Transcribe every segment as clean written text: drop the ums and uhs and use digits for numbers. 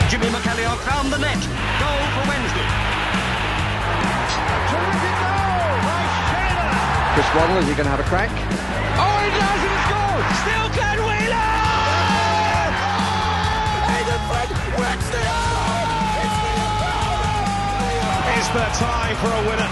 Jimmy McKellar found the net. Goal for Wednesday. Terrific goal by Sheffield. Chris Waddle, is he going to have a crack? Oh, he does, and it's goal. Still Glenn Wheeler. Aidan Flint whacks the goal. Is there time for a winner?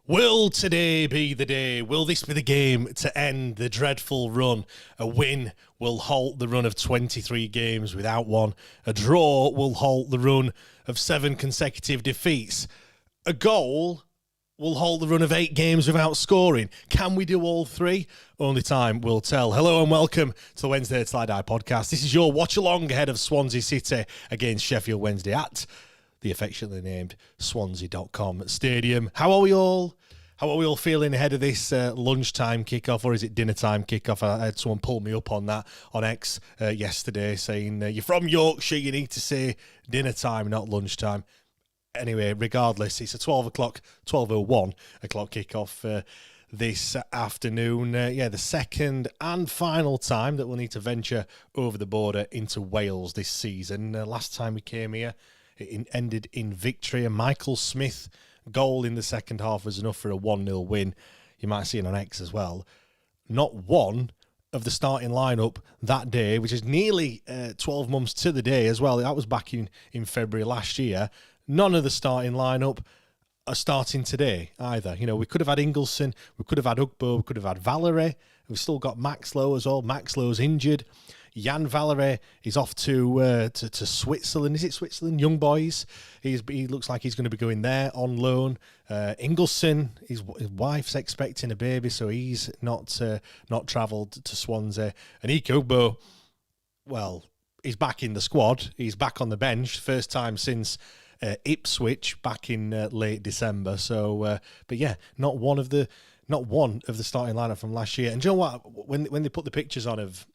Will today be the day? Will this be the game to end the dreadful run? A win will halt the run of 23 games without one. A draw will halt the run of 7 consecutive defeats. A goal will halt the run of 8 games without scoring. Can we do all 3? Only time will tell. Hello and welcome to the Wednesday Till I Die podcast. This is your watch-along ahead of Swansea City against Sheffield Wednesday at the affectionately named Swansea.com stadium. How are we all? How are we all feeling ahead of this lunchtime kickoff, or is it dinner time kickoff? I had someone pull me up on that on X yesterday, saying you're from Yorkshire, you need to say dinner time, not lunchtime. Anyway, regardless, it's a 12:01 o'clock kickoff this afternoon. The second and final time that we'll need to venture over the border into Wales this season. Last time we came here, it ended in victory. A Michael Smith goal in the second half was enough for a 1-0 win. You might see it on X as well. Not one of the starting lineup that day, which is nearly 12 months to the day as well. That was back in February last year. None of the starting lineup are starting today either. You know, we could have had Ingleson, we could have had Ugbo, we could have had Valerie. We've still got Maxlow as well. Maxlow's injured. Jan Valerie is off to Switzerland. Is it Switzerland? Young Boys. He looks like he's going to be going there on loan. Ingleson, his wife's expecting a baby, so he's not travelled to Swansea. And Ugbo, well, he's back in the squad. He's back on the bench, first time since Ipswich back in late December. So, but yeah, not one of the starting lineup from last year. And do you know what? When they put the pictures on of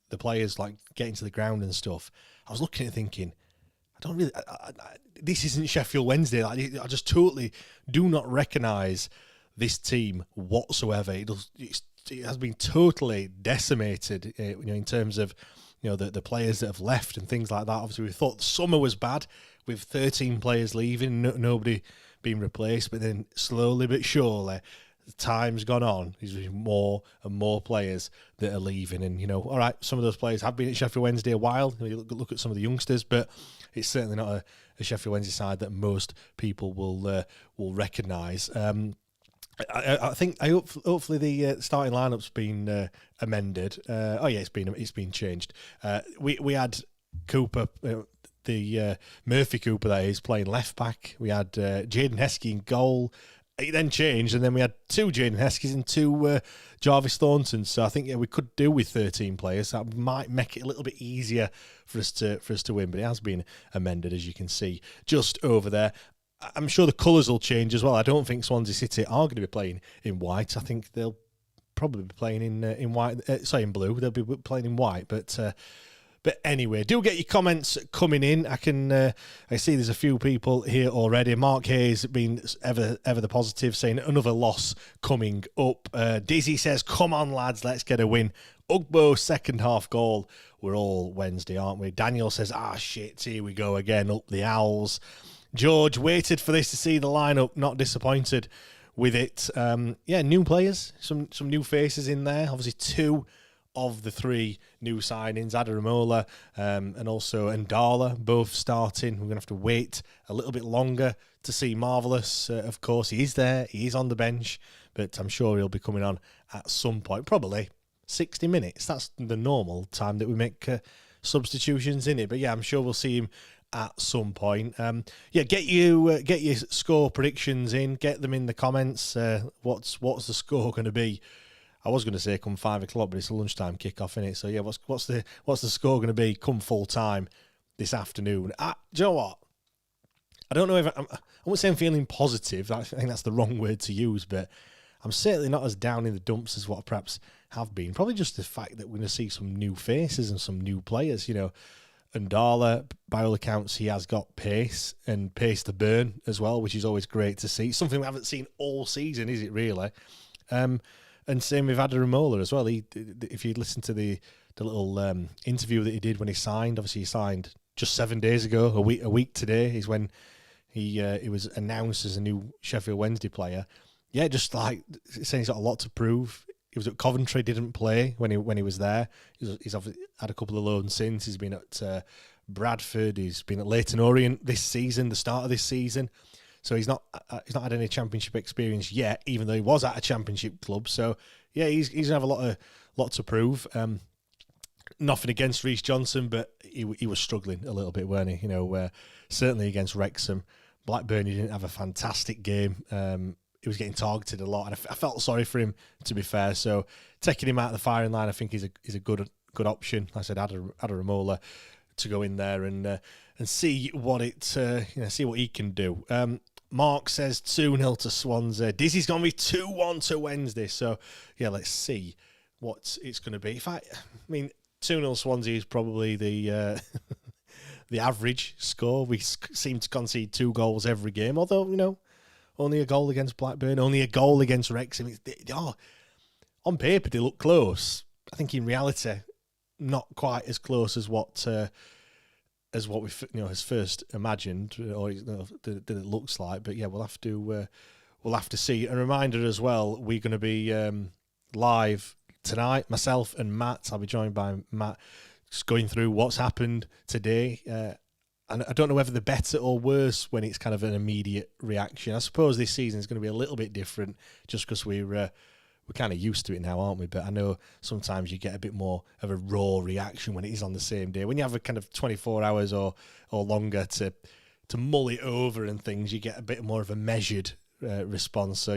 the players like getting to the ground and stuff, I was looking at it thinking, this isn't Sheffield Wednesday. Like, I just totally do not recognise this team whatsoever. It has been totally decimated, in terms of the players that have left and things like that. Obviously, we thought the summer was bad with 13 players leaving, nobody being replaced, but then slowly but surely, time's gone on. There's more and more players that are leaving, and all right, some of those players have been at Sheffield Wednesday a while. You look at some of the youngsters, but it's certainly not a Sheffield Wednesday side that most people will recognise. I think hopefully the starting lineup's been amended. It's been changed. We had Cooper. The Murphy Cooper that is playing left back. We had Jaden Heskey in goal. It then changed, and then we had 2 Jaden Heskies and 2 Jarvis Thorntons. So I think we could do with 13 players. That might make it a little bit easier for us to win. But it has been amended, as you can see just over there. I'm sure the colours will change as well. I don't think Swansea City are going to be playing in white. I think they'll probably be playing in white. In blue. They'll be playing in white, But anyway, do get your comments coming in. I see there's a few people here already. Mark Hayes been ever the positive, saying another loss coming up. Dizzy says, come on lads, let's get a win. Ugbo second half goal. We're all Wednesday, aren't we? Daniel says, shit, here we go again, up the Owls. George waited for this to see the lineup, not disappointed with it. New players, some new faces in there. Obviously 2 of the 3 new signings, Adaramola and also Ndala, both starting. We're going to have to wait a little bit longer to see Marvellous. Of course, he is there. He is on the bench, but I'm sure he'll be coming on at some point, probably 60 minutes. That's the normal time that we make substitutions in it. But yeah, I'm sure we'll see him at some point. Get your score predictions in. Get them in the comments. What's the score going to be? I was going to say come 5 o'clock, but it's a lunchtime kickoff, innit? So yeah, what's the score going to be come full time this afternoon? Do you know what? I don't know if I won't say I'm feeling positive. I think that's the wrong word to use, but I'm certainly not as down in the dumps as what I perhaps have been. Probably just the fact that we're going to see some new faces and some new players. Ndala, by all accounts, he has got pace and pace to burn as well, which is always great to see. Something we haven't seen all season, is it really? And same with Adaramola as well. If you listen to the little interview that he did when he signed, obviously he signed just 7 days ago. A week today is when he was announced as a new Sheffield Wednesday player. Yeah, just like saying he's got a lot to prove. He was at Coventry, didn't play when he was there. He's obviously had a couple of loans since. He's been at Bradford. He's been at Leyton Orient this season, the start of this season. So he's not had any championship experience yet, even though he was at a championship club. So yeah, he's gonna have a lot to prove. Nothing against Reece Johnson, but he was struggling a little bit, weren't he? Certainly against Wrexham. Blackburn, he didn't have a fantastic game. He was getting targeted a lot, and I felt sorry for him, to be fair. So taking him out of the firing line, I think is a good option. Like I said, Adaramola to go in there and see what see what he can do. Mark says 2-0 to Swansea. Dizzy's going to be 2-1 to Wednesday. So yeah, let's see what it's going to be. I mean, 2-0 Swansea is probably the the average score. We seem to concede 2 goals every game, although only a goal against Blackburn, only a goal against Wrexham. On paper, they look close. I think in reality, not quite as close as what we has first imagined, or that it looks like. But yeah, we'll have to see. A reminder as well: we're going to be live tonight. Myself and Matt. I'll be joined by Matt, just going through what's happened today. And I don't know whether they're better or worse when it's kind of an immediate reaction. I suppose this season is going to be a little bit different just because we're kind of used to it now, aren't we? But I know sometimes you get a bit more of a raw reaction when it is on the same day. When you have a kind of 24 hours or longer to mull it over and things, you get a bit more of a measured response. So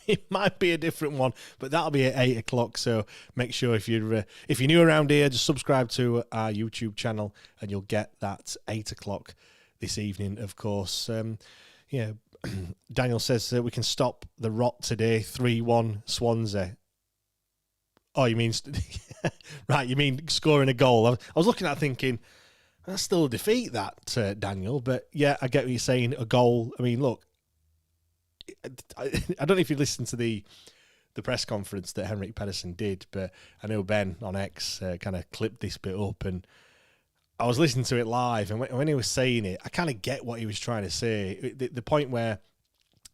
it might be a different one, but that'll be at 8 o'clock. So make sure if you're new around here, just subscribe to our YouTube channel and you'll get that 8 o'clock this evening, of course. Daniel says that we can stop the rot today. 3-1 Swansea. Oh, you mean right? You mean scoring a goal? I was looking at it thinking that's still a defeat, that Daniel. But yeah, I get what you're saying. A goal. I mean, look. I don't know if you listened to the press conference that Henrik Pedersen did, but I know Ben on X kind of clipped this bit up, and I was listening to it live, and when he was saying it, I kind of get what he was trying to say. The point where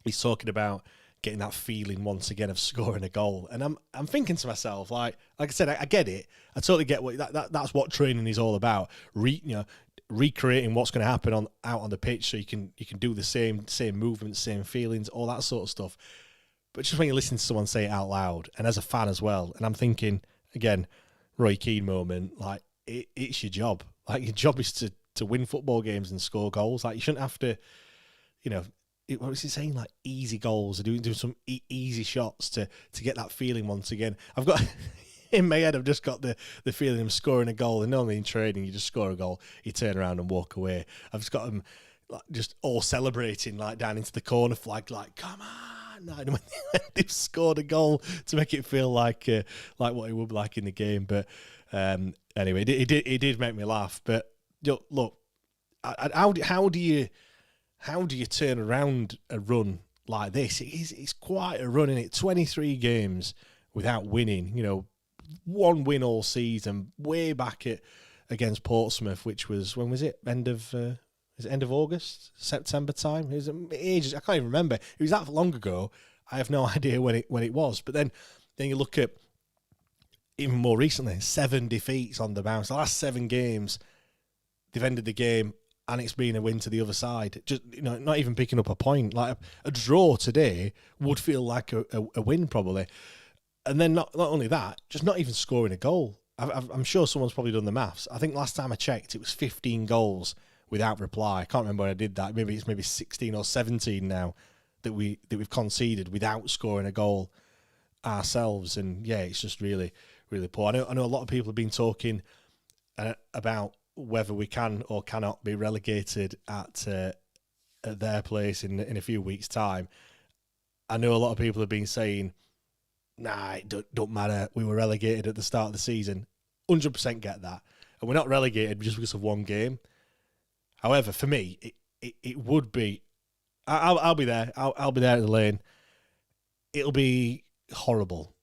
he's talking about getting that feeling once again of scoring a goal, and I'm thinking to myself, like I said, I get it. I totally get what that's what training is all about. Recreating what's going to happen out on the pitch, so you can do the same movements, same feelings, all that sort of stuff. But just when you listen to someone say it out loud, and as a fan as well, and I'm thinking again, Roy Keane moment, like it's your job. Like your job is to win football games and score goals. Like you shouldn't have to, what was he saying? Like easy goals, or doing some easy shots to get that feeling once again. I've got. In my head, I've just got the feeling of scoring a goal. And normally in training, you just score a goal, you turn around and walk away. I've just got them just all celebrating, like down into the corner flag, like come on! And when they've scored a goal to make it feel like what it would be like in the game. But anyway, it did make me laugh. But look, how do you turn around a run like this? It's quite a run, in it. 23 games without winning. One win all season, way back against Portsmouth, which was, when was it? End of August, September time? It was ages. I can't even remember. It was that long ago. I have no idea when it was. But then you look at even more recently, 7 defeats on the bounce. The last 7 games, they've ended the game, and it's been a win to the other side. Just not even picking up a point. Like a draw today would feel like a win probably. And then not only that, just not even scoring a goal. I'm sure someone's probably done the maths. I think last time I checked, it was 15 goals without reply. I can't remember when I did that. Maybe it's 16 or 17 now that we've conceded without scoring a goal ourselves. And yeah, it's just really, really poor. I know a lot of people have been talking about whether we can or cannot be relegated at their place in a few weeks' time. I know a lot of people have been saying, nah, it don't matter. We were relegated at the start of the season. 100% get that. and we're not relegated just because of one game. However, for me, it would be. I'll be there. I'll be there at the Lane. It'll be horrible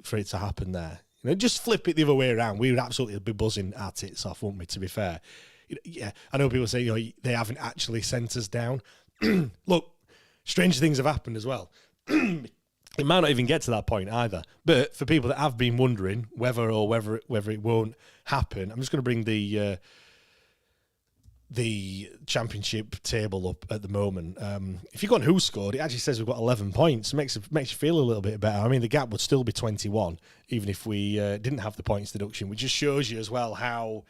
for it to happen there. You know, just flip it the other way around. We would absolutely be buzzing our tits off, wouldn't we? To be fair, yeah. I know people say, you know, they haven't actually sent us down. Look, strange things have happened as well. It might not even get to that point either. But for people that have been wondering whether it won't happen, I'm just going to bring the championship table up at the moment. If you go on Who Scored, it actually says we've got 11 points. It makes you feel a little bit better. I mean, the gap would still be 21, even if we didn't have the points deduction, which just shows you as well how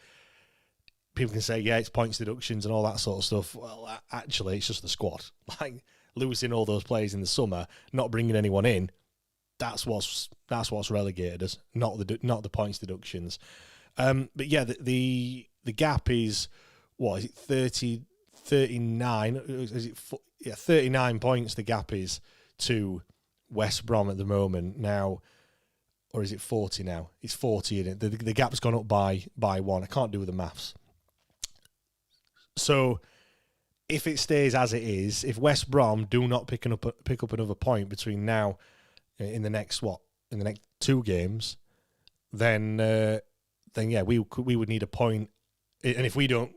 people can say, yeah, it's points deductions and all that sort of stuff. Well, actually, it's just the squad. Like, losing all those players in the summer, not bringing anyone in, that's what's relegated us, not the points deductions. But yeah, the gap is, what is it, 39? Is it 39 points the gap is to West Brom at the moment now, or is it 40 now? It's 40, isn't it? The gap's gone up by one. I can't do the maths. So if it stays as it is, if West Brom do not pick up another point between now in the next 2 games, then yeah, we would need a point. And if we don't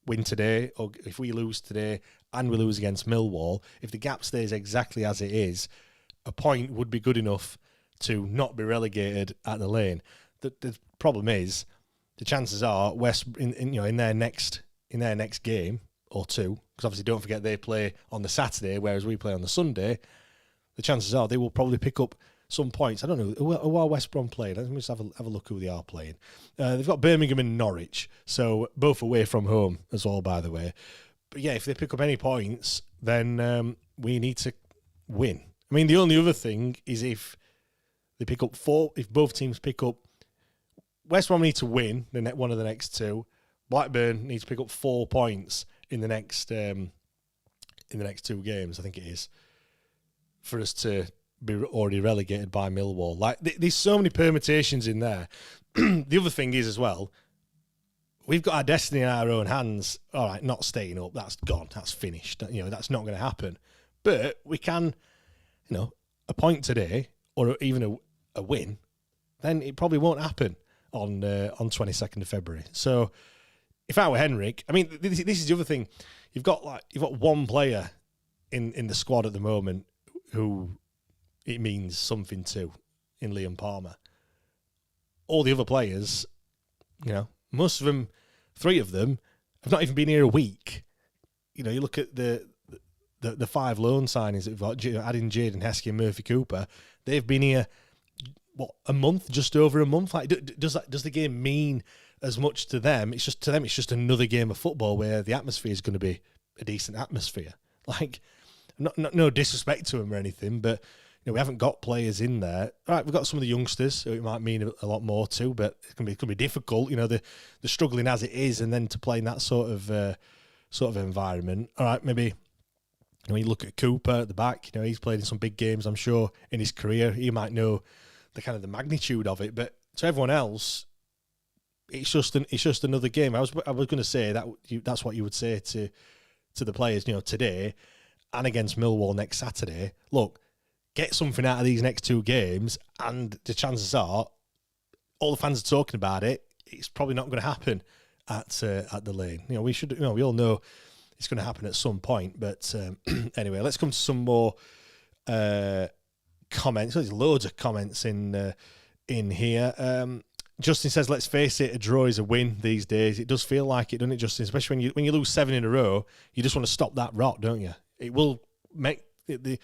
win today, or if we lose today and we lose against Millwall, if the gap stays exactly as it is, a point would be good enough to not be relegated at the Lane. The problem is, the chances are in their next game or two, because obviously don't forget they play on the Saturday, whereas we play on the Sunday. The chances are they will probably pick up some points. I don't know who are West Brom playing. Let me just have a look who they are playing. They've got Birmingham and Norwich, so both away from home as well, by the way. But yeah, if they pick up any points, then we need to win. I mean, the only other thing is if they pick up 4, if both teams pick up, West Brom need to win one of the next 2. Blackburn needs to pick up 4 points in the next 2 games, I think it is, for us to be already relegated by Millwall. Like, there's so many permutations in there. The other thing is as well, we've got our destiny in our own hands. All right, not staying up, that's gone, that's finished. You know, that's not going to happen. But we can, you know, a point today or even a win, then it probably won't happen on 22nd of February. So if I were Henrik, I mean, this is the other thing. You've got one player in the squad at the moment who it means something to, in Liam Palmer. All the other players, you know, most of them, 3 of them, have not even been here a week. You know, you look at the 5 loan signings that we've got, adding Jaden Heskey and Murphy Cooper, they've been here, a month, just over a month. Like, does the game mean as much to them? It's just another game of football where the atmosphere is going to be a decent atmosphere. Like, no disrespect to them or anything, but you know, we haven't got players in there. All right, we've got some of the youngsters who it might mean a lot more to, but it can be difficult. You know, they're struggling as it is, and then to play in that sort of environment. All right, maybe when you look at Cooper at the back, you know, he's played in some big games, I'm sure, in his career. He might know the magnitude of it, but to everyone else, it's just another game. I was going to say that's what you would say to the players, you know, today and against Millwall next Saturday. Look, get something out of these next 2 games, and the chances are, all the fans are talking about it. It's probably not going to happen at the Lane. You know, we all know it's going to happen at some point. But anyway, let's come to some more comments. There's loads of comments in here. Justin says, let's face it, a draw is a win these days. It does feel like it, doesn't it, Justin? Especially when you lose 7 in a row, you just want to stop that rot, don't you? It will make the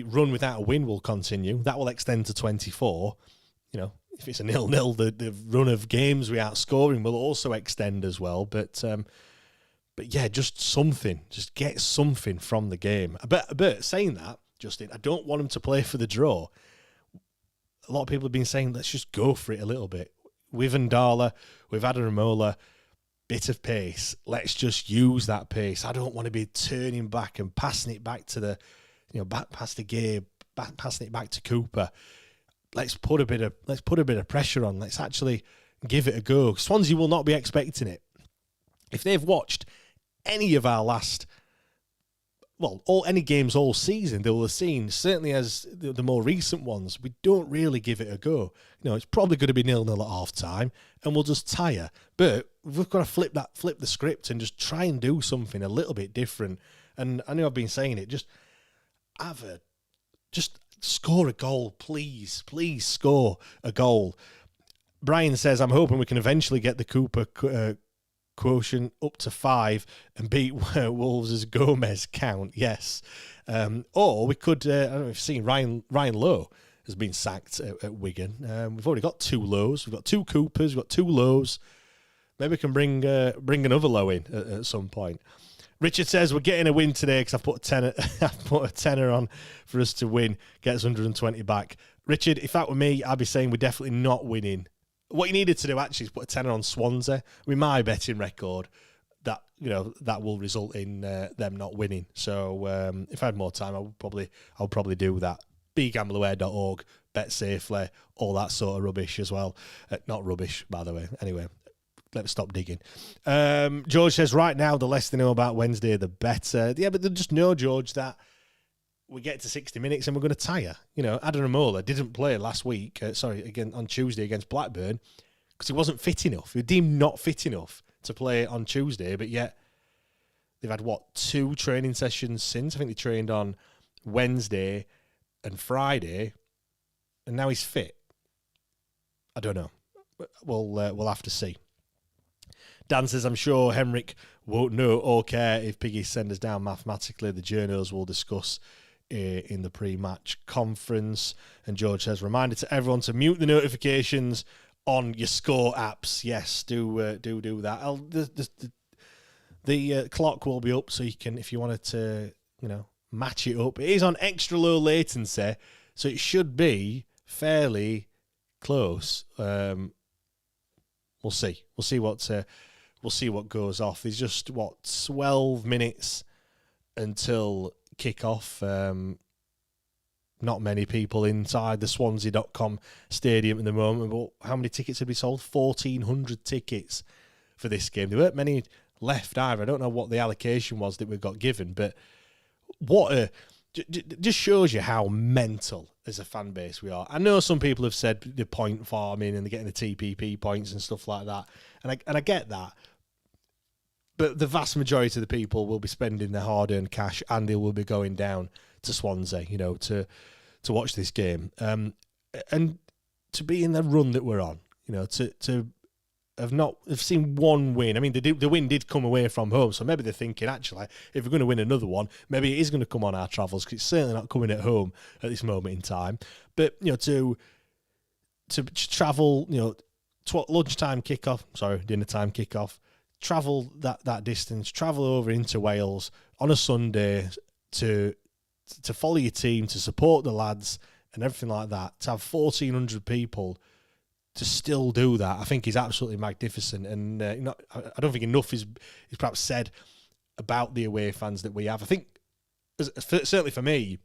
run without a win will continue. That will extend to 24. You know, if it's a 0-0, the run of games without scoring will also extend as well. But yeah, just get something from the game. But saying that, Justin, I don't want them to play for the draw. A lot of people have been saying, let's just go for it a little bit. With Ndala, with Adaramola, bit of pace. Let's just use that pace. I don't want to be turning back and passing it back to back past the Gabe, passing it back to Cooper. Let's put a bit of pressure on. Let's actually give it a go. Swansea will not be expecting it. If they've watched any of our any games all season, they will have seen, certainly as the more recent ones, we don't really give it a go. It's probably going to be 0-0 at half time and we'll just tire. But we've got to flip the script and just try and do something a little bit different. And I know I've been saying it, just score a goal, please. Please score a goal. Brian says, I'm hoping we can eventually get the Cooper quotient up to 5 and beat Wolves' Gomez count. Yes. Or we could, I don't know if you've seen Ryan Lowe has been sacked at Wigan. We've already got 2 Lows. We've got 2 Coopers. We've got 2 Lows. Maybe we can bring another Low in at some point. Richard says we're getting a win today because I've put a tenner on for us to win. Gets 120 back. Richard, if that were me, I'd be saying we're definitely not winning. What you needed to do actually is put a tenner on Swansea. With my betting record, that will result in them not winning. So if I had more time, I'll probably do that. begambleaware.org, bet safely, all that sort of rubbish as well. Not rubbish, by the way. Anyway. Let's stop digging. George says, right now, the less they know about Wednesday, the better. Yeah, but they just know, George, that we get to 60 minutes and we're going to tire. Adam Ramola didn't play last week, again on Tuesday against Blackburn, because he wasn't fit enough. He was deemed not fit enough to play on Tuesday, but yet they've had, 2 training sessions since? I think they trained on Wednesday and Friday, and now he's fit. I don't know. We'll have to see. Dan says, I'm sure Henrik won't know or care if Piggy send us down mathematically. The journos will discuss in the pre-match conference. And George says, reminder to everyone to mute the notifications on your score apps. Yes, do that. The clock will be up so you can, if you wanted to, match it up. It is on extra low latency, so it should be fairly close. We'll see. We'll see what goes off. There's just 12 minutes until kick-off. Not many people inside the Swansea.com stadium at the moment, but how many tickets have we sold? 1,400 tickets for this game. There weren't many left either. I don't know what the allocation was that we got given, but just shows you how mental as a fan base we are. I know some people have said the point farming and they're getting the TPP points and stuff like that, and I get that. But the vast majority of the people will be spending their hard-earned cash and they will be going down to Swansea, to watch this game. And to be in the run that we're on, to have seen one win. I mean, the win did come away from home, so maybe they're thinking, actually, if we're going to win another one, maybe it is going to come on our travels, because it's certainly not coming at home at this moment in time. But, to travel, lunchtime kickoff, dinner time kickoff, travel that distance, travel over into Wales on a Sunday to follow your team, to support the lads and everything like that, to have 1,400 people to still do that, I think is absolutely magnificent. And I don't think enough is perhaps said about the away fans that we have. I think, certainly for me,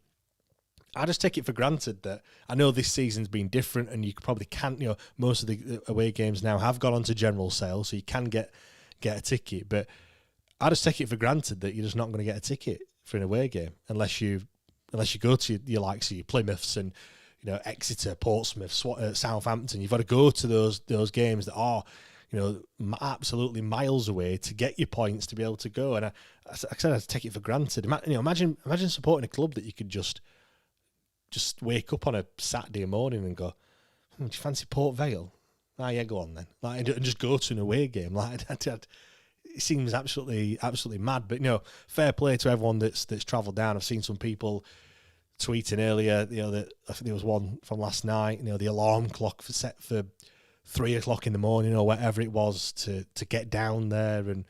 I just take it for granted that I know this season's been different, and you probably can't, most of the away games now have gone on to general sale, so you can get a ticket. But I just take it for granted that you're just not going to get a ticket for an away game unless you go to your likes of your Plymouths and Exeter, Portsmouth, Southampton. You've got to go to those games that are absolutely miles away to get your points to be able to go. And I said I take it for granted. Imagine supporting a club that you could just wake up on a Saturday morning and go, do you fancy Port Vale? Yeah, go on then. And just go to an away game. It seems absolutely mad. But fair play to everyone that's travelled down. I've seen some people tweeting earlier, that I think there was one from last night. The alarm clock set for 3 o'clock in the morning or whatever it was to get down there. And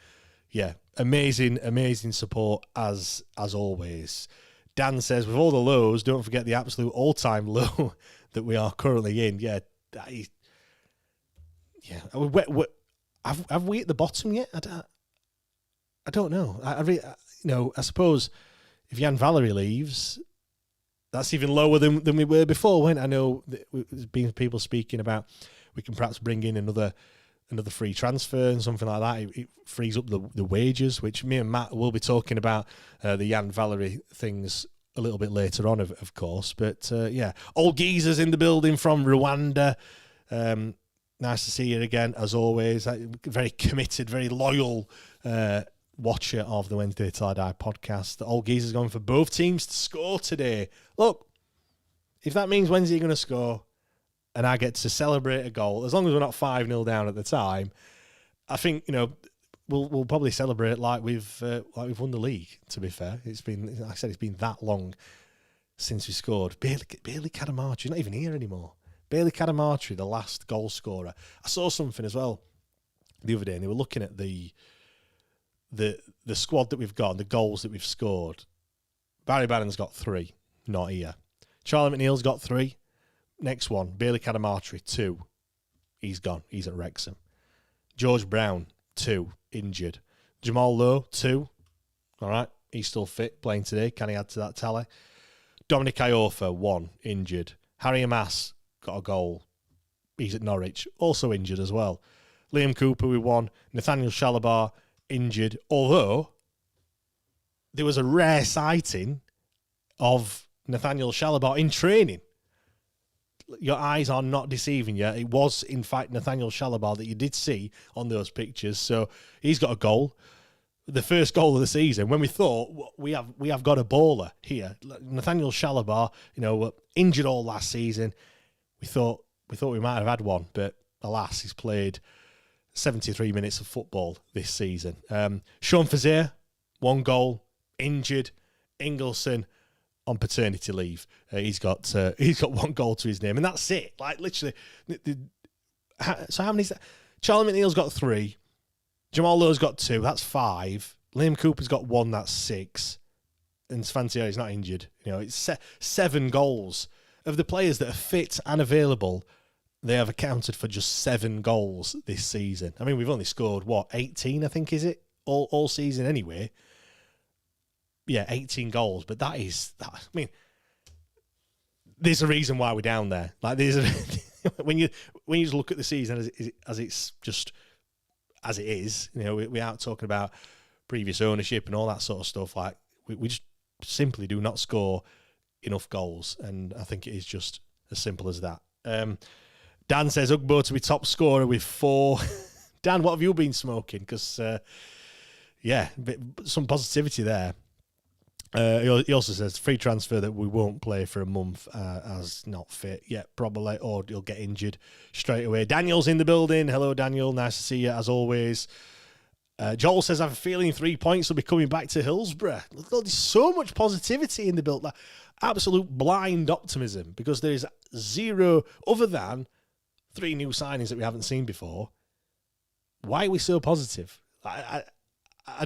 yeah, amazing support as always. Dan says, with all the lows, don't forget the absolute all-time low that we are currently in. Yeah, have we at the bottom yet? I don't know. I suppose if Jan Valery leaves, that's even lower than we were before. When I know there's been people speaking about we can perhaps bring in another another free transfer and something like that, it frees up the wages, which me and Matt will be talking about the Jan Valery things a little bit later on, of course. But old geezers in the building from Rwanda. Nice to see you again, as always. Very committed, very loyal watcher of the Wednesday Till I Die podcast. The old geezer's going for both teams to score today. Look, if that means Wednesday you're going to score and I get to celebrate a goal, as long as we're not 5-0 down at the time, I think, we'll probably celebrate like we've won the league, to be fair. It's been, like I said, it's been that long since we scored. Bailey Cadamartri, not even here anymore. Bailey Cadamartri, the last goal scorer. I saw something as well the other day, and they were looking at the squad that we've got and the goals that we've scored. Barry Bannon's got 3, not here. Charlie McNeil's got 3. Next one, Bailey Cadamartri, 2. He's gone. He's at Wrexham. George Brown, 2, injured. Jamal Lowe, 2. All right, he's still fit, playing today. Can he add to that tally? Dominic Iorfa, 1, injured. Harry Amass got a goal. He's at Norwich, also injured as well. Liam Cooper with 1. Nathaniel Shalabar, injured. Although, there was a rare sighting of Nathaniel Shalabar in training. Your eyes are not deceiving you. It was, in fact, Nathaniel Shalabar that you did see on those pictures. So he's got a goal. The first goal of the season, when we thought we have got a baller here. Nathaniel Shalabar, injured all last season. We thought we might have had one, but alas, he's played 73 minutes of football this season. Sean Fazier, 1 goal, injured. Ingleson on paternity leave. He's got 1 goal to his name, and that's it. Like literally. So how many? Charlie McNeil's got 3. Jamal Lowe's got 2. That's 5. Liam Cooper's got 1. That's 6. And Swansea not injured. It's 7 goals. Of the players that are fit and available, they have accounted for just 7 goals this season. I mean, we've only scored, 18, I think, is it? All season anyway. Yeah, 18 goals. But there's a reason why we're down there. Like, when you just look at the season as it's just as it is, we aren't talking about previous ownership and all that sort of stuff. Like, we just simply do not score enough goals, and I think it is just as simple as that. Dan says Ugbo to be top scorer with 4. Dan, what have you been smoking? Because some positivity there. He also says free transfer that we won't play for a month as not fit yet, probably, or you'll get injured straight away. Daniel's in the building. Hello, Daniel. Nice to see you as always. Joel says, I have a feeling 3 points will be coming back to Hillsborough. There's so much positivity in the build. Like, absolute blind optimism, because there's 0 other than 3 new signings that we haven't seen before. Why are we so positive? I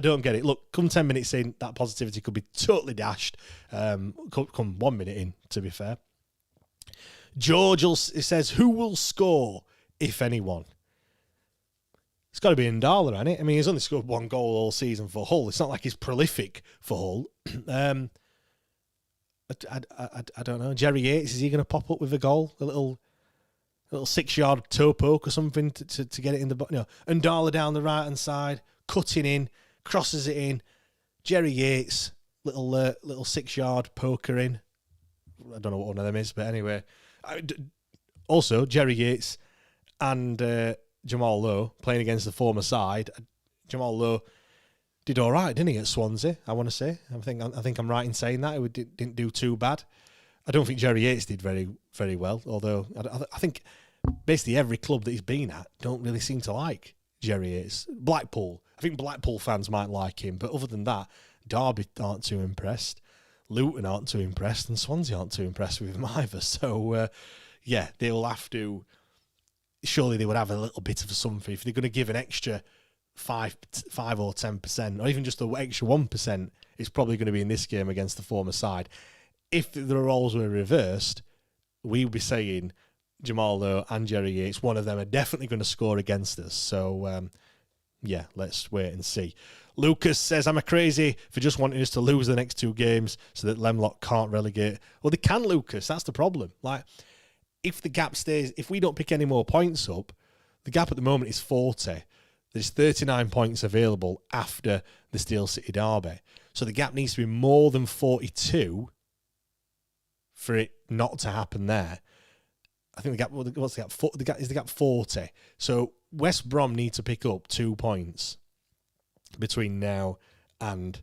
don't get it. Look, come 10 minutes in, that positivity could be totally dashed. Come 1 minute in, to be fair. George says, who will score, if anyone? It's got to be Ndala, hasn't it? I mean, he's only scored 1 goal all season for Hull. It's not like he's prolific for Hull. I don't know. Jerry Yates, is he going to pop up with a goal? A little 6-yard toe poke or something to get it in the bottom? Ndala down the right-hand side, cutting in, crosses it in. Jerry Yates, little 6-yard poker in. I don't know what one of them is, but anyway. Also, Jerry Yates and Jamal Lowe playing against the former side. Jamal Lowe did all right, didn't he, at Swansea, I want to say. I think I'm right in saying that. He didn't do too bad. I don't think Jerry Yates did very, very well, although I think basically every club that he's been at don't really seem to like Jerry Yates. Blackpool. I think Blackpool fans might like him, but other than that, Derby aren't too impressed. Luton aren't too impressed, and Swansea aren't too impressed with him either. So, they will have to... Surely they would have a little bit of something. If they're going to give an extra 5 or 10%, or even just the extra 1%, it's probably going to be in this game against the former side. If the roles were reversed, we would be saying Jamal Lowe and Jerry Yates, one of them are definitely going to score against us. So, let's wait and see. Lucas says, am I crazy for just wanting us to lose the next 2 games so that Lemlock can't relegate? Well, they can, Lucas. That's the problem. Like, if the gap stays, if we don't pick any more points up, The gap at the moment is 40. There's 39 points available after the Steel City derby. So the gap needs to be more than 42 for it not to happen there. I think the gap, what's the gap? Is the gap 40? So West Brom need to pick up 2 points between now and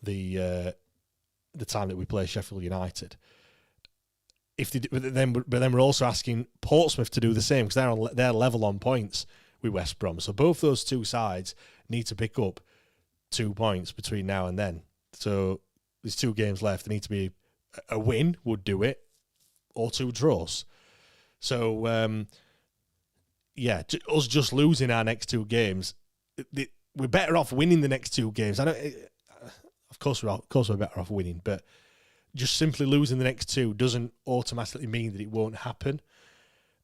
the time that we play Sheffield United. But then we're also asking Portsmouth to do the same because they're level on points with West Brom. So both those two sides need to pick up 2 points between now and then. So there's 2 games left. There need to be a win would do it, or 2 draws. So us just losing our next 2 games, we're better off winning the next 2 games. Of course we're better off winning, but just simply losing the next 2 doesn't automatically mean that it won't happen.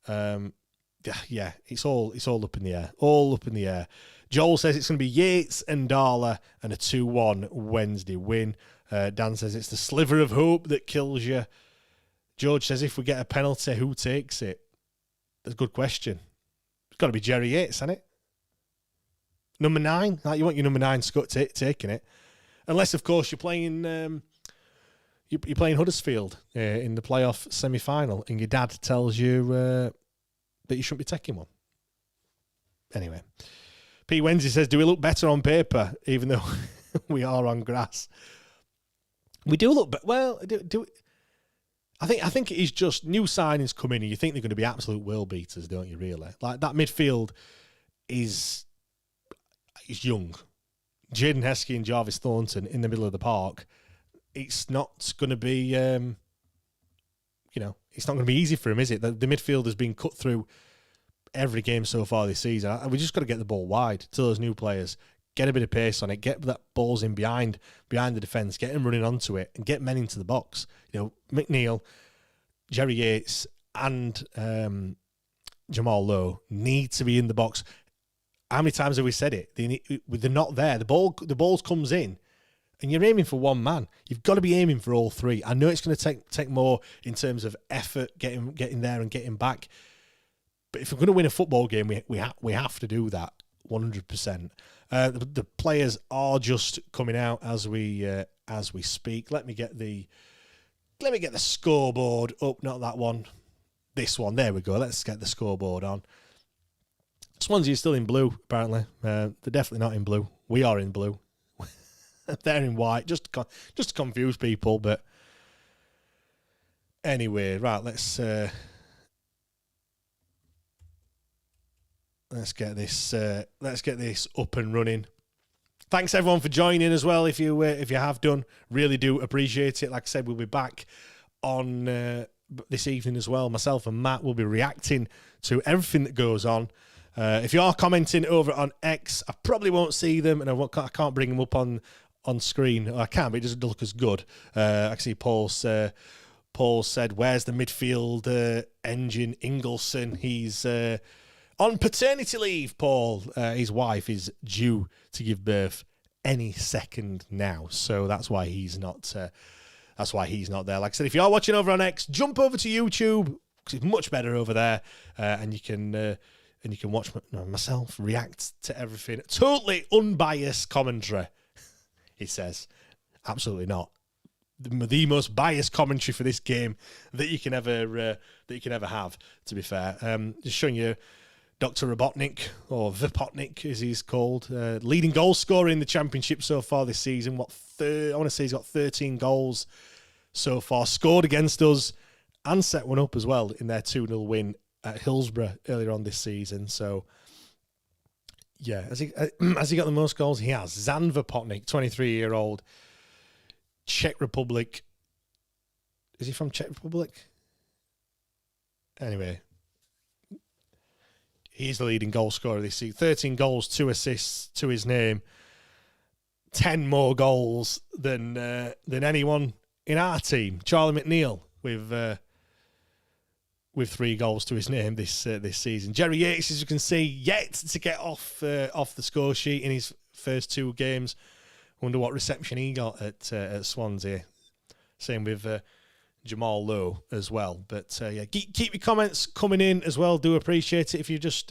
It's all up in the air. All up in the air. Joel says it's going to be Yates and Darla and a 2-1 Wednesday win. Dan says it's the sliver of hope that kills you. George says if we get a penalty, who takes it? That's a good question. It's got to be Jerry Yates, hasn't it? Number 9? Like you want your number 9 taking it. Unless, of course, you're playing you're playing Huddersfield in the playoff semi-final and your dad tells you that you shouldn't be taking one. Anyway. P. Wednesday says, do we look better on paper, even though we are on grass? We do look better. Well, I think it is just new signings come in and you think they're going to be absolute world beaters, don't you, really? Like, that midfield is young. Jaden Heskey and Jarvis Thornton in the middle of the park. It's not going to be, it's not going to be easy for him, is it? The midfield has been cut through every game so far this season. We just got to get the ball wide to those new players, get a bit of pace on it, get that balls in behind the defence, get them running onto it, and get men into the box. McNeil, Jerry Yates, and Jamal Lowe need to be in the box. How many times have we said it? They're not there. The ball comes in, and you're aiming for one man. You've got to be aiming for all 3. I know it's going to take more in terms of effort, getting there and getting back. But if we're going to win a football game, we have to do that 100%. The players are just coming out as we speak. Let me get the scoreboard up. Not that one. This one. There we go. Let's get the scoreboard on. Swansea is still in blue, apparently. They're definitely not in blue. We are in blue. They're in white, just to confuse people. But anyway, right, let's get this up and running. Thanks everyone for joining as well. If you have done, really do appreciate it. Like I said, we'll be back on this evening as well. Myself and Matt will be reacting to everything that goes on. If you are commenting over on X, I probably won't see them, and I can't bring them up on screen. I can, but it doesn't look as good. I see Paul said, where's the midfield engine? Ingleson, he's on paternity leave, Paul. His wife is due to give birth any second now, so that's why he's not there. Like I said, if you are watching over on X, jump over to YouTube because it's much better over there, and you can watch myself react to everything. Totally unbiased commentary. He says, absolutely not. The most biased commentary for this game that you can ever have. To be fair, just showing you Dr. Robotnik, or Vipotnik as he's called, leading goal scorer in the Championship so far this season. I want to say he's got 13 goals so far. Scored against us and set one up as well in their 2-0 win at Hillsborough earlier on this season. So, yeah, has he got the most goals? He has. Zan Vipotnik, 23-year-old, Czech Republic. Is he from Czech Republic? Anyway, he's the leading goal scorer this season. 13 goals, 2 assists to his name. 10 more goals than anyone in our team. Charlie McNeil with 3 goals to his name this season. Jerry Yates, as you can see, yet to get off the score sheet in his first 2 games. Wonder what reception he got at Swansea. Same with Jamal Lowe as well. But yeah, keep your comments coming in as well. Do appreciate it. If you're just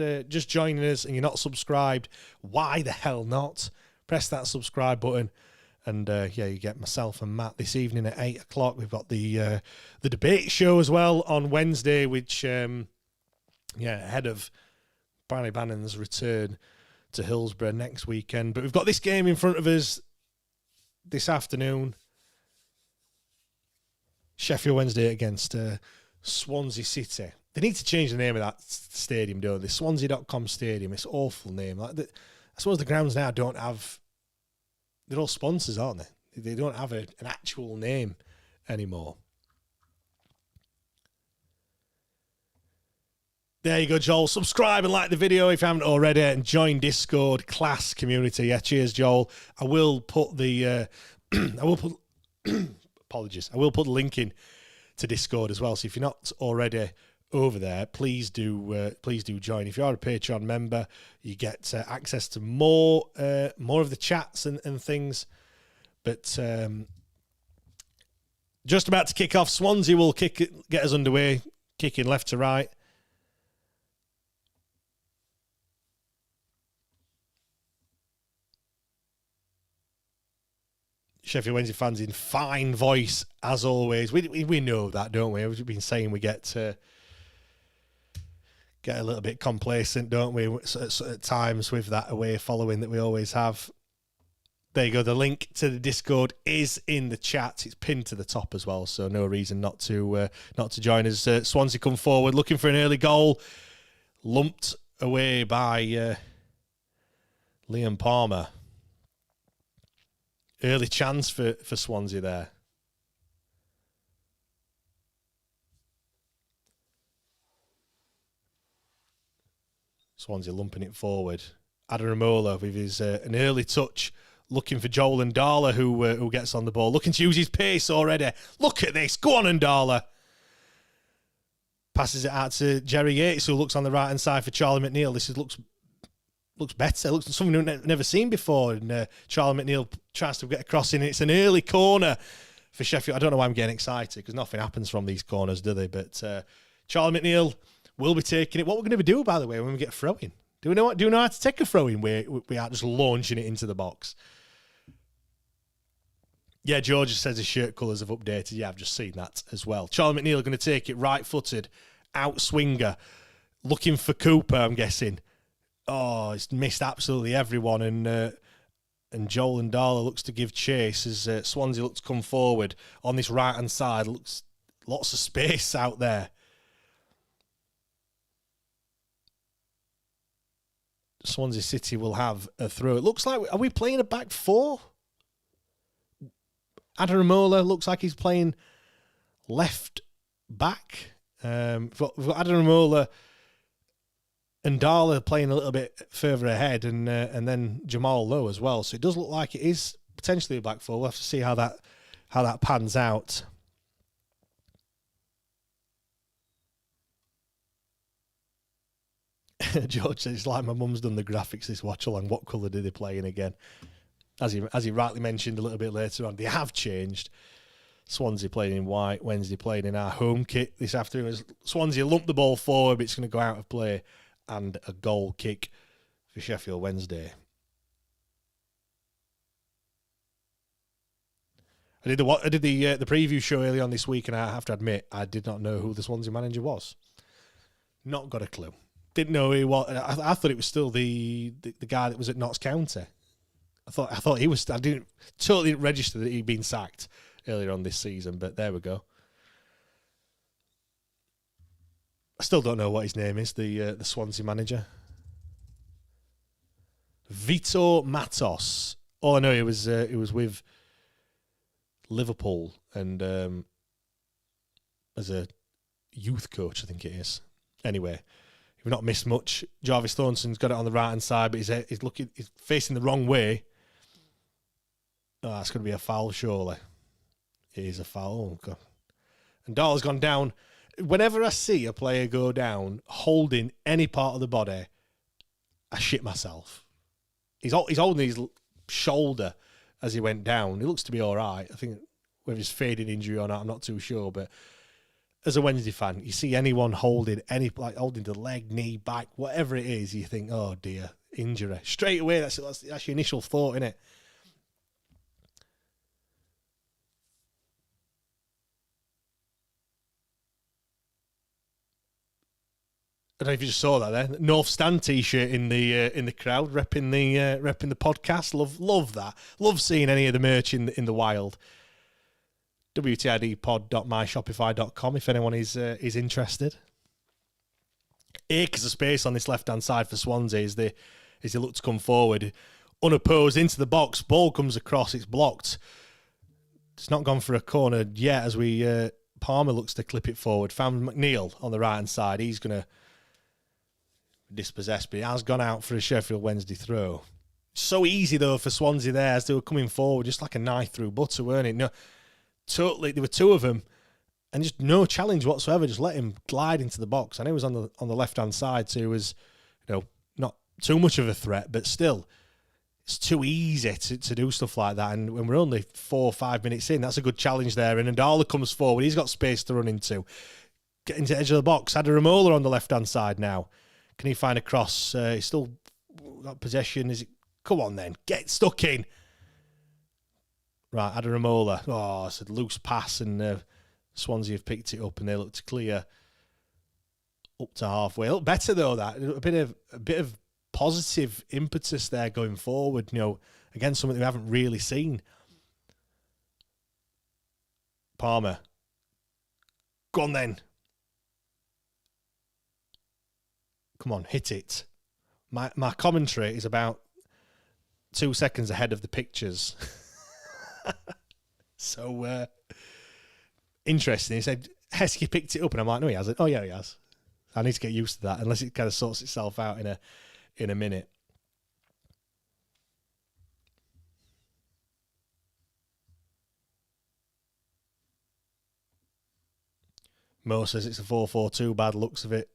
joining us and you're not subscribed, why the hell not? Press that subscribe button. And yeah, you get myself and Matt this evening at 8 o'clock. We've got the debate show as well on Wednesday, which ahead of Barney Bannon's return to Hillsborough next weekend. But we've got this game in front of us this afternoon. Sheffield Wednesday against Swansea City. They need to change the name of that stadium, don't they? Swansea.com Stadium. It's an awful name. I suppose the grounds now don't have... They're all sponsors, aren't they? They don't have an actual name anymore. There you go, Joel. Subscribe and like the video if you haven't already, and join Discord class community. Yeah, cheers, Joel. I will put the apologies. I will put the link in to Discord as well. So if you're not already over there, please do join. If you are a Patreon member, you get access to more of the chats and things. But just about to kick off. Swansea will get us underway, kicking left to right. Sheffield Wednesday fans in fine voice, as always. We know that, don't we? We've been saying we get a little bit complacent, don't we, at times with that away following that we always have. There you go. The link to the Discord is in the chat. It's pinned to the top as well, so no reason not to join us. Swansea come forward, looking for an early goal. Lumped away by Liam Palmer. Early chance for Swansea there. Swansea lumping it forward. Adaramola with his an early touch, looking for Joel Ndala, who gets on the ball, looking to use his pace already. Look at this. Go on, Ndala. Passes it out to Jerry Yates, who looks on the right-hand side for Charlie McNeil. This looks better. Looks like something we've never seen before. And Charlie McNeil tries to get across in. It's an early corner for Sheffield. I don't know why I'm getting excited, because nothing happens from these corners, do they? But Charlie McNeil will be taking it. What we're going to do, by the way, when we get a throw-in? Do we know how to take a throw-in? We are just launching it into the box. Yeah, George says his shirt colours have updated. Yeah, I've just seen that as well. Charlie McNeil going to take it right-footed, out-swinger, looking for Cooper, I'm guessing. Oh, it's missed absolutely everyone, and Joel Ndala looks to give chase as Swansea looks to come forward on this right-hand side. Looks lots of space out there. Swansea City will have a throw. It looks like, are we playing a back four? Adaramola looks like he's playing left back. We've got Adaramola and Ndala playing a little bit further ahead, and then Jamal Lowe as well. So it does look like it is potentially a back four. We'll have to see how that pans out. George says it's like my mum's done the graphics this Watchalong. What colour do they play in again? As he rightly mentioned a little bit later on, they have changed. Swansea playing in white, Wednesday playing in our home kit this afternoon. Swansea lumped the ball forward, but it's going to go out of play, and a goal kick for Sheffield Wednesday. I did the preview show early on this week, and I have to admit I did not know who the Swansea manager was. Not got a clue. Didn't know who he was. I thought it was still the guy that was at Notts County. I thought he was. I didn't register that he'd been sacked earlier on this season, but there we go. I still don't know what his name is. The Swansea manager, Vito Matos. All I know, it was with Liverpool and as a youth coach, I think it is. Anyway. We've not missed much. Jarvis Thornson's got it on the right-hand side, but he's facing the wrong way. Oh, that's going to be a foul, surely. It is a foul. Oh, God. And Ndala's gone down. Whenever I see a player go down holding any part of the body, I shit myself. He's holding his shoulder as he went down. He looks to be all right. I think whether it's fading injury or not, I'm not too sure. But as a Wednesday fan, you see anyone holding the leg, knee, back, whatever it is, you think, oh dear, injury. Straight away, that's your initial thought, innit? I don't know if you just saw that there. North Stand t-shirt in the crowd, repping the podcast. Love that. Love seeing any of the merch in the wild. wtidpod.myshopify.com if anyone is interested. Acres of space on this left-hand side for Swansea as they look to come forward. Unopposed into the box. Ball comes across. It's blocked. It's not gone for a corner yet as Palmer looks to clip it forward. Found McNeil on the right-hand side. He's going to dispossessed, but it has gone out for a Sheffield Wednesday throw. So easy though for Swansea there as they were coming forward, just like a knife through butter, weren't it? No, totally. There were two of them, and just no challenge whatsoever. Just let him glide into the box. I know he was on the left hand side, so he was, not too much of a threat, but still, it's too easy to do stuff like that. And when we're only 4 or 5 minutes in, that's a good challenge there. And Ndala comes forward. He's got space to run into. Getting to the edge of the box. Adaramola on the left hand side now. Can he find a cross? He's still got possession. Come on then, get stuck in. Right, Adaramola. Oh, it's a loose pass, and Swansea have picked it up, and they look to clear up to halfway. A little better though. That a bit of positive impetus there going forward. Again, something we haven't really seen. Palmer. Go on then. Come on, hit it. My commentary is about 2 seconds ahead of the pictures. So, interesting. He said, Heskey picked it up, and I'm like, no, he hasn't. Oh, yeah, he has. I need to get used to that, unless it kind of sorts itself out in a minute. Mo says it's a 4-4-2, bad looks of it.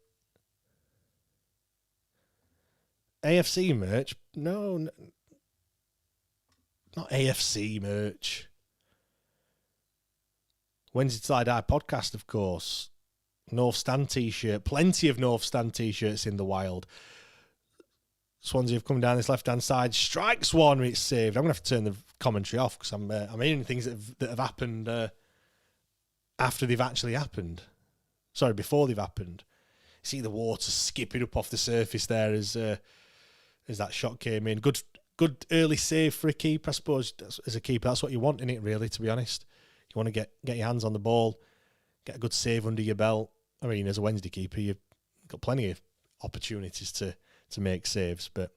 AFC merch? No, not AFC merch. Wednesday Tie-Dye podcast, of course. North Stand t-shirt. Plenty of North Stand t-shirts in the wild. Swansea have come down this left-hand side. Strikes one, it's saved. I'm going to have to turn the commentary off because I'm hearing things that have happened after they've actually happened. Sorry, before they've happened. See the water skipping up off the surface there as that shot came in. Good early save for a keeper, I suppose. As a keeper, that's what you want in it, really, to be honest. You want to get your hands on the ball, get a good save under your belt. I mean, as a Wednesday keeper, you've got plenty of opportunities to make saves, but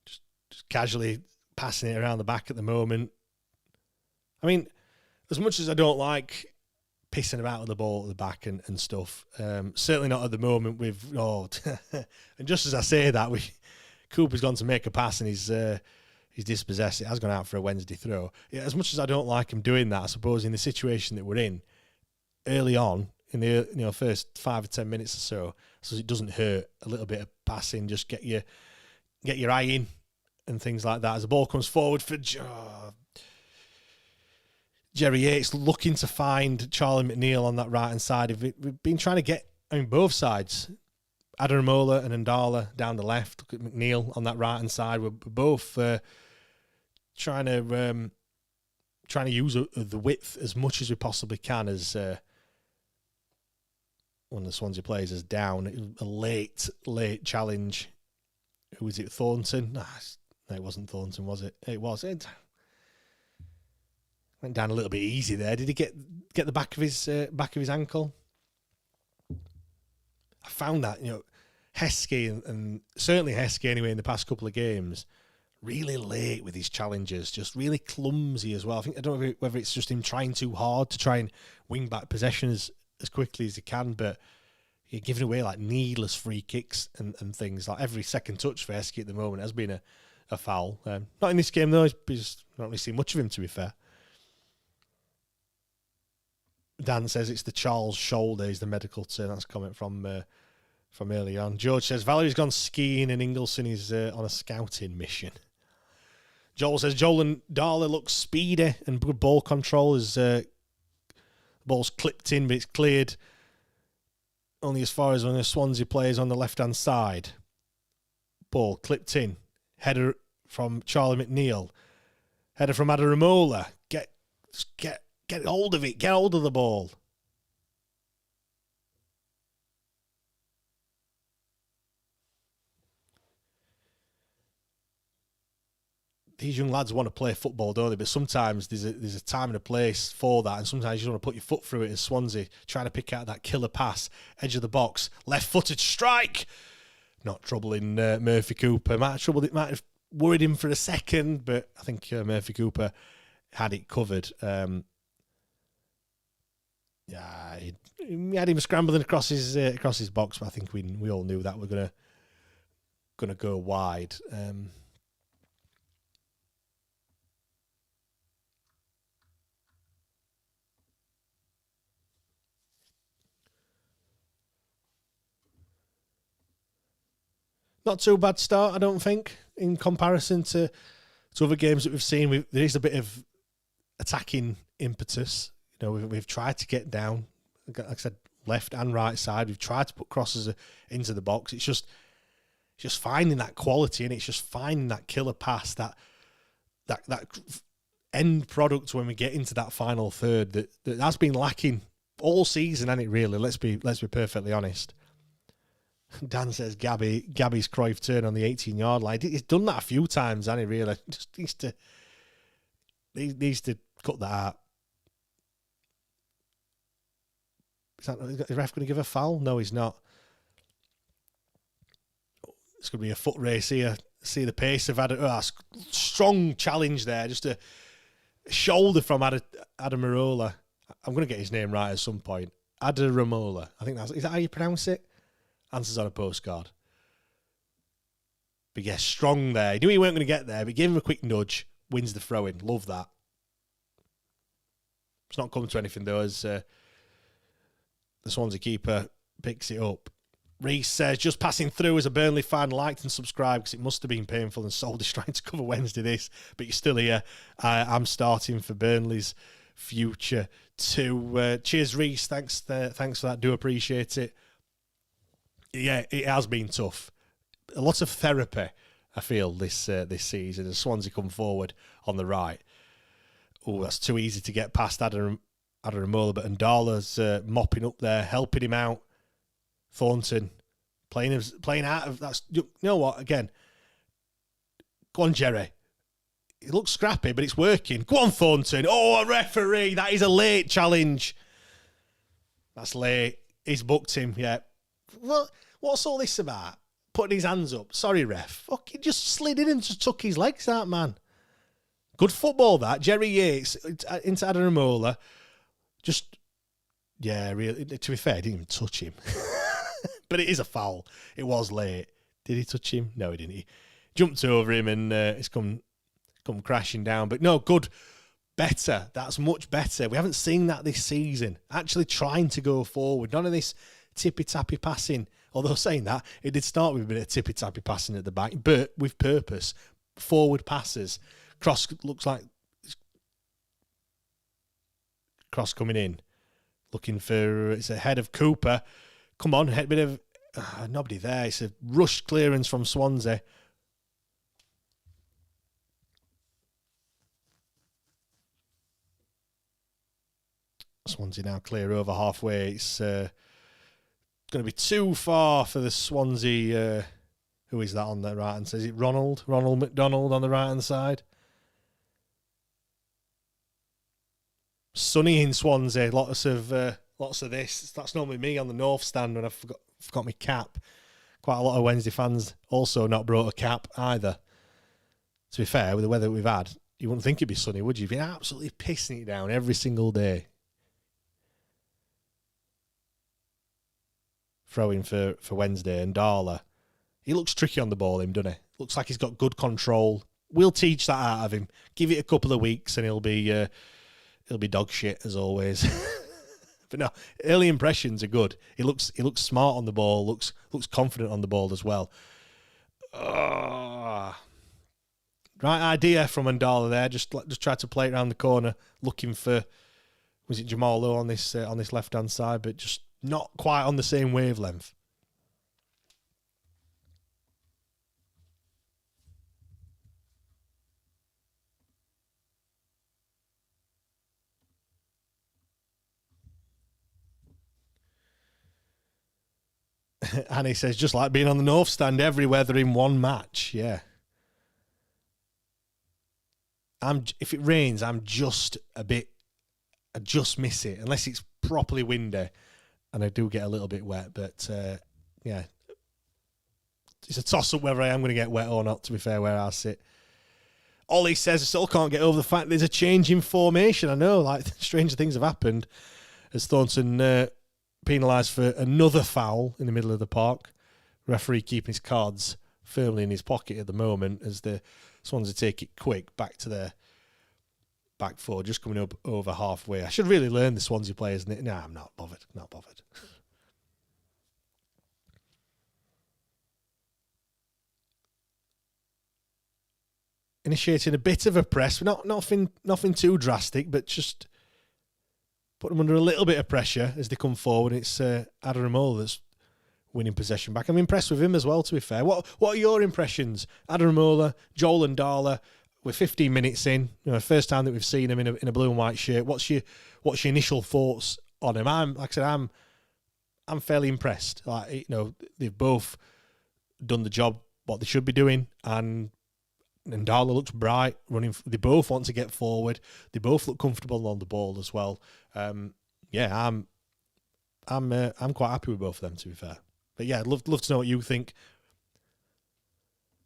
just casually passing it around the back at the moment. I mean, as much as I don't like pissing about with the ball at the back and stuff, certainly not at the moment with, and just as I say that, Cooper's gone to make a pass and he's dispossessed. It has gone out for a Wednesday throw. Yeah, as much as I don't like him doing that, I suppose in the situation that we're in, early on, in the first 5 or 10 minutes or so it doesn't hurt, a little bit of passing, just get your eye in and things like that. As the ball comes forward for Jerry Yates, looking to find Charlie McNeil on that right-hand side. We've been trying to get, both sides, Adaramola and Ndala down the left. Look at McNeil on that right-hand side. We're both trying to use the width as much as we possibly can as one of the Swansea players is down. It was a late challenge. Who was it? Thornton? No, it wasn't Thornton, was it? It was. It went down a little bit easy there. Did he get the back of his ankle? I found that, Heskey and certainly Heskey anyway in the past couple of games, really late with his challenges, just really clumsy as well. I don't know whether it's just him trying too hard to try and wing back possession as quickly as he can, but you're giving away like needless free kicks and things. Like every second touch for Heskey at the moment has been a foul. Not in this game though. He's not really seen much of him, to be fair. Dan says it's the Charles shoulder is the medical term. That's a comment from early on. George says Valerie's gone skiing and Ingleson is on a scouting mission. Joel says Joel and Darla look speedy and good ball control as ball's clipped in, but it's cleared only as far as one of the Swansea players on the left-hand side. Ball clipped in. Header from Charlie McNeil. Header from Adaramola. Get hold of it. Get hold of the ball. These young lads want to play football, don't they? But sometimes there's a time and a place for that, and sometimes you just want to put your foot through it as Swansea, trying to pick out that killer pass, edge of the box, left-footed strike. Not troubling Murphy Cooper. Might have worried him for a second, but I think Murphy Cooper had it covered. He had him scrambling across his box, but I think we all knew that we're gonna go wide. Not too bad start, I don't think, in comparison to other games that we've seen. There is a bit of attacking impetus. You know, we've tried to get down, like I said, left and right side. We've tried to put crosses into the box. It's just finding that quality, and it's just finding that killer pass, that end product when we get into that final third that has been lacking all season, hasn't it? Really, let's be perfectly honest. Dan says Gabby's Cruyff turn on the 18-yard line. He's done that a few times, hasn't he, really? Just needs to cut that out. Is the ref going to give a foul? No, he's not. It's going to be a foot race here. See the pace of Adam. Strong challenge there. Just a shoulder from Adaramola. I'm going to get his name right at some point. Adaramola. I think is that how you pronounce it? Answers on a postcard. But yeah, strong there. He knew he weren't going to get there, but gave him a quick nudge. Wins the throw-in. Love that. It's not come to anything, though, as the Swansea keeper picks it up. Reese says, just passing through as a Burnley fan, liked and subscribed because it must have been painful and Soldiers trying to cover Wednesday this, but you're still here. I'm starting for Burnley's future too. Cheers, Reese. Thanks for that. Do appreciate it. Yeah, it has been tough. A lot of therapy, I feel, this season as Swansea come forward on the right. Oh, that's too easy to get past Adaramola, but Ndala's mopping up there, helping him out. Thornton playing out of that. You know what? Again, go on, Jerry. It looks scrappy, but it's working. Go on, Thornton. Oh, a referee. That is a late challenge. That's late. He's booked him. Yeah. Well, what's all this about? Putting his hands up. Sorry, ref. Fucking just slid in and just took his legs out, man. Good football, that. Jerry Yates into Adaramola. Just, yeah, really. To be fair, he didn't even touch him. But it is a foul. It was late. Did he touch him? No, he didn't. He jumped over him and it's come crashing down. But no, good. Better. That's much better. We haven't seen that this season. Actually trying to go forward. None of this tippy-tappy passing. Although saying that, it did start with a bit of tippy-tappy passing at the back, but with purpose. Forward passes. Cross looks like... Cross coming in. Looking for... It's ahead of Cooper. Come on, a bit of... nobody there. It's a rushed clearance from Swansea. Swansea now clear over halfway. It's going to be too far for the Swansea... who is that on the right hand side? Is it Ronald? Ronald McDonald on the right hand side? Sunny in Swansea. Lots of this. That's normally me on the north stand when I forgot my cap. Quite a lot of Wednesday fans also not brought a cap either. To be fair, with the weather we've had, you wouldn't think it'd be sunny, would you? You've been absolutely pissing it down every single day. Throwing for Wednesday and Darla. He looks tricky on the ball, him, doesn't he? Looks like he's got good control. We'll teach that out of him. Give it a couple of weeks and he'll be dog shit as always. But no, early impressions are good. He looks smart on the ball. Looks confident on the ball as well. Right, Right idea from Ndala there. Just tried to play it around the corner, looking for, was it Jamal Lowe on this left hand side, but just not quite on the same wavelength. And he says, just like being on the North Stand, every weather in one match. Yeah. If it rains, I just miss it, unless it's properly windy, and I do get a little bit wet. But yeah, it's a toss-up whether I am going to get wet or not, to be fair, where I sit. Ollie says, I still can't get over the fact there's a change in formation. I know, like, stranger things have happened as Thornton penalised for another foul in the middle of the park. Referee keeping his cards firmly in his pocket at the moment as the Swansea take it quick back to their back four, just coming up over halfway. I should really learn the Swansea players. Nah, I'm not bothered. Not bothered. Initiating a bit of a press, nothing too drastic, but just put them under a little bit of pressure as they come forward. It's Adaramola that's winning possession back. I'm impressed with him as well, to be fair. What are your impressions? Adaramola, Joel Ndala, we're 15 minutes in. First time that we've seen him in a blue and white shirt. What's your initial thoughts on him? I'm fairly impressed. They've both done the job what they should be doing, and Ndala looks bright, running. They both want to get forward. They both look comfortable on the ball as well. I'm quite happy with both of them, to be fair. But yeah, I'd love to know what you think.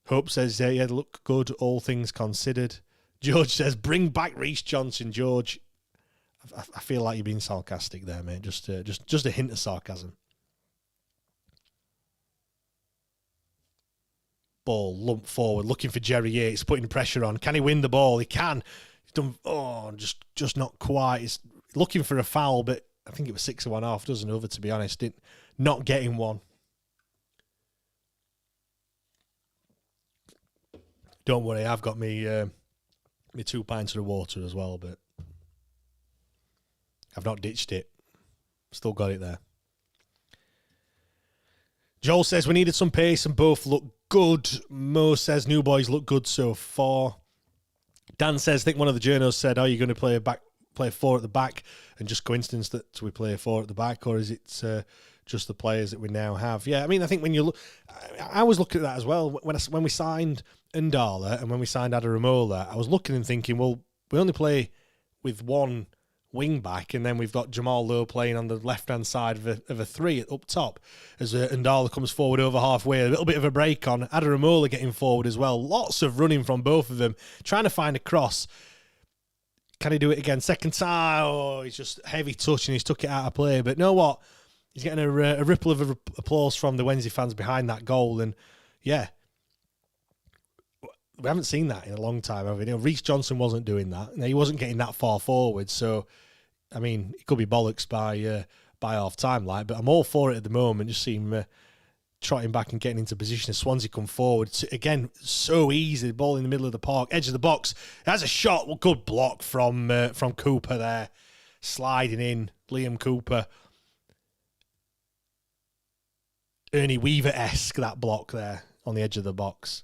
Hope says, yeah, look good, all things considered. George says, bring back Reece Johnson, George. I feel like you're being sarcastic there, mate. Just a hint of sarcasm. Ball lumped forward, looking for Jerry Yates, putting pressure on. Can he win the ball? He can. He's done. Just not quite. He's looking for a foul, but I think it was 6-1/2 dozen over, to be honest. Not getting one. Don't worry, I've got me 2 pints of water as well, but I've not ditched it. Still got it there. Joel says we needed some pace and both look good. Mo says new boys look good so far. Dan says, I think one of the journos said, are you going to play 4 at the back, and just coincidence that we play 4 at the back, or is it just the players that we now have? Yeah, I mean, I think when you look, I was looking at that as well. When we signed Ndala and when we signed Adaramola, I was looking and thinking, well, we only play with one wing back, and then we've got Jamal Lowe playing on the left-hand side of a 3 up top as Ndala comes forward over halfway. A little bit of a break on. Adaramola getting forward as well. Lots of running from both of them, trying to find a cross. Can he do it again? Second time, he's just heavy touch and he's took it out of play. But you know what? He's getting a ripple of applause from the Wednesday fans behind that goal. And yeah, we haven't seen that in a long time, have we? Reece Johnson wasn't doing that. He wasn't getting that far forward. So, I mean, it could be bollocks by half time, but I'm all for it at the moment. Just see him trotting back and getting into position as Swansea come forward. Again, so easy. The ball in the middle of the park, edge of the box. That's a shot. Well, good block from Cooper there. Sliding in, Liam Cooper. Ernie Weaver-esque, that block there on the edge of the box.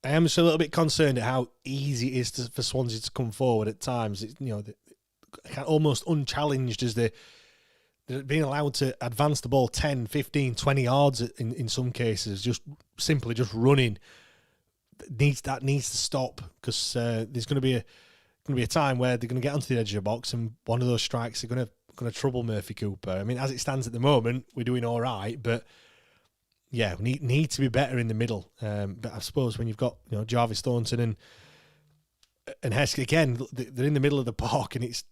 I am just a little bit concerned at how easy it is for Swansea to come forward at times. It's, almost unchallenged as they're being allowed to advance the ball 10, 15, 20 yards in some cases, just running. That needs to stop, because there's going to be a time where they're going to get onto the edge of the box, and one of those strikes are going to trouble Murphy Cooper. I mean, as it stands at the moment, we're doing all right, but yeah, we need to be better in the middle. But I suppose when you've got Jarvis Thornton and Heskey, again, they're in the middle of the park and it's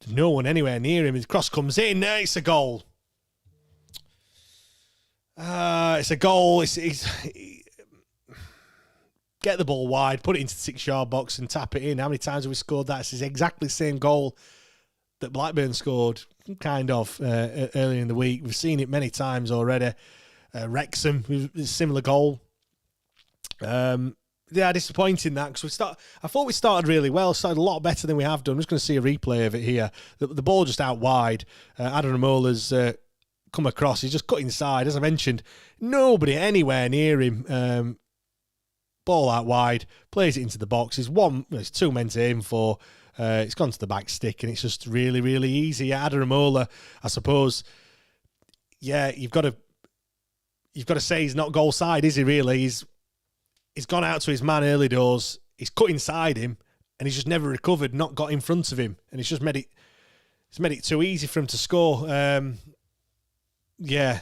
no one anywhere near him. His cross comes in. It's a goal. It's a goal. Get the ball wide, put it into the 6-yard box and tap it in. How many times have we scored that? It's exactly the same goal that Blackburn scored kind of earlier in the week. We've seen it many times already. Wrexham, with a similar goal. Disappointing that, because I thought we started really well, started a lot better than we have done. I'm just going to see a replay of it here. The ball just out wide. Adam Ramola's come across. He's just cut inside. As I mentioned, nobody anywhere near him. Ball out wide, plays it into the box. There's two men to aim for. It's gone to the back stick, and it's just really, really easy. Adam Ramola, I suppose. Yeah, you've got to say he's not goal side, is he? Really, he's gone out to his man early doors. He's cut inside him, and he's just never recovered. Not got in front of him, and it's just made it too easy for him to score. Yeah,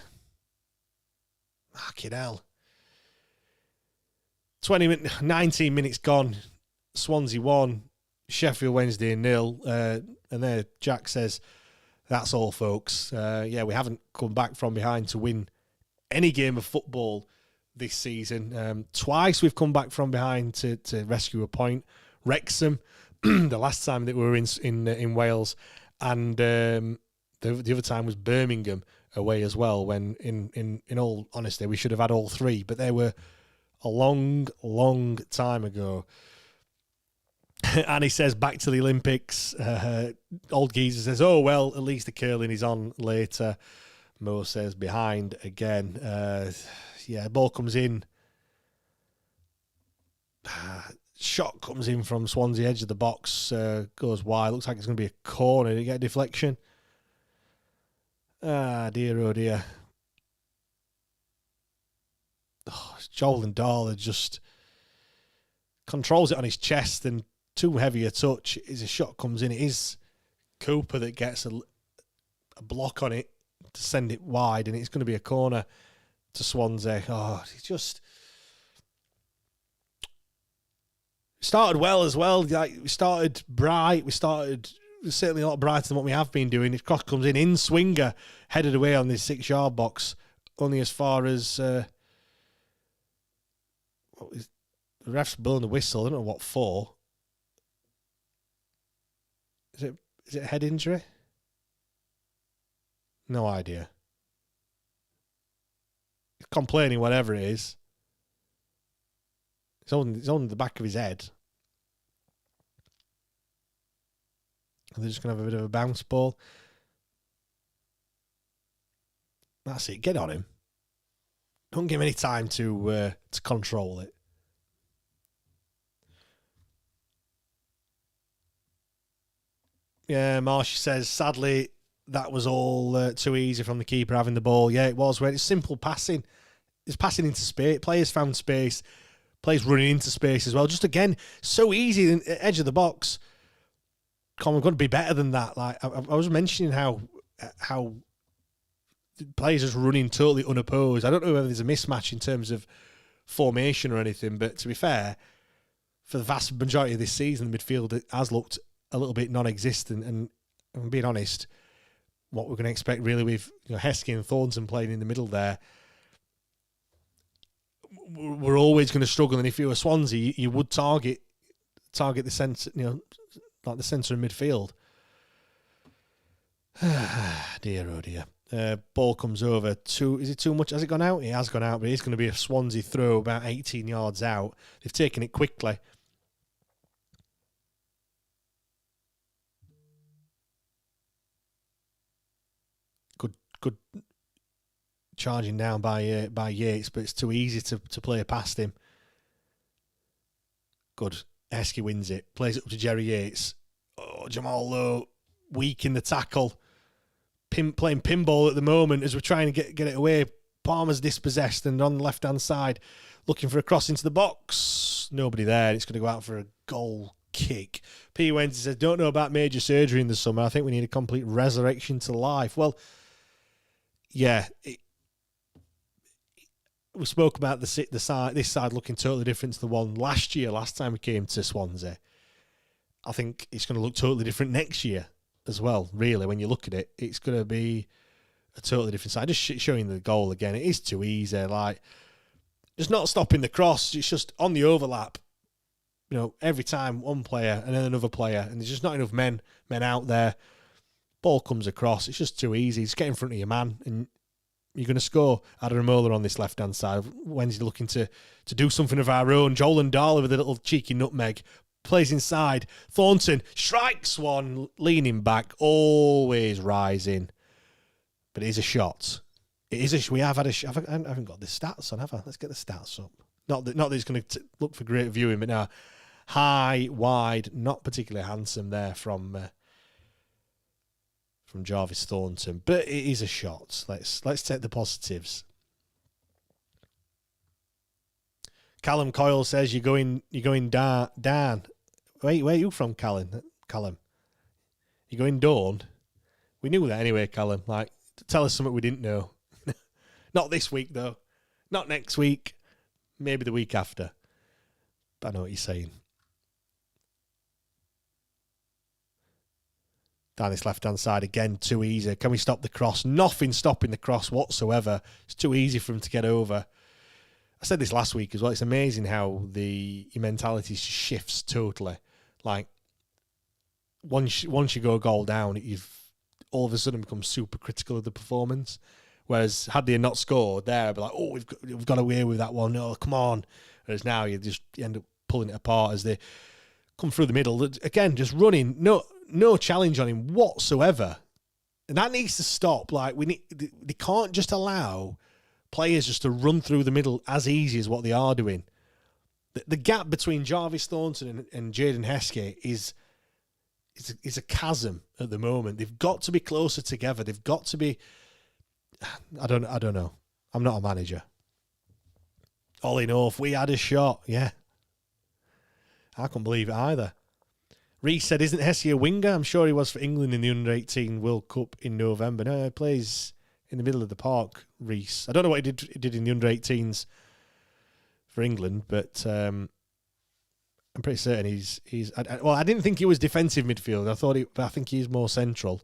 fucking hell. 19 minutes gone. Swansea 1, Sheffield Wednesday 0. And there Jack says, that's all, folks. We haven't come back from behind to win any game of football this season. Twice we've come back from behind to rescue a point. Wrexham, the last time that we were in Wales, and the other time was Birmingham away as well, when in all honesty we should have had all three, but they were a long, long time ago. And he says, back to the Olympics. Old Geezer says, oh, well, at least the curling is on later. Mo says, behind again. Ball comes in. Shot comes in from Swansea, edge of the box. Goes wide. Looks like it's going to be a corner. Did he get a deflection? Dear, oh dear. Joel and Darla just controls it on his chest, and too heavy a touch. As a shot comes in, it is Cooper that gets a block on it to send it wide, and it's going to be a corner to Swansea. He just started well as well. Like, we started bright. We started certainly a lot brighter than what we have been doing. If cross comes in swinger, headed away on this 6-yard box, only as far as the ref's blowing the whistle. I don't know what for. Is it a head injury? No idea. He's complaining, whatever it is. It's on the back of his head. They're just going to have a bit of a bounce ball. That's it. Get on him. Don't give him any time to control it. Yeah, Marshy says, sadly, that was all too easy from the keeper having the ball. Yeah, it was. It's simple passing. It's passing into space. Players found space. Players running into space as well. Just, again, so easy, edge of the box. Come, we've got to be better than that. Like I was mentioning how players just running totally unopposed. I don't know whether there's a mismatch in terms of formation or anything, but to be fair, for the vast majority of this season, the midfield has looked a little bit non-existent. And I'm being honest, what we're going to expect really with Heskey and Thornton playing in the middle there, we're always going to struggle. And if you were Swansea, you would target the centre, like the centre of midfield. Dear, oh dear. Ball comes over. Is it too much? Has it gone out? It has gone out, but it's going to be a Swansea throw about 18 yards out. They've taken it quickly. Good charging down by Yates, but it's too easy to play past him. Good. Heskey wins it. Plays it up to Jerry Yates. Oh, Jamal Lowe, weak in the tackle. Playing pinball at the moment as we're trying to get it away. Palmer's dispossessed and on the left-hand side looking for a cross into the box. Nobody there. It's going to go out for a goal kick. P. Wednesday says, don't know about major surgery in the summer. I think we need a complete resurrection to life. Well, yeah, we spoke about this side looking totally different to the one last time we came to Swansea. I think it's going to look totally different next year as well, really. When you look at it, it's going to be a totally different side. Just showing the goal again, it is too easy. Like, just not stopping the cross, it's just on the overlap. Every time one player and then another player, and there's just not enough men out there. Ball comes across. It's just too easy. Just get in front of your man and you're going to score. Ademola on this left-hand side. Wednesday looking to do something of our own. Joel and Darla with a little cheeky nutmeg. Plays inside. Thornton strikes one, leaning back, always rising. But it is a shot. It is we have had a shot. I haven't got the stats on, have I? Let's get the stats up. Not that it's going to look for great viewing, but now high, wide, not particularly handsome there from Jarvis Thornton. But it is a shot. Let's take the positives. Callum Coyle says you're going down. Wait, where are you from, Callum? You're going Dawn? We knew that anyway, Callum. Like, tell us something we didn't know. Not this week, though. Not next week. Maybe the week after. But I know what you're saying. Down this left-hand side again, too easy. Can we stop the cross? Nothing stopping the cross whatsoever. It's too easy for him to get over. I said this last week as well. It's amazing how your mentality shifts totally. Like, once you go a goal down, you've all of a sudden become super critical of the performance. Whereas had they not scored there, I'd be like, oh, we've got away with that one. No, come on. Whereas now you end up pulling it apart as they come through the middle. Again, just running. No challenge on him whatsoever. And that needs to stop. Like, they can't just allow players just to run through the middle as easy as what they are doing. The gap between Jarvis Thornton and Jaden Heskey is a chasm at the moment. They've got to be closer together. They've got to be... I don't know. I'm not a manager. All in all, if we had a shot, yeah. I can't believe it either. Reece said, isn't Heskey a winger? I'm sure he was for England in the Under-18 World Cup in November. No, he plays in the middle of the park, Reece. I don't know what he did in the Under-18s for England, but I'm pretty certain he's. I didn't think he was defensive midfield. I think he's more central.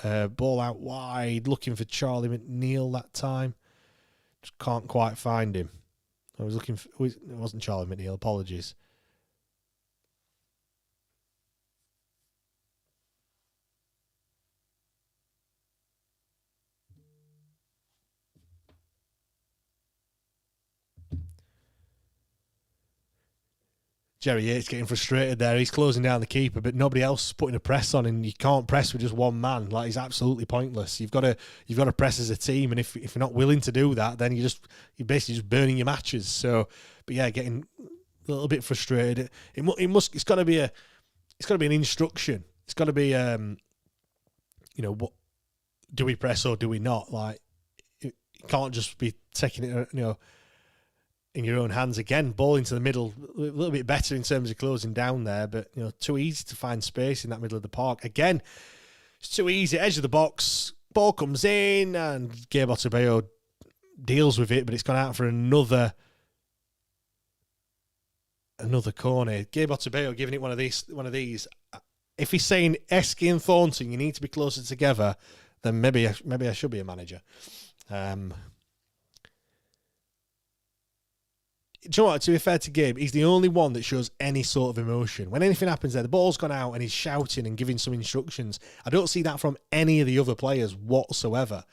Ball out wide, looking for Charlie McNeil that time. Just can't quite find him. I was looking for... It wasn't Charlie McNeil, apologies. Jerry Yates getting frustrated there. He's closing down the keeper, but nobody else is putting a press on, and you can't press with just one man. Like, he's absolutely pointless. You've got to press as a team, and if you're not willing to do that, then you're basically just burning your matches. So, but yeah, getting a little bit frustrated. It's got to be an instruction. It's got to be what do we press or do we not? Like, it can't just be taking it in your own hands again. Ball into the middle, a little bit better in terms of closing down there, but too easy to find space in that middle of the park. Again, it's too easy. Edge of the box, ball comes in, and Gabe Otabeo deals with it, but it's gone out for another corner. Gabe Otabeo giving it one of these. If he's saying Heskey and Thornton, you need to be closer together, then maybe I should be a manager. Do you know what? To be fair to Gabe, he's the only one that shows any sort of emotion. When anything happens there, the ball's gone out and he's shouting and giving some instructions. I don't see that from any of the other players whatsoever.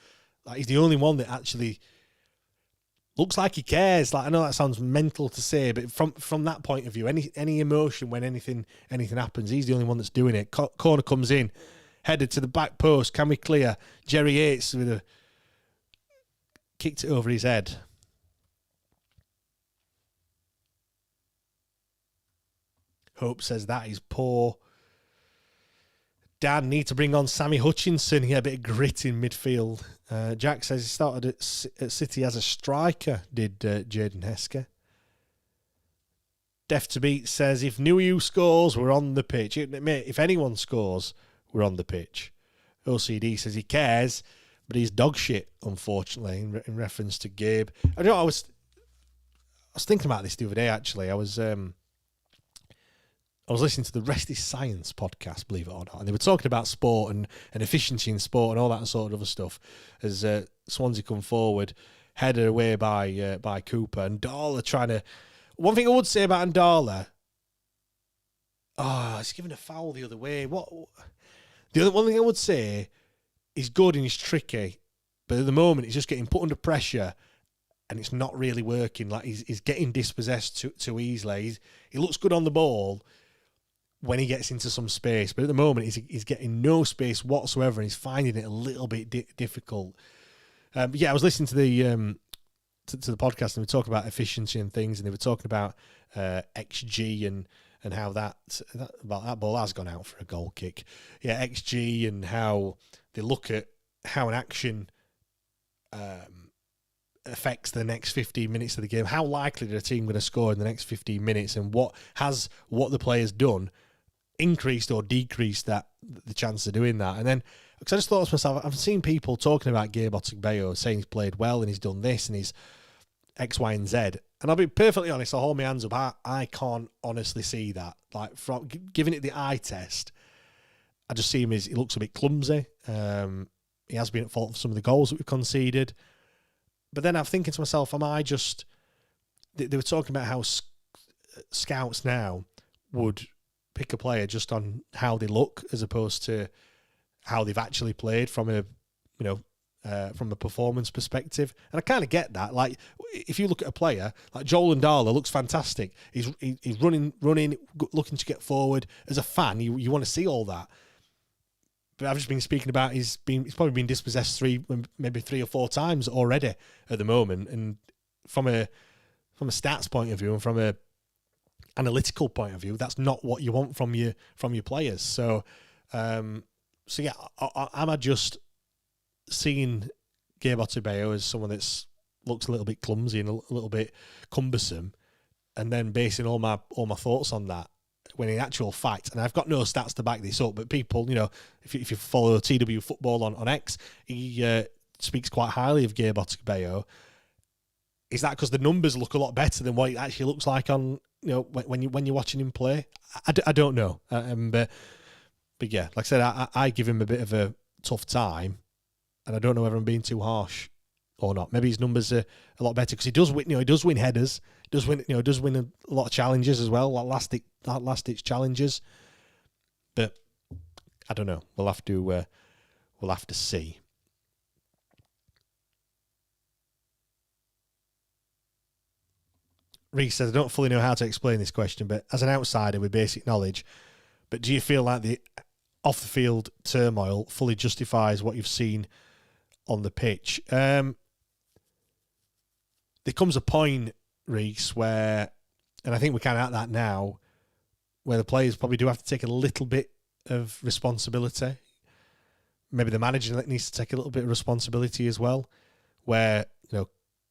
Like, he's the only one that actually looks like he cares. Like, I know that sounds mental to say, but from that point of view, any emotion when anything happens, he's the only one that's doing it. Corner comes in, headed to the back post. Can we clear? Jerry Yates kicked it over his head. Hope says that is poor. Dan need to bring on Sammy Hutchinson. He had a bit of grit in midfield. Jack says he started at City as a striker, did Jaden Heskey. Def to Beat says if Nuyu scores, we're on the pitch. Mate, if anyone scores, we're on the pitch. OCD says he cares, but he's dog shit, unfortunately, in reference to Gabe. I was thinking about this the other day, actually. I was listening to the Rest is Science podcast, believe it or not, and they were talking about sport and efficiency in sport and all that sort of other stuff as Swansea come forward, headed away by Cooper, and Darla trying to... One thing I would say about Ndala, he's given a foul the other way. What? The other one thing I would say, he's good and he's tricky, but at the moment he's just getting put under pressure and it's not really working. Like he's getting dispossessed too easily. He looks good on the ball when he gets into some space, but at the moment he's getting no space whatsoever and he's finding it a little bit difficult. I was listening to the to the podcast and we were talking about efficiency and things, and they were talking about XG and how that ball has gone out for a goal kick. Yeah, XG and how they look at how an action affects the next 15 minutes of the game. How likely is a team going to score in the next 15 minutes, and what the player's done increased or decreased the chance of doing that? And then, because I just thought to myself, I've seen people talking about Gabe Otigbeyo saying he's played well and he's done this and he's X, Y, and Z. And I'll be perfectly honest, I'll hold my hands up. I can't honestly see that. Like, from giving it the eye test, I just see him as he looks a bit clumsy. He has been at fault for some of the goals that we've conceded. But then I'm thinking to myself, am I just... They were talking about how scouts now would pick a player just on how they look as opposed to how they've actually played from a performance perspective. And I kind of get that. Like, if you look at a player like Joel Ndala, looks fantastic. He's running, looking to get forward. As a fan, you want to see all that. But I've just been speaking about he's probably been dispossessed maybe 3 or 4 times already at the moment. And from a stats point of view and from a analytical point of view, that's not what you want from your players. So yeah, am I just seeing Gabe Otigbeyo as someone that looks a little bit clumsy and a little bit cumbersome, and then basing all my thoughts on that, when in actual fact, and I've got no stats to back this up, but people, if you follow TW Football on X, he speaks quite highly of Gabe Otigbeyo. Is that because the numbers look a lot better than what it actually looks like on, when you're watching him play? I don't know. But yeah, like I said, I give him a bit of a tough time, and I don't know whether I'm being too harsh or not. Maybe his numbers are a lot better because he does win. He does win headers. Does win a lot of challenges as well, like last ditch challenges. But I don't know. We'll have to see. Reese says, I don't fully know how to explain this question, but as an outsider with basic knowledge, but do you feel like the off-the-field turmoil fully justifies what you've seen on the pitch? There comes a point, Reese, where, and I think we're kind of at that now, where the players probably do have to take a little bit of responsibility. Maybe the manager needs to take a little bit of responsibility as well, where,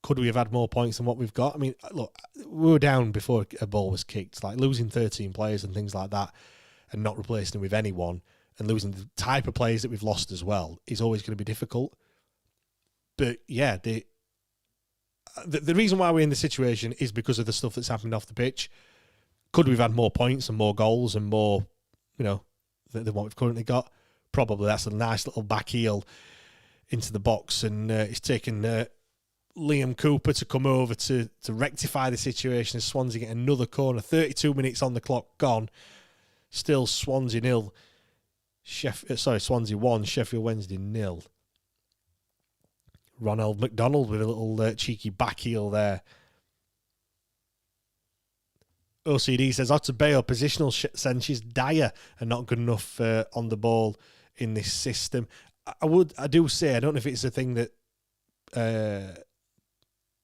could we have had more points than what we've got? I mean, look, we were down before a ball was kicked, like losing 13 players and things like that and not replacing them with anyone and losing the type of players that we've lost as well is always going to be difficult. But yeah, the reason why we're in this situation is because of the stuff that's happened off the pitch. Could we have had more points and more goals and more, than what we've currently got? Probably. That's a nice little back heel into the box, and it's taken Liam Cooper to come over to rectify the situation as Swansea get another corner. 32 minutes on the clock gone. Still Swansea 0. Swansea 1, Sheffield Wednesday 0. Ronald McDonald with a little cheeky back heel there. OCD says, Otigbeyo, positional sense is dire and not good enough on the ball in this system. I do say, I don't know if it's a thing that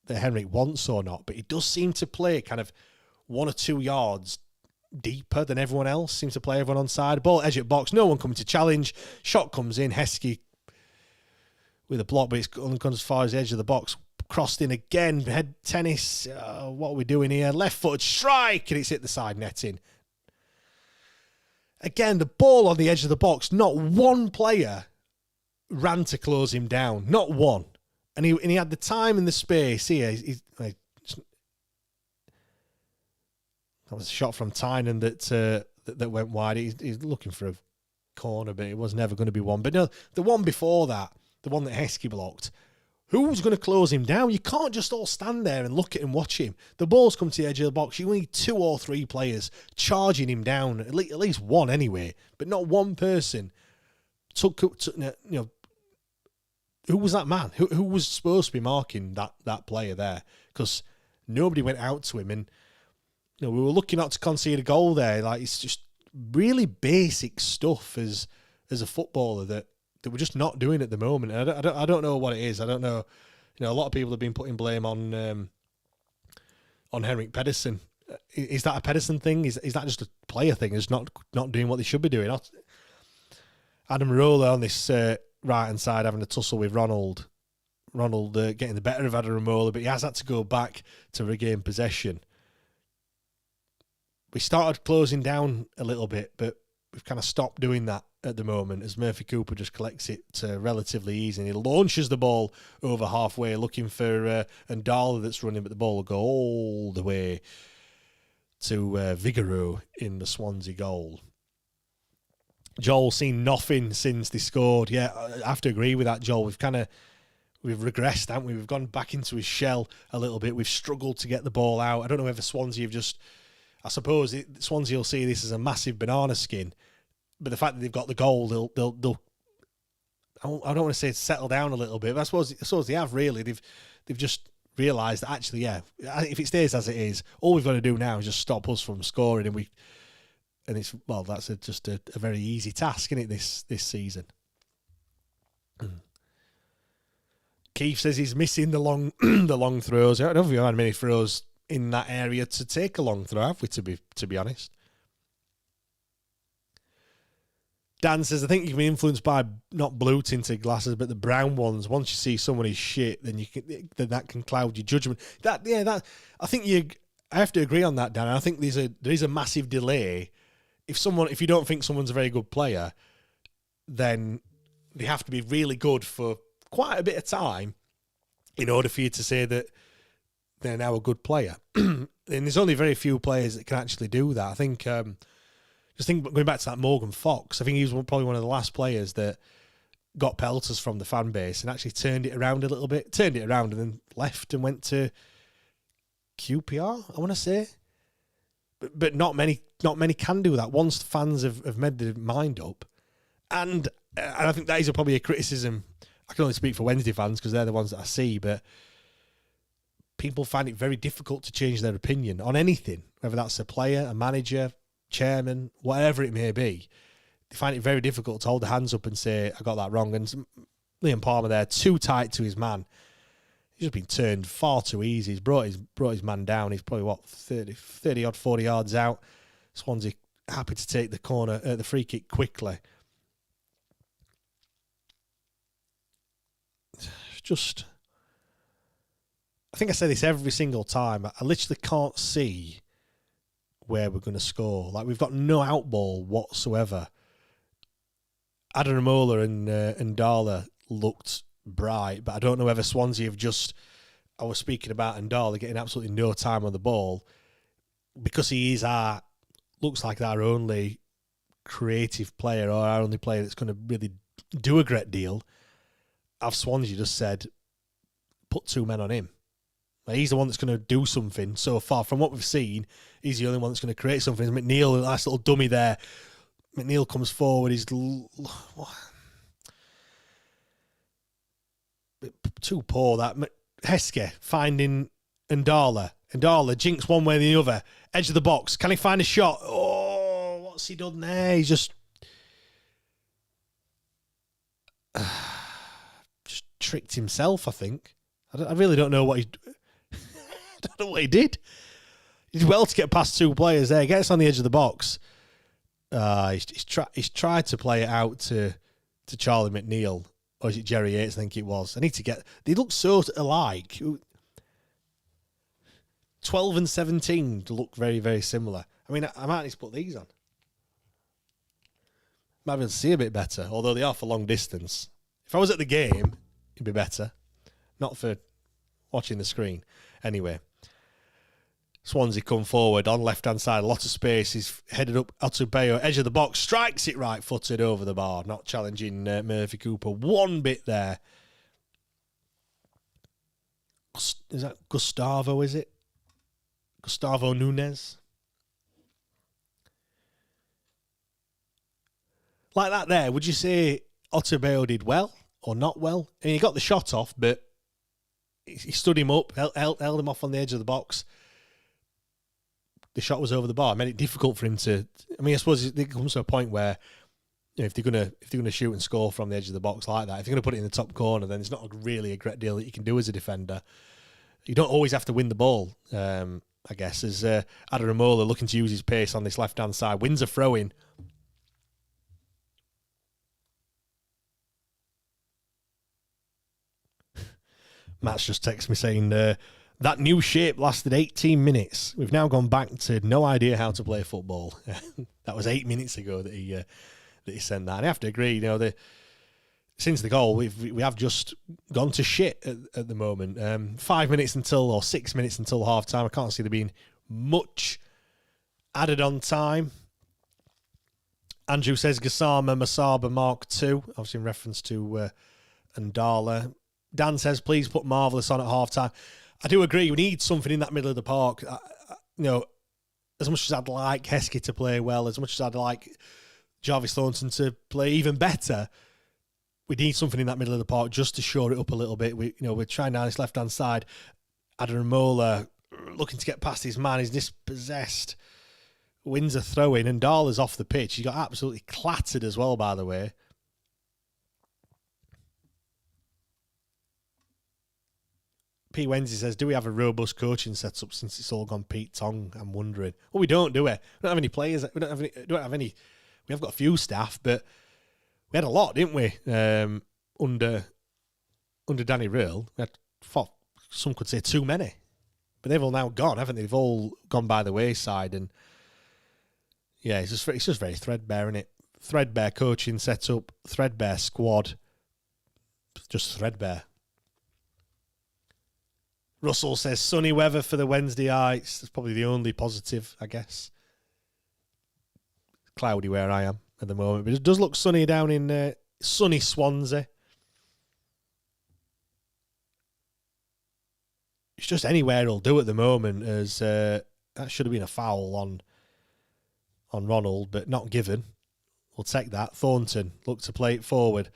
Henrik wants or not, but he does seem to play kind of 1 or 2 yards deeper than everyone else. Seems to play everyone on side. Ball edge at box, no one coming to challenge. Shot comes in, Heskey with a block, but it's only gone as far as the edge of the box. Crossed in again, head tennis. What are we doing here? Left-footed strike, and it's hit the side netting. Again, the ball on the edge of the box. Not one player ran to close him down. Not one. And he had the time and the space here. That was a shot from Tynan that went wide. He's looking for a corner, but it was never going to be one. But no, the one before that, the one that Heskey blocked, who's going to close him down? You can't just all stand there and look at him, watch him. The ball's come to the edge of the box. You need 2 or 3 players charging him down, at least one anyway, but not one person who was that man? Who was supposed to be marking that player there? Because nobody went out to him, and we were looking not to concede a goal there. Like, it's just really basic stuff as a footballer that we're just not doing at the moment. And I don't know what it is. I don't know. A lot of people have been putting blame on Henrik Pedersen. Is that a Pedersen thing? Is that just a player thing? Is not doing what they should be doing? Adam Roller on this right hand side having a tussle with Ronald. Ronald getting the better of Adam Roller, but he has had to go back to regain possession. We started closing down a little bit, but we've kind of stopped doing that at the moment as Murphy Cooper just collects it relatively easy, and he launches the ball over halfway looking for Ndala that's running, but the ball will go all the way to Vigouroux in the Swansea goal. Joel seen nothing since they scored. Yeah, I have to agree with that, Joel. We've regressed, haven't we? We've gone back into his shell a little bit. We've struggled to get the ball out. I don't know whether Swansea have just... I suppose Swansea will see this as a massive banana skin, but the fact that they've got the goal, they'll I don't want to say settle down a little bit, but I suppose they have really. They've just realised that actually, yeah, if it stays as it is, all we've got to do now is just stop us from scoring, and it's that's just a very easy task, isn't it? This season. Keith says he's missing the long throws. I don't know if we've had many throws in that area to take a long throw, have we, to be honest? Dan says, I think you can be influenced by not blue tinted glasses, but the brown ones. Once you see someone is shit, then that can cloud your judgment. I think I have to agree on that, Dan. I think there is a massive delay. If you don't think someone's a very good player, then they have to be really good for quite a bit of time in order for you to say that they're now a good player. And there's only very few players that can actually do that. I think, going back to that Morgan Fox, I think he was probably one of the last players that got pelters from the fan base and actually turned it around a little bit. Turned it around and then left and went to QPR, I want to say. But not many can do that once fans have made their mind up. And I think that is probably a criticism. I can only speak for Wednesday fans because they're the ones that I see, but people find it very difficult to change their opinion on anything, whether that's a player, a manager, chairman, whatever it may be. They find it very difficult to hold their hands up and say, I got that wrong. And Liam Palmer there, too tight to his man. He's just been turned far too easy. He's brought his man down. He's probably, 30 odd, 40 yards out. Swansea happy to take the free kick quickly. Just... I think I say this every single time. I literally can't see where we're going to score. Like, we've got no outball whatsoever. Adaramola and Ndala looked bright, but I don't know whether Swansea have just... I was speaking about Ndala getting absolutely no time on the ball because he is looks like our only creative player or our only player that's going to really do a great deal. Have Swansea just said, put two men on him. He's the one that's going to do something so far. From what we've seen, he's the only one that's going to create something. McNeil, a nice little dummy there. McNeil comes forward. He's too poor, that. Heskey finding Ndala. Ndala jinks one way or the other. Edge of the box. Can he find a shot? Oh, what's he done there? He's just tricked himself, I think. I really don't know what he... I don't know what he did. He did well to get past two players there. Gets on the edge of the box. He's tried to play it out to Charlie McNeil. Or is it Jerry Yates, I think it was. I need to get... They look so alike. 12 and 17 look very, very similar. I mean, I might need to put these on. Might be able to see a bit better, although they are for long distance. If I was at the game, it'd be better. Not for watching the screen. Anyway, Swansea come forward on left-hand side. A lot of space. He's headed up Atubeyo, edge of the box. Strikes it right-footed over the bar. Not challenging Murphy Cooper one bit there. Is that Gustavo, is it? Gustavo Nunes? Like that there, would you say Otterbayo did well or not well. I mean, he got the shot off, but he stood him up, held him off on the edge of the box. The shot was over the bar. It made it difficult for him to. I mean, I suppose it comes to a point where, you know, if they're gonna shoot and score from the edge of the box like that, if they're gonna put it in the top corner, then it's not really a great deal that you can do as a defender. You don't always have to win the ball. I guess as Adaramola looking to use his pace on this left hand side, wins a throw in. Matt's just texted me saying that new shape lasted 18 minutes. We've now gone back to no idea how to play football. That was 8 minutes ago that he sent that. And I have to agree, you know, since the goal, we have just gone to shit at the moment. 5 minutes until, or 6 minutes until half time. I can't see there being much added on time. Andrew says Gassama Masaba Mark II, obviously in reference to Ndala. Dan says, please put Marvellous on at half time. I do agree, we need something in that middle of the park. You know, as much as I'd like Heskey to play well, as much as I'd like Jarvis Thornton to play even better, we need something in that middle of the park just to shore it up a little bit. We're trying down this left-hand side. Adaramola looking to get past his man. He's dispossessed. Wins a throw-in, and Ndala's off the pitch. He got absolutely clattered as well, by the way. P. Wensley says, do we have a robust coaching setup since it's all gone Pete Tong? I'm wondering. Well, we don't, do we? We don't have any players. We have got a few staff, but we had a lot, didn't we? Under Danny Rill. We had, some could say, too many. But they've all now gone, haven't they? They've all gone by the wayside. And yeah, it's just very threadbare, isn't it? Threadbare coaching setup, threadbare squad. Just threadbare. Russell says sunny weather for the Wednesday Heights. That's probably the only positive, I guess. Cloudy where I am at the moment, but it does look sunny down in sunny Swansea. It's just anywhere will do at the moment, as that should have been a foul on Ronald, but not given. We'll take that. Thornton look to play it forward.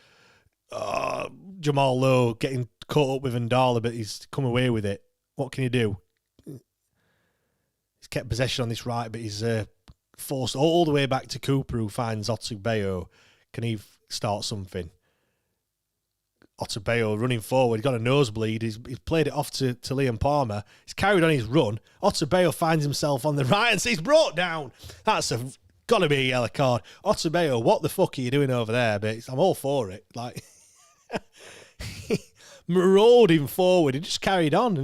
Jamal Lowe getting caught up with Ndala, but he's come away with it. What can he do? He's kept possession on this right, but he's forced all the way back to Cooper, who finds Otterbayo. Can he start something? Otterbayo running forward. He's got a nosebleed. He's played it off to Liam Palmer. He's carried on his run. Otterbayo finds himself on the right and he's brought down. That's got to be a yellow card. Otterbayo, what the fuck are you doing over there? But I'm all for it. Like, marauded him forward. He just carried on.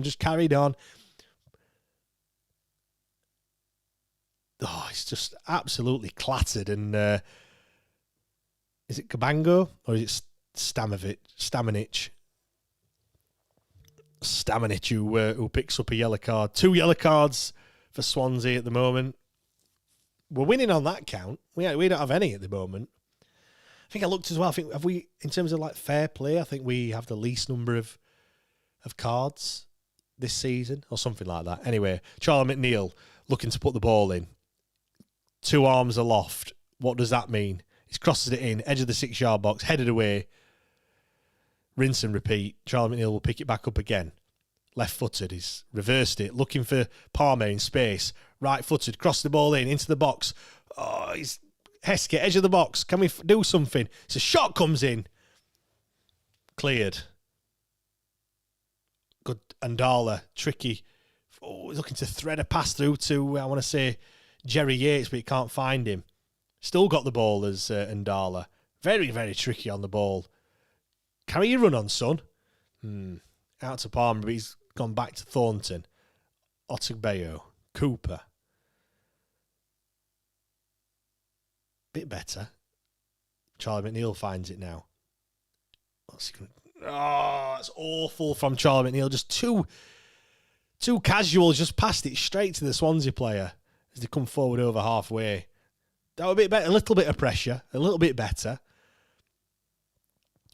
Oh, it's just absolutely clattered. And is it Cabango or is it Stamanic who picks up a yellow card? 2 yellow cards for Swansea at the moment. We're winning on that count. We don't have any at the moment. I think I looked as well. I think have we, in terms of like fair play, I think we have the least number of cards this season or something like that. Anyway, Charlie McNeil looking to put the ball in. 2 arms aloft. What does that mean? He crosses it in, edge of the 6-yard box, headed away. Rinse and repeat. Charlie McNeil will pick it back up again. Left-footed. He's reversed it, looking for Palmer in space. Right-footed, cross the ball in, into the box. Oh, he's Heskey, edge of the box. Can we do something? So shot comes in. Cleared. Good. Ndala, tricky. Oh, he's looking to thread a pass through to, I want to say, Jerry Yates, but he can't find him. Still got the ball as Ndala. Very, very tricky on the ball. Carry your run on, son. Out to Palmer, but he's gone back to Thornton. Otterbayo. Cooper. Bit better. Charlie McNeil finds it now. That's awful from Charlie McNeil. Just too casual. Just passed it straight to the Swansea player as they come forward over halfway. That would be better. A little bit of pressure. A little bit better.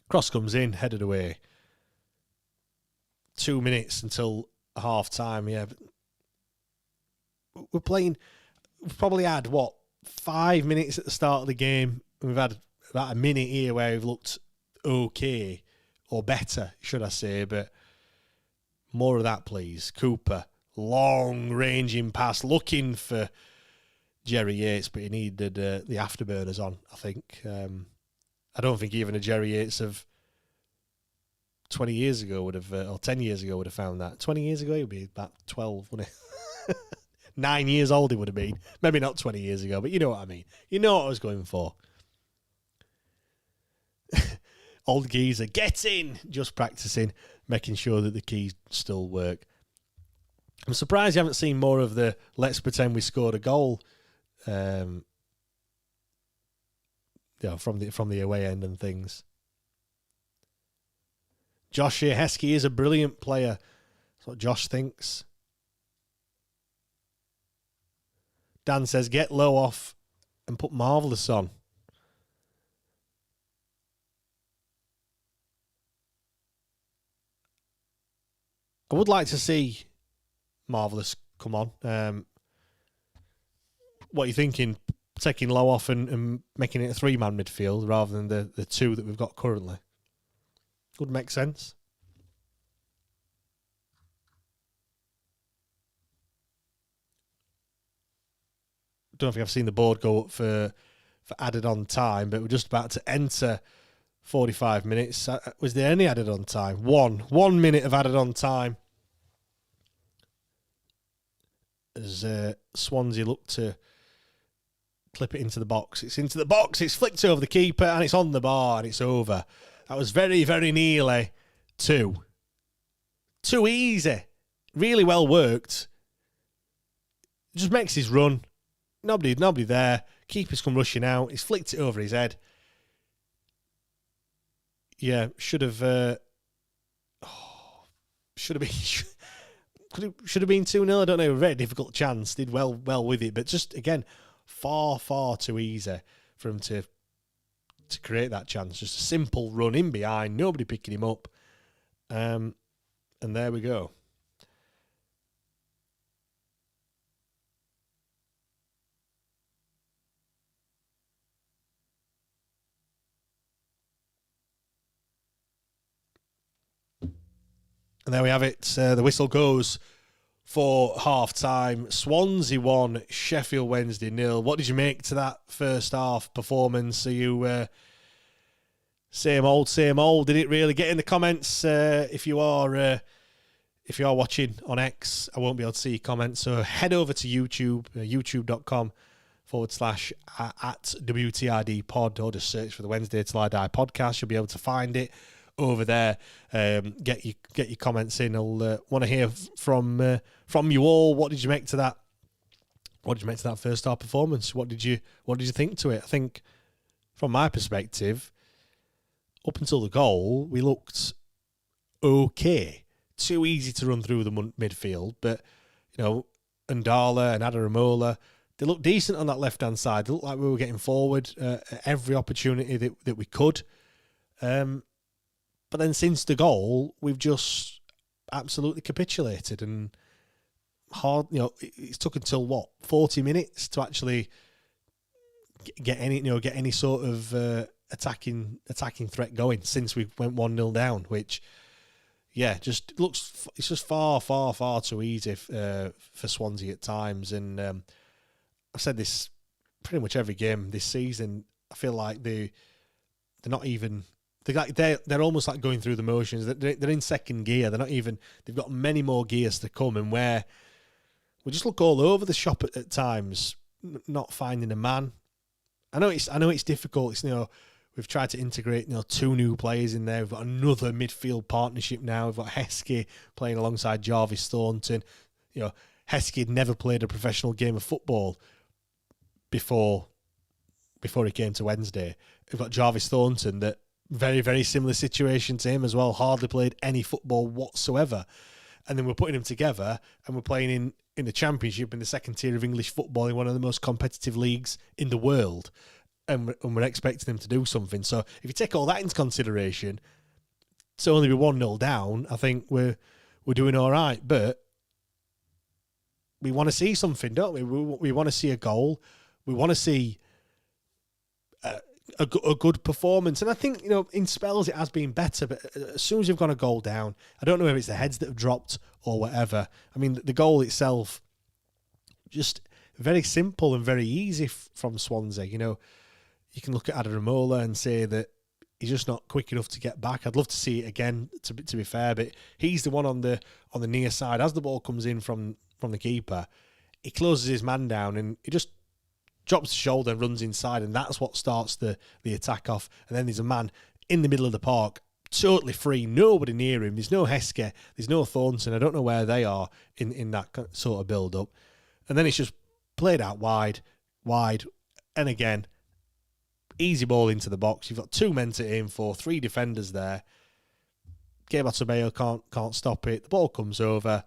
Cross comes in, headed away. 2 minutes until half time. Yeah, we're playing. We've probably had 5 minutes at the start of the game. We've had about a minute here where we've looked okay, or better, should I say, but more of that, please. Cooper, long-ranging pass, looking for Jerry Yates, but he needed the afterburners on, I think. I don't think even a Jerry Yates of 20 years ago would have, or 10 years ago would have found that. 20 years ago, he would be about 12, wouldn't he? 9 years old he would have been. Maybe not 20 years ago, but you know what I mean. You know what I was going for. Old geezer, get in! Just practicing, making sure that the keys still work. I'm surprised you haven't seen more of the let's pretend we scored a goal from the away end and things. Josh Heskey is a brilliant player. That's what Josh thinks. Dan says, get Low off and put Marvellous on. I would like to see Marvellous come on. What are you thinking? Taking Low off and making it a three-man midfield rather than the two that we've got currently? Would make sense. Don't think I've seen the board go up for added on time, but we're just about to enter 45 minutes. Was there any added on time? 1 minute of added on time. As Swansea look to clip it into the box. It's into the box, it's flicked over the keeper, and it's on the bar, and it's over. That was very, very nearly two. Too easy. Really well worked. Just makes his run. Nobody there. Keeper's come rushing out. He's flicked it over his head. Yeah, should have been 2-0. I don't know. A very difficult chance. Did well with it, but just again, far too easy for him to create that chance. Just a simple run in behind, nobody picking him up, and there we go. And there we have it. The whistle goes for half-time. Swansea 1, Sheffield Wednesday 0. What did you make to that first half performance? Are you same old? Did it really? Get in the comments if you are watching on X. I won't be able to see your comments, so head over to YouTube, youtube.com/@WTID pod, or just search for the Wednesday Till I Die podcast. You'll be able to find it over there. Get your comments in. I'll want to hear from you all. What did you make to that? What did you make to that first half performance? What did you think to it? I think, from my perspective, up until the goal, we looked okay. Too easy to run through the midfield, but Ndala and Adaramola, they looked decent on that left hand side. They looked like we were getting forward at every opportunity that we could. But then since the goal, we've just absolutely capitulated, and it's took until 40 minutes to actually get any sort of attacking threat going since we went 1-0 down, which just looks, it's just far too easy for Swansea at times. And I've said this pretty much every game this season. I feel like they're not even. They're almost like going through the motions. They're in second gear. They've got many more gears to come, and where we just look all over the shop at times, not finding a man. I know it's difficult. It's we've tried to integrate two new players in there. We've got another midfield partnership now. We've got Heskey playing alongside Jarvis Thornton. Heskey had never played a professional game of football before he came to Wednesday. We've got Jarvis Thornton, that very, very similar situation to him as well. Hardly played any football whatsoever. And then we're putting them together, and we're playing in the Championship, in the second tier of English football, in one of the most competitive leagues in the world. And we're expecting them to do something. So if you take all that into consideration, to only be 1-0 down, I think we're doing all right. But we want to see something, don't we? We want to see a goal. We want to see a good performance. And I think, in spells it has been better, but as soon as you've gone a goal down, I don't know if it's the heads that have dropped or whatever. I mean, the goal itself, just very simple and very easy from Swansea. You can look at Adaramola and say that he's just not quick enough to get back. I'd love to see it again, to be fair, but he's the one on the near side. As the ball comes in from the keeper, he closes his man down and he just drops the shoulder and runs inside, and that's what starts the attack off. And then there's a man in the middle of the park, totally free, nobody near him. There's no Heskey, there's no Thornton. I don't know where they are in that sort of build-up. And then it's just played out wide, and again, easy ball into the box. You've got 2 men to aim for, 3 defenders there. Gabriel Tomayo can't stop it. The ball comes over.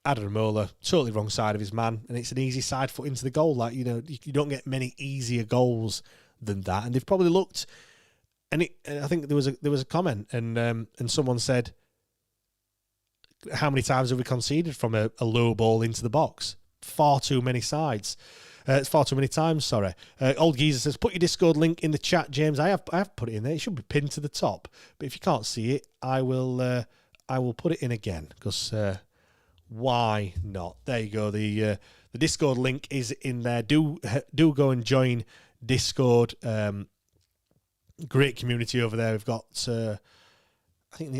Adaramola, totally wrong side of his man, and it's an easy side foot into the goal. Like, you don't get many easier goals than that. And they've probably looked, and I think there was a comment, and someone said, how many times have we conceded from a low ball into the box? Far too many sides. It's far too many times, sorry. Old Geezer says, put your Discord link in the chat, James. I have put it in there. It should be pinned to the top. But if you can't see it, I will put it in again, because why not? There you go. The Discord link is in there. Do go and join Discord. Great community over there. We've got I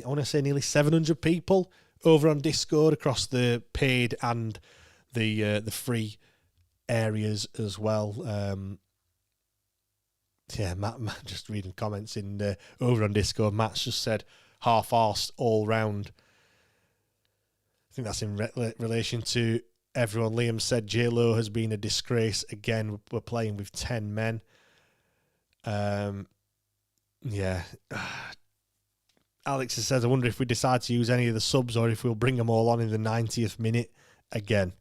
want to say nearly 700 people over on Discord across the paid and the free areas as well. Matt, just reading comments in over on Discord. Matt's just said half-arsed all round. I think that's in relation to everyone. Liam said J-Lo has been a disgrace again. We're playing with 10 men. Alex says, I wonder if we decide to use any of the subs or if we'll bring them all on in the 90th minute again.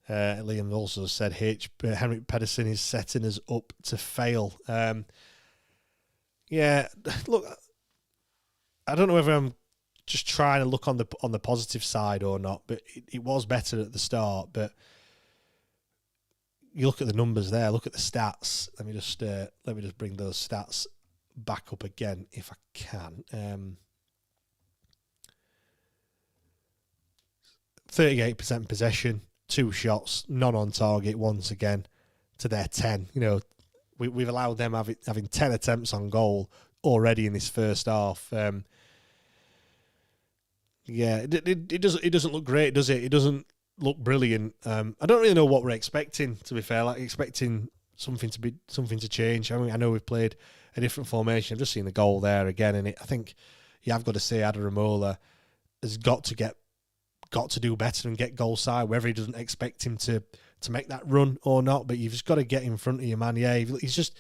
Liam also said Henrik Pedersen is setting us up to fail. Look, I don't know whether I'm just trying to look on the positive side or not, but it was better at the start. But you look at the numbers there, look at the stats. Let me just bring those stats back up again if I can. 38% possession, 2 shots, none on target once again to their 10. We've allowed them having 10 attempts on goal already in this first half. It doesn't look great, does it? It doesn't look brilliant. I don't really know what we're expecting, to be fair. Like, expecting something to change. I mean, I know we've played a different formation. I've just seen the goal there again, and I think you have got to say Adaramola has got to do better and get goal side, whether he doesn't expect him to make that run or not. But you've just got to get in front of your man. Yeah, he's just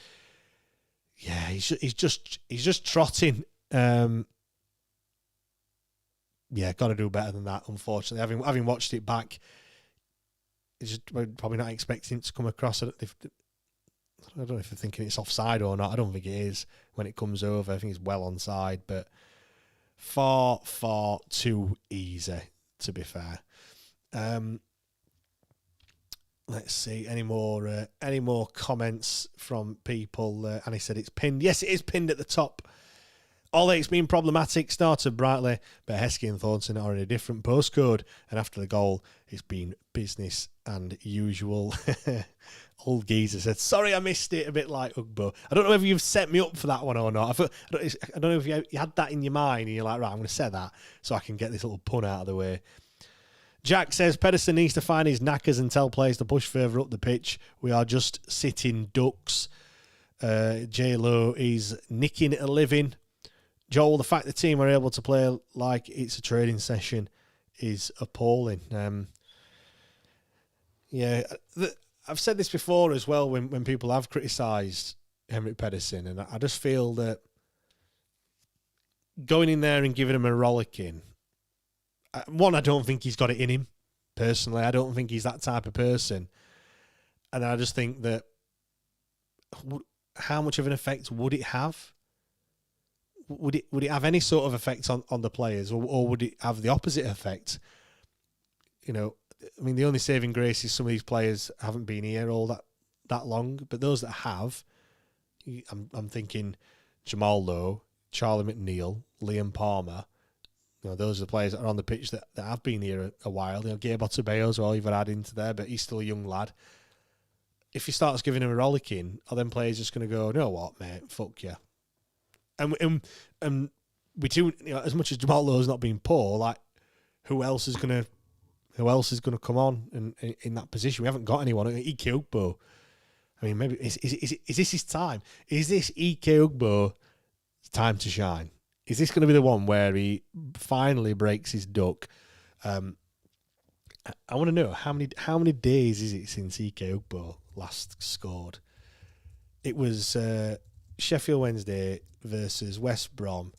trotting. Got to do better than that, unfortunately. Having watched it back, it's just probably not expecting it to come across. I don't know if they're thinking it's offside or not. I don't think it is when it comes over. I think it's well onside, but far, far too easy, to be fair. Let's see, any more comments from people? And he said it's pinned. Yes, it is pinned at the top. Ollie, it's been problematic. Started brightly, but Heskey and Thornton are in a different postcode. And after the goal, it's been business and usual. Old Geezer said, sorry I missed it, a bit like Ugbo. I don't know if you've set me up for that one or not. I don't know if you had that in your mind and you're like, right, I'm going to set that so I can get this little pun out of the way. Jack says, Pedersen needs to find his knackers and tell players to push further up the pitch. We are just sitting ducks. J-Lo is nicking a living. Joel, the fact the team are able to play like it's a training session is appalling. I've said this before as well when people have criticised Henrik Pedersen, and I just feel that going in there and giving him a rollicking, one, I don't think he's got it in him, personally. I don't think he's that type of person. And I just think that how much of an effect would it have? Would it have any sort of effect on the players, or would it have the opposite effect? I mean, the only saving grace is some of these players haven't been here all that long, but those that have, I'm thinking Jamal Lowe, Charlie McNeil, Liam Palmer. Those are the players that are on the pitch that have been here a while. Gabe Otabeo's all you've had into there, but he's still a young lad. If he starts giving him a rollicking, are them players just going to go, you know what, mate, fuck you? And we do, as much as Jamal Lowe's not been poor, like who else is going to come on in that position? We haven't got anyone. Ike Ugbo. I mean, maybe is this his time? Is this Ike Ugbo's time to shine? Is this going to be the one where he finally breaks his duck? I want to know how many days is it since Ike Ugbo last scored? It was Sheffield Wednesday versus West Brom.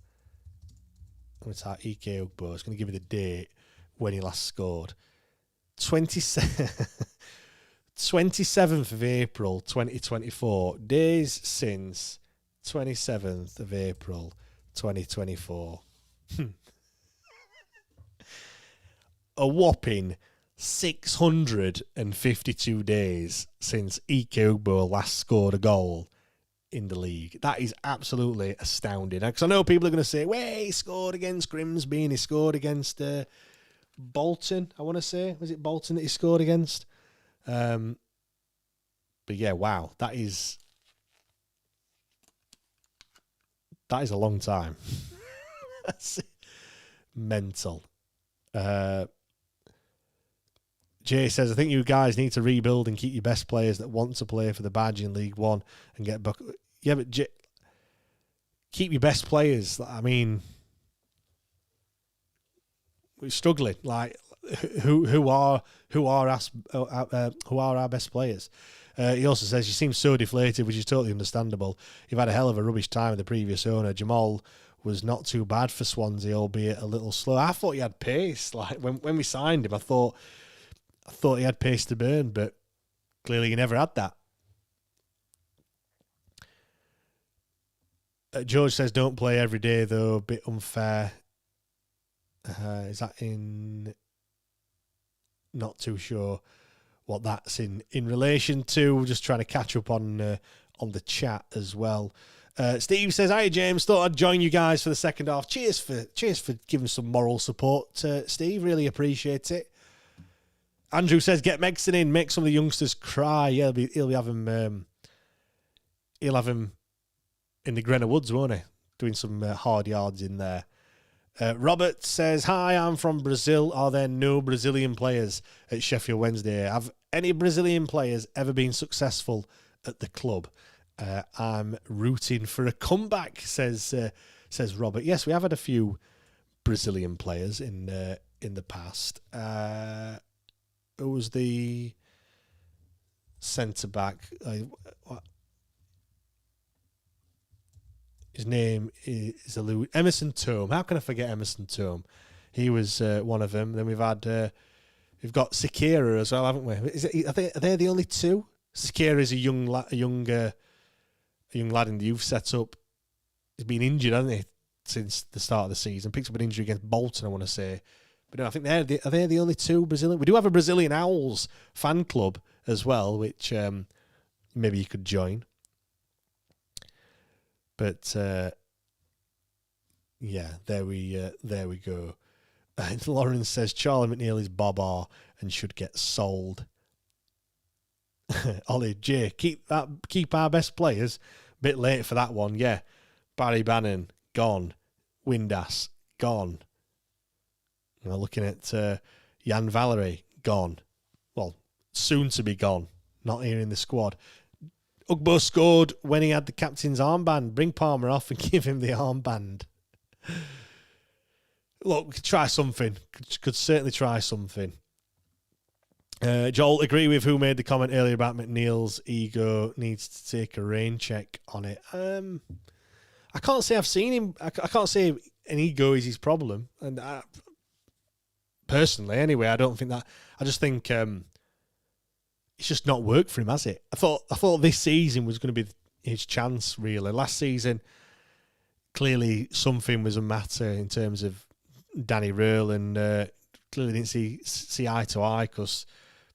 I'm going to type Ike Ugbo. It's going to give me the date when he last scored. 27th of April 2024. Days since 27th of April 2024. A whopping 652 days since Ike Ugbo last scored a goal in the league. That is absolutely astounding. Because I know people are going to say, "Wait, he scored against Grimsby and he scored against Bolton." I want to say, was it Bolton that he scored against? But yeah, wow, that is a long time. That's mental. Jay says, I think you guys need to rebuild and keep your best players that want to play for the badge in League One and get back. Yeah, but keep your best players. I mean, we're struggling. Like, who are our best players? He also says, you seem so deflated, which is totally understandable. You've had a hell of a rubbish time with the previous owner. Jamal was not too bad for Swansea, albeit a little slow. I thought he had pace. Like when we signed him, I thought he had pace to burn, but clearly he never had that. George says, don't play every day, though. A bit unfair. Is that in... Not too sure what that's in relation to. Just trying to catch up on the chat as well. Steve says, hi, James. Thought I'd join you guys for the second half. Cheers for giving some moral support, Steve. Really appreciate it. Andrew says, get Megson in. Make some of the youngsters cry. Yeah, he'll have him in the Grenna Woods, won't he? Doing some hard yards in there. Robert says, hi, I'm from Brazil. Are there no Brazilian players at Sheffield Wednesday? Have any Brazilian players ever been successful at the club? I'm rooting for a comeback, says Robert. Yes, we have had a few Brazilian players in the past. Who was the centre-back? His name is Emerson Tome. How can I forget Emerson Tome? He was one of them. Then we've got Sikira as well, haven't we? Are they the only two? Sikira is a young lad in the youth setup. He's been injured, hasn't he, since the start of the season? Picked up an injury against Bolton, I want to say. But no, I think are they the only two Brazilian? We do have a Brazilian Owls fan club as well, which maybe you could join. But yeah, there we go. Lawrence says Charlie McNeil is Bob R and should get sold. Ollie J, keep our best players. Bit late for that one, yeah. Barry Bannon gone, Windass gone. We're looking at Jan Valery gone. Well, soon to be gone. Not here in the squad. Ugbo scored when he had the captain's armband. Bring Palmer off and give him the armband. Look, we could try something. Could certainly try something. Joel, agree with who made the comment earlier about McNeil's ego needs to take a rain check on it. I can't say I've seen him. I can't say an ego is his problem. And personally, anyway, I don't think that. I just think it's just not worked for him, has it? I thought this season was going to be his chance, really. Last season, clearly something was a matter in terms of Danny Röhl, and clearly didn't see eye to eye because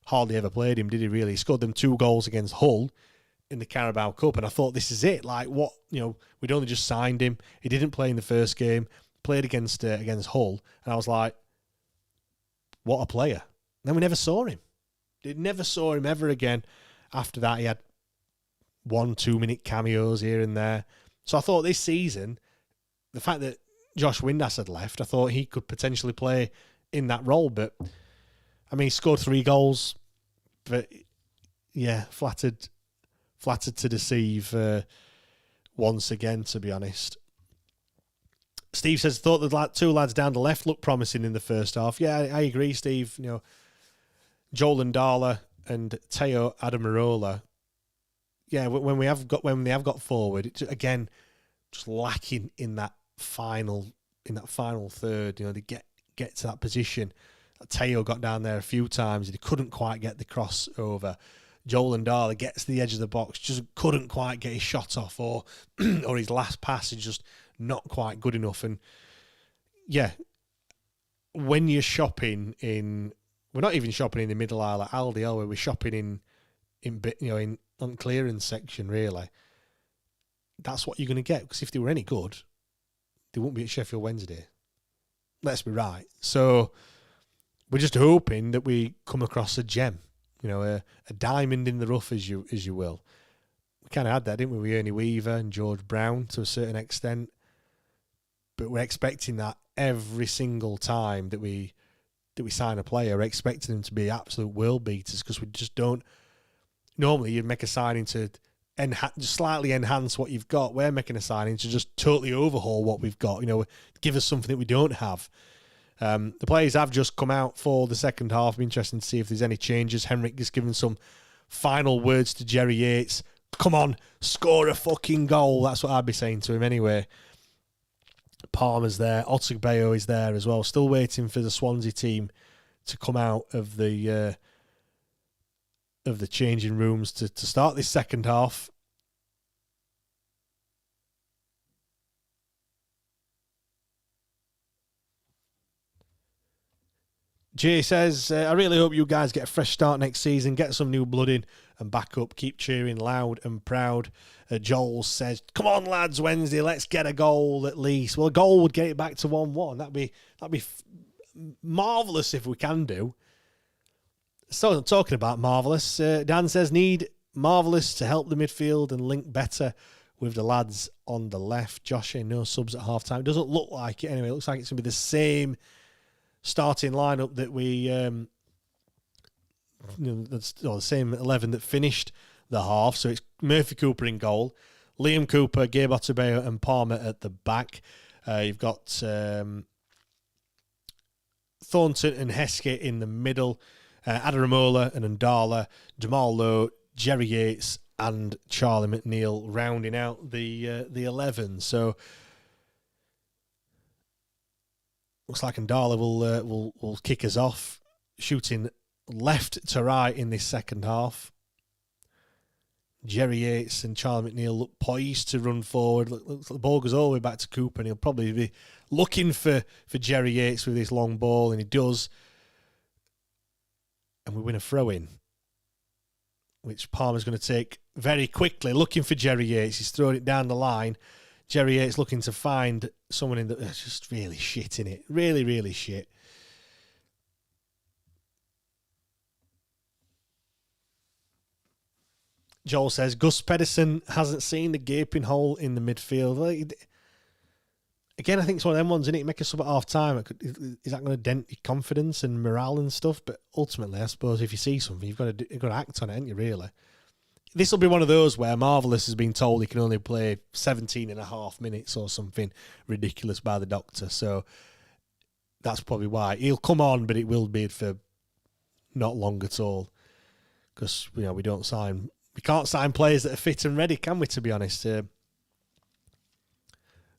hardly ever played him, did he really? He scored them 2 goals against Hull in the Carabao Cup, and I thought, this is it. Like, what, we'd only just signed him. He didn't play in the first game, played against Hull, and I was like, what a player. And then we never saw him. They never saw him ever again. After that, he had 1-2 minute cameos here and there. So I thought this season, the fact that Josh Windass had left, I thought he could potentially play in that role. But, I mean, he scored 3 goals, but, yeah, flattered to deceive once again, to be honest. Steve says, thought the 2 lads down the left looked promising in the first half. Yeah, I agree, Steve. Joel Ndala and Teo Adamarola. Yeah, when they have got forward, it's, again, just lacking in that final third. They get to that position. Teo got down there a few times and he couldn't quite get the cross over. Joel Ndala gets to the edge of the box, just couldn't quite get his shot off, or his last pass is just not quite good enough. And yeah, when you're shopping we're not even shopping in the middle aisle at Aldi, are we? We're shopping in on clearance section, really. That's what you're going to get, because if they were any good, they wouldn't be at Sheffield Wednesday. Let's be right. So we're just hoping that we come across a gem, a diamond in the rough, as you will. We kind of had that, didn't we? With Ernie Weaver and George Brown to a certain extent, but we're expecting that every single time that we sign a player. We're expecting them to be absolute world beaters, because we just don't. Normally, you'd make a signing to just slightly enhance what you've got. We're making a signing to just totally overhaul what we've got. Give us something that we don't have. The players have just come out for the second half. It'll be interesting to see if there's any changes. Henrik has given some final words to Jerry Yates. Come on, score a fucking goal. That's what I'd be saying to him anyway. Palmer's there. Otagbeo is there as well. Still waiting for the Swansea team to come out of the changing rooms to start this second half. Jay says, I really hope you guys get a fresh start next season, get some new blood in and back up, keep cheering loud and proud. Joel says, come on lads, Wednesday, let's get a goal at least. Well, a goal would get it back to 1-1. That'd be marvellous if we can do. So talking about marvellous, Dan says, need Marvellous to help the midfield and link better with the lads on the left. Josh, no subs at half-time. Doesn't look like it anyway. It looks like it's going to be the same starting lineup that we, the same 11 that finished the half. So it's Murphy Cooper in goal, Liam Cooper, Gabe Otagbeo and Palmer at the back. You've got Thornton and Heskett in the middle, Adaramola and Ndala, Jamal Lowe, Jerry Yates and Charlie McNeil rounding out the 11. So looks like Ndala will kick us off, shooting left to right in this second half. Jerry Yates and Charlie McNeil look poised to run forward. Look, the ball goes all the way back to Cooper, and he'll probably be looking for Jerry Yates with this long ball, and he does. And we win a throw-in, which Palmer's going to take very quickly, looking for Jerry Yates. He's throwing it down the line. Jerry Yates looking to find someone in the... just really shit in it. Really, really shit. Joel says, Gus Pedersen hasn't seen the gaping hole in the midfield. Again, I think it's one of them ones, isn't it? You make a sub at half-time. Is that going to dent your confidence and morale and stuff? But ultimately, I suppose if you see something, you've got to act on it, haven't you, really? This will be one of those where Marvellous has been told he can only play 17 and a half minutes or something ridiculous by the doctor. So that's probably why. He'll come on, but it will be for not long at all. Because, we don't sign... We can't sign players that are fit and ready, can we, to be honest?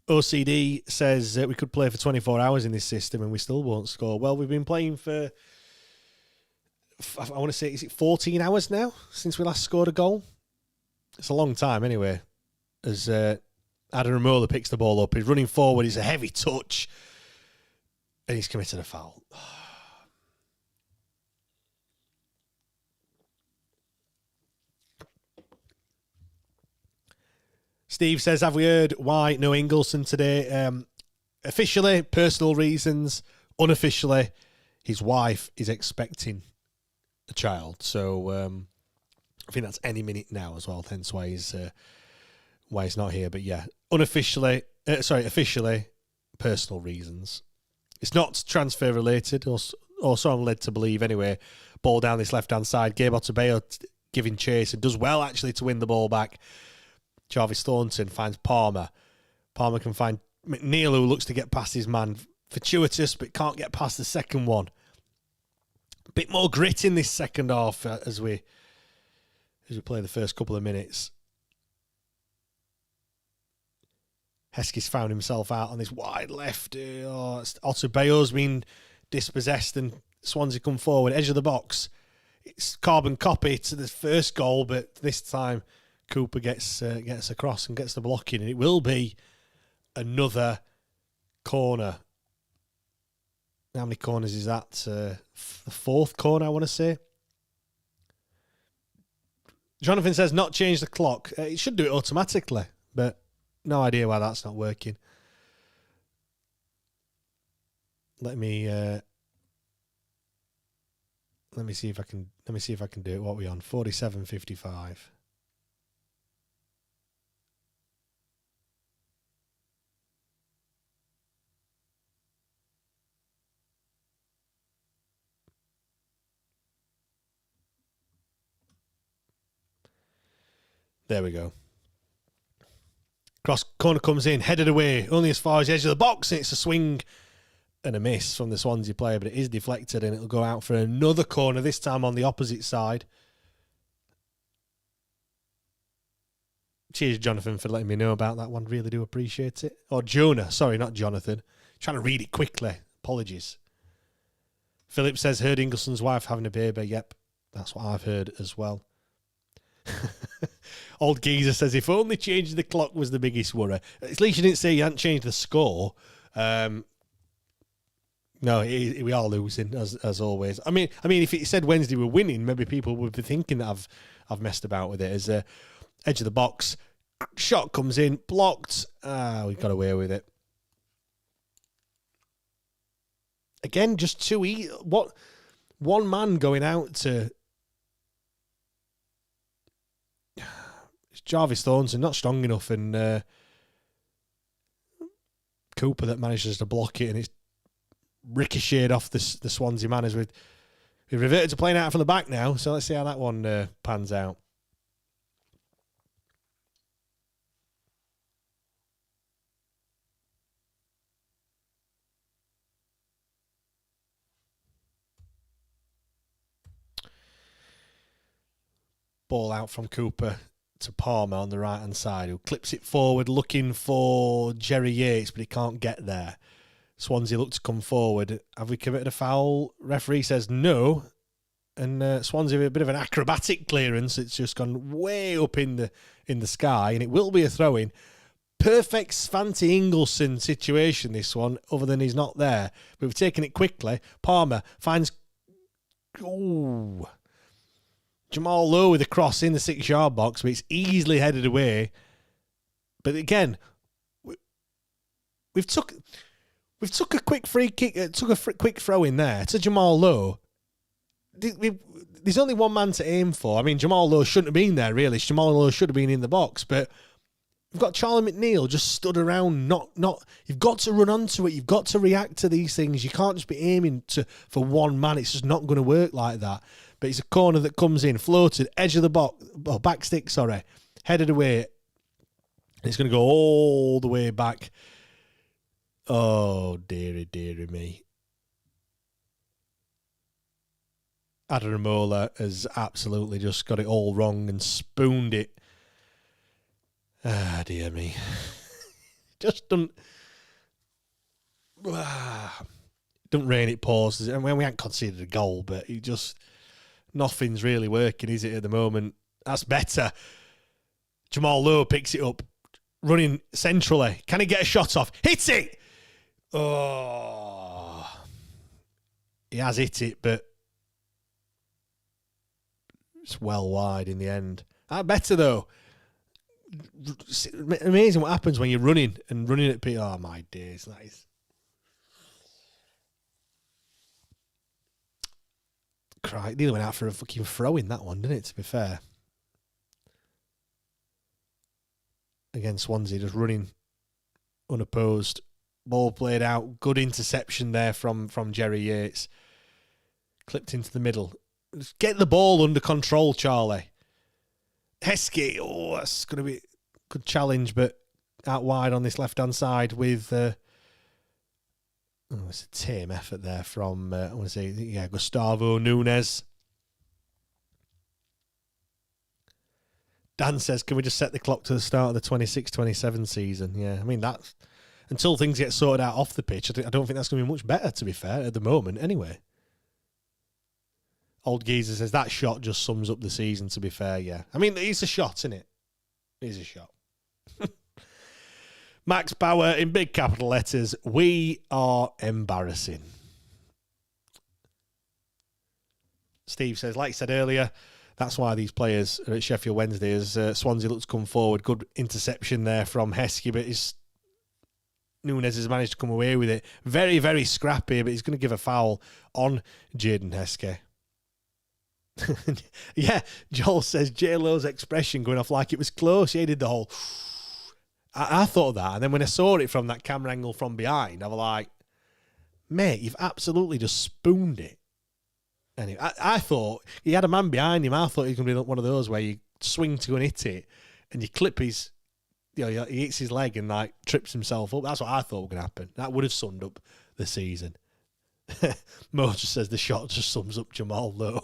OCD says we could play for 24 hours in this system and we still won't score. Well, we've been playing for, I want to say, is it 14 hours now since we last scored a goal? It's a long time anyway. As Adaramola picks the ball up, he's running forward, it's a heavy touch, and he's committed a foul. Steve says, have we heard why no Ingleson today? Officially, personal reasons. Unofficially, his wife is expecting a child. So I think that's any minute now as well. Hence why he's not here. But yeah, officially, personal reasons. It's not transfer related, or so I'm led to believe anyway. Ball down this left-hand side. Gabe Otabeo giving chase and does well actually to win the ball back. Jarvis Thornton finds Palmer. Palmer can find McNeil, who looks to get past his man. Fortuitous, but can't get past the second one. A bit more grit in this second half as we play the first couple of minutes. Heskey's found himself out on this wide left. Otabeo's been dispossessed and Swansea come forward, edge of the box. It's carbon copy to the first goal, but this time Cooper gets across and gets the block in, and it will be another corner. How many corners is that? The fourth corner, I want to say. Jonathan says not change the clock. It should do it automatically, but no idea why that's not working. Let me see if I can do it. What are we on? 47.55. There we go. Cross corner comes in, headed away, only as far as the edge of the box, and it's a swing and a miss from the Swansea player, but it is deflected and it'll go out for another corner, this time on the opposite side. Cheers, Jonathan, for letting me know about that one. Really do appreciate it. Or Jonah, sorry, not Jonathan. Trying to read it quickly. Apologies. Philip says, heard Ingleson's wife having a baby. Yep, that's what I've heard as well. Old Geezer says, if only changing the clock was the biggest worry. At least you didn't say you hadn't changed the score. No, we are losing as always. I mean, if it said Wednesday were winning, maybe people would be thinking that I've messed about with it. As edge of the box, shot comes in, blocked. We got away with it. Again, just too easy. What one man going out to Jarvis Thornton, not strong enough, and Cooper that manages to block it, and it's ricocheted off the Swansea man as we've reverted to playing out from the back now. So let's see how that one pans out. Ball out from Cooper to Palmer on the right-hand side, who clips it forward looking for Jerry Yates, but he can't get there. Swansea look to come forward. Have we committed a foul? Referee says no. And Swansea have a bit of an acrobatic clearance. It's just gone way up in the sky, and it will be a throw-in. Perfect Svante Ingleson situation, this one, other than he's not there. But we've taken it quickly. Palmer finds... Ooh... Jamal Lowe with a cross in the 6-yard box, but it's easily headed away. But again, we've took a quick free kick, quick throw in there to Jamal Lowe. There's only one man to aim for. I mean, Jamal Lowe shouldn't have been there, really. Jamal Lowe should have been in the box, but we've got Charlie McNeil just stood around. Not. You've got to run onto it. You've got to react to these things. You can't just be aiming for one man. It's just not going to work like that. But it's a corner that comes in, floated, edge of the box, back stick, headed away. It's going to go all the way back. Oh, dearie me. Adaramola has absolutely just got it all wrong and spooned it. Ah, dear me. Just don't rain, it pauses. I mean, we haven't conceded a goal, but it just... Nothing's really working, is it, at the moment? That's better. Jamal Lowe picks it up, running centrally. Can he get a shot off? Hits it! Oh. He has hit it, but it's well wide in the end. Better, though. amazing what happens when you're running at people. Oh, my days. That is... Cry. Nearly went out for a fucking throw in that one, didn't it, to be fair? Again, Swansea just running unopposed. Ball played out. Good interception there from Jerry Yates. Clipped into the middle. Just get the ball under control, Charlie. Heskey, that's going to be a good challenge, but out wide on this left-hand side with... it's a tame effort there from, I want to say, Gustavo Nunes. Dan says, can we just set the clock to the start of the 26-27 season? Yeah, I mean, that's... Until things get sorted out off the pitch, I don't think that's going to be much better, to be fair, at the moment, anyway. Old Geezer says, that shot just sums up the season, to be fair, yeah. I mean, it's a shot, isn't it? It is a shot. Max Bauer, in big capital letters, we are embarrassing. Steve says, like I said earlier, that's why these players are at Sheffield Wednesday, as Swansea looks to come forward. Good interception there from Heskey, but Nunes has managed to come away with it. Very, very scrappy, but he's going to give a foul on Jayden Heskey. Yeah, Joel says, J-Lo's expression going off like it was close. He did the whole... I thought of that, and then when I saw it from that camera angle from behind, I was like, mate, you've absolutely just spooned it. Anyway, I thought he had a man behind him. I thought he was going to be one of those where you swing to go and hit it, and you clip his, he hits his leg and like trips himself up. That's what I thought was going to happen. That would have summed up the season. Mo just says the shot just sums up Jamal, though.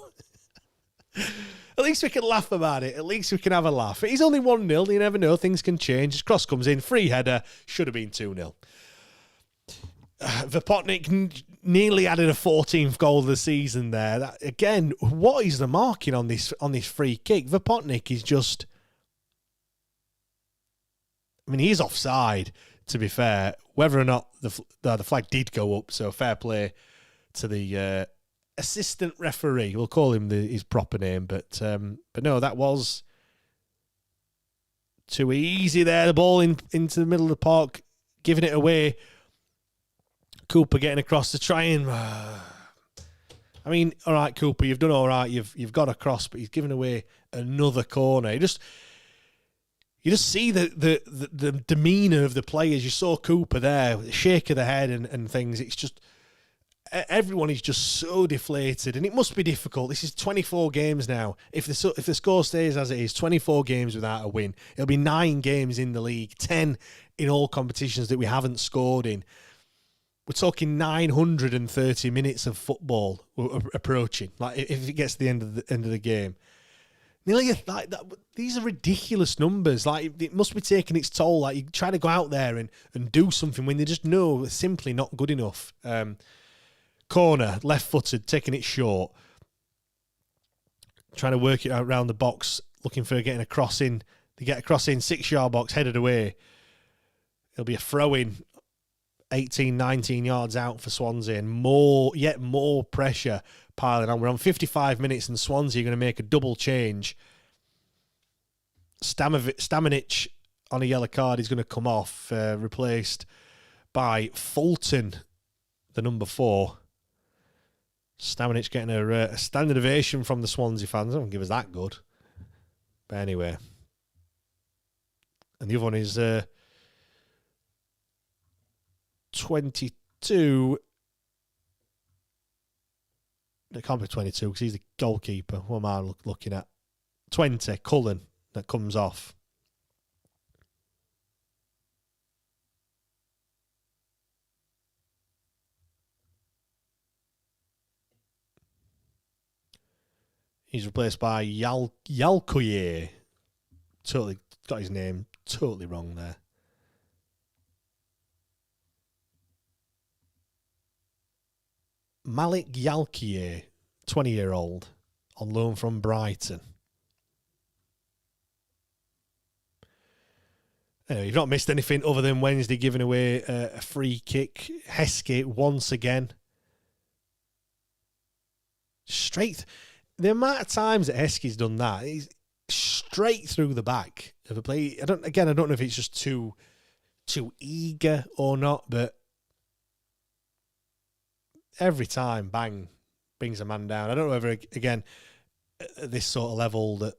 At least we can laugh about it. At least we can have a laugh. He's only 1-0. You never know. Things can change. His cross comes in. Free header. Should have been 2-0. Vopotnik nearly added a 14th goal of the season there. That, again, what is the marking on this free kick? Vopotnik is just... I mean, he's offside, to be fair. Whether or not the flag did go up, so fair play to the... assistant referee, we'll call him his proper name, but no, that was too easy there. The ball into the middle of the park, giving it away. Cooper getting across to try and... I mean, all right, Cooper, you've done all right. You've got across, but he's given away another corner. You just see the demeanour of the players. You saw Cooper there, the shake of the head and things. It's just... Everyone is just so deflated, and it must be difficult. This is 24 games now. If the score stays as it is, 24 games without a win. It'll be 9 games in the league, 10 in all competitions that we haven't scored in. We're talking 930 minutes of football approaching. Like if it gets to the end of the game, nearly like that. These are ridiculous numbers. Like it must be taking its toll. Like you try to go out there and do something when they just know it's simply not good enough. Corner, left-footed, taking it short. Trying to work it out around the box, looking for getting a cross in. They get a cross in, 6-yard box, headed away. It'll be a throw-in, 18, 19 yards out for Swansea, and yet more pressure piling on. We're on 55 minutes, and Swansea are going to make a double change. Stamanic on a yellow card is going to come off, replaced by Fulton, the number 4. Stamanic getting a standing ovation from the Swansea fans. I don't give us that good. But anyway. And the other one is 22. It can't be 22 because he's the goalkeeper. What am I looking at? 20, Cullen, that comes off. He's replaced by Yalkoye. Totally got his name totally wrong there. Malik Yalkoye, 20-year-old, on loan from Brighton. Anyway, you've not missed anything other than Wednesday giving away a free kick. Heskey once again. Straight... The amount of times that Heskey's done that, he's straight through the back. of a play. I don't know if it's just too eager or not, but every time, bang, brings a man down. I don't know whether, again, at this sort of level that,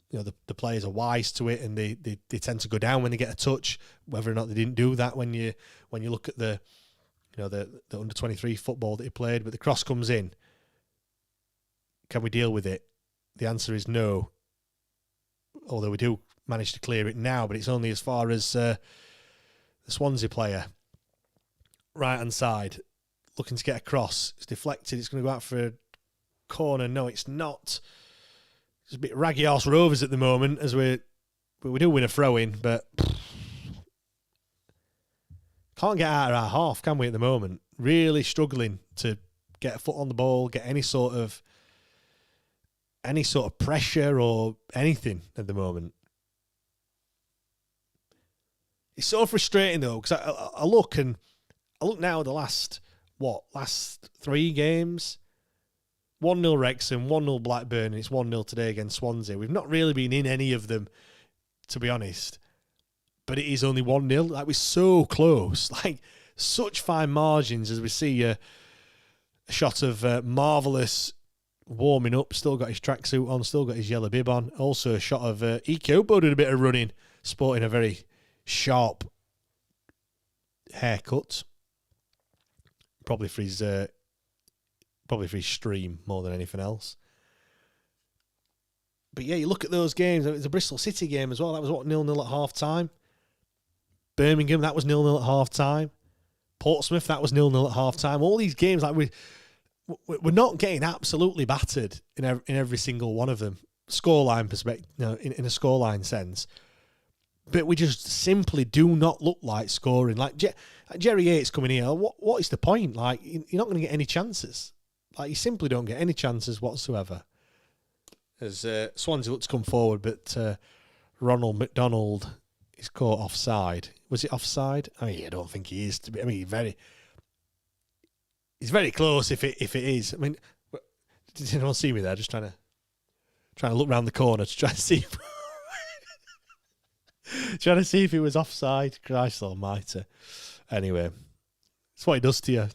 you know, the players are wise to it and they tend to go down when they get a touch, whether or not they didn't do that when you look at the under-23 football that he played, but the cross comes in. Can we deal with it? The answer is no. Although we do manage to clear it now, but it's only as far as the Swansea player, right-hand side, looking to get across. It's deflected. It's going to go out for a corner. No, it's not. It's a bit raggy arse Rovers at the moment, as we do win a throw-in, but can't get out of our half, can we, at the moment? Really struggling to get a foot on the ball, get any sort of pressure or anything at the moment. It's so frustrating though, because I look now at the last 3 games. 1-0 Wrexham, 1-0 Blackburn, and it's 1-0 today against Swansea. We've not really been in any of them, to be honest. But it is only 1-0. Like, we're so close. Like, such fine margins as we see a shot of Marvellous warming up, still got his tracksuit on, still got his yellow bib on. Also a shot of Ikobo did a bit of running, sporting a very sharp haircut. Probably for his stream more than anything else. But yeah, you look at those games. It was a Bristol City game as well. That was 0-0 at half time. Birmingham, that was 0-0 at half time. Portsmouth, that was 0-0 at half time. All these games, like we're not getting absolutely battered in every single one of them. Scoreline perspective, in a scoreline sense. But we just simply do not look like scoring. Like Jerry Yates coming here, what is the point? Like, you're not going to get any chances. Like, you simply don't get any chances whatsoever. As Swansea look to come forward, but Ronald McDonald is caught offside. Was it offside? I mean, I don't think he is. I mean, he's very close if it is. I mean, did anyone see me there? Just trying to look round the corner to try to see if he was offside. Christ almighty. Anyway, it's what he does to you.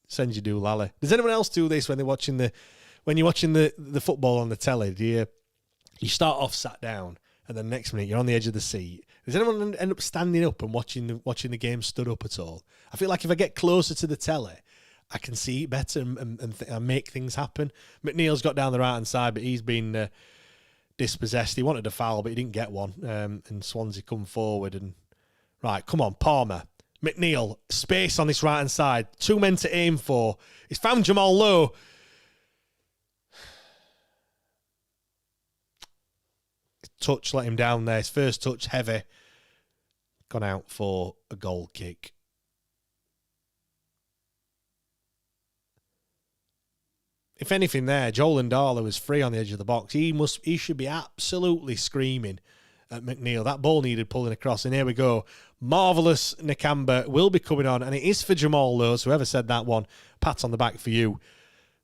Sends you do lally. Does anyone else do this when you're watching the football on the telly? Do you start off sat down and then next minute you're on the edge of the seat? Does anyone end up standing up and watching the game stood up at all? I feel like if I get closer to the telly, I can see it better and make things happen. McNeil's got down the right hand side, but he's been dispossessed. He wanted a foul, but he didn't get one. And Swansea come forward and right, come on, Palmer. McNeil, space on this right-hand side. 2 men to aim for. He's found Jamal Lowe. Touch let him down there. His first touch, heavy. Gone out for a goal kick. If anything there, Joel Ndala was free on the edge of the box. He should be absolutely screaming at McNeil. That ball needed pulling across, and here we go. Marvellous Nakamba will be coming on, and it is for Jamal Lowe. So whoever said that one, pat on the back for you.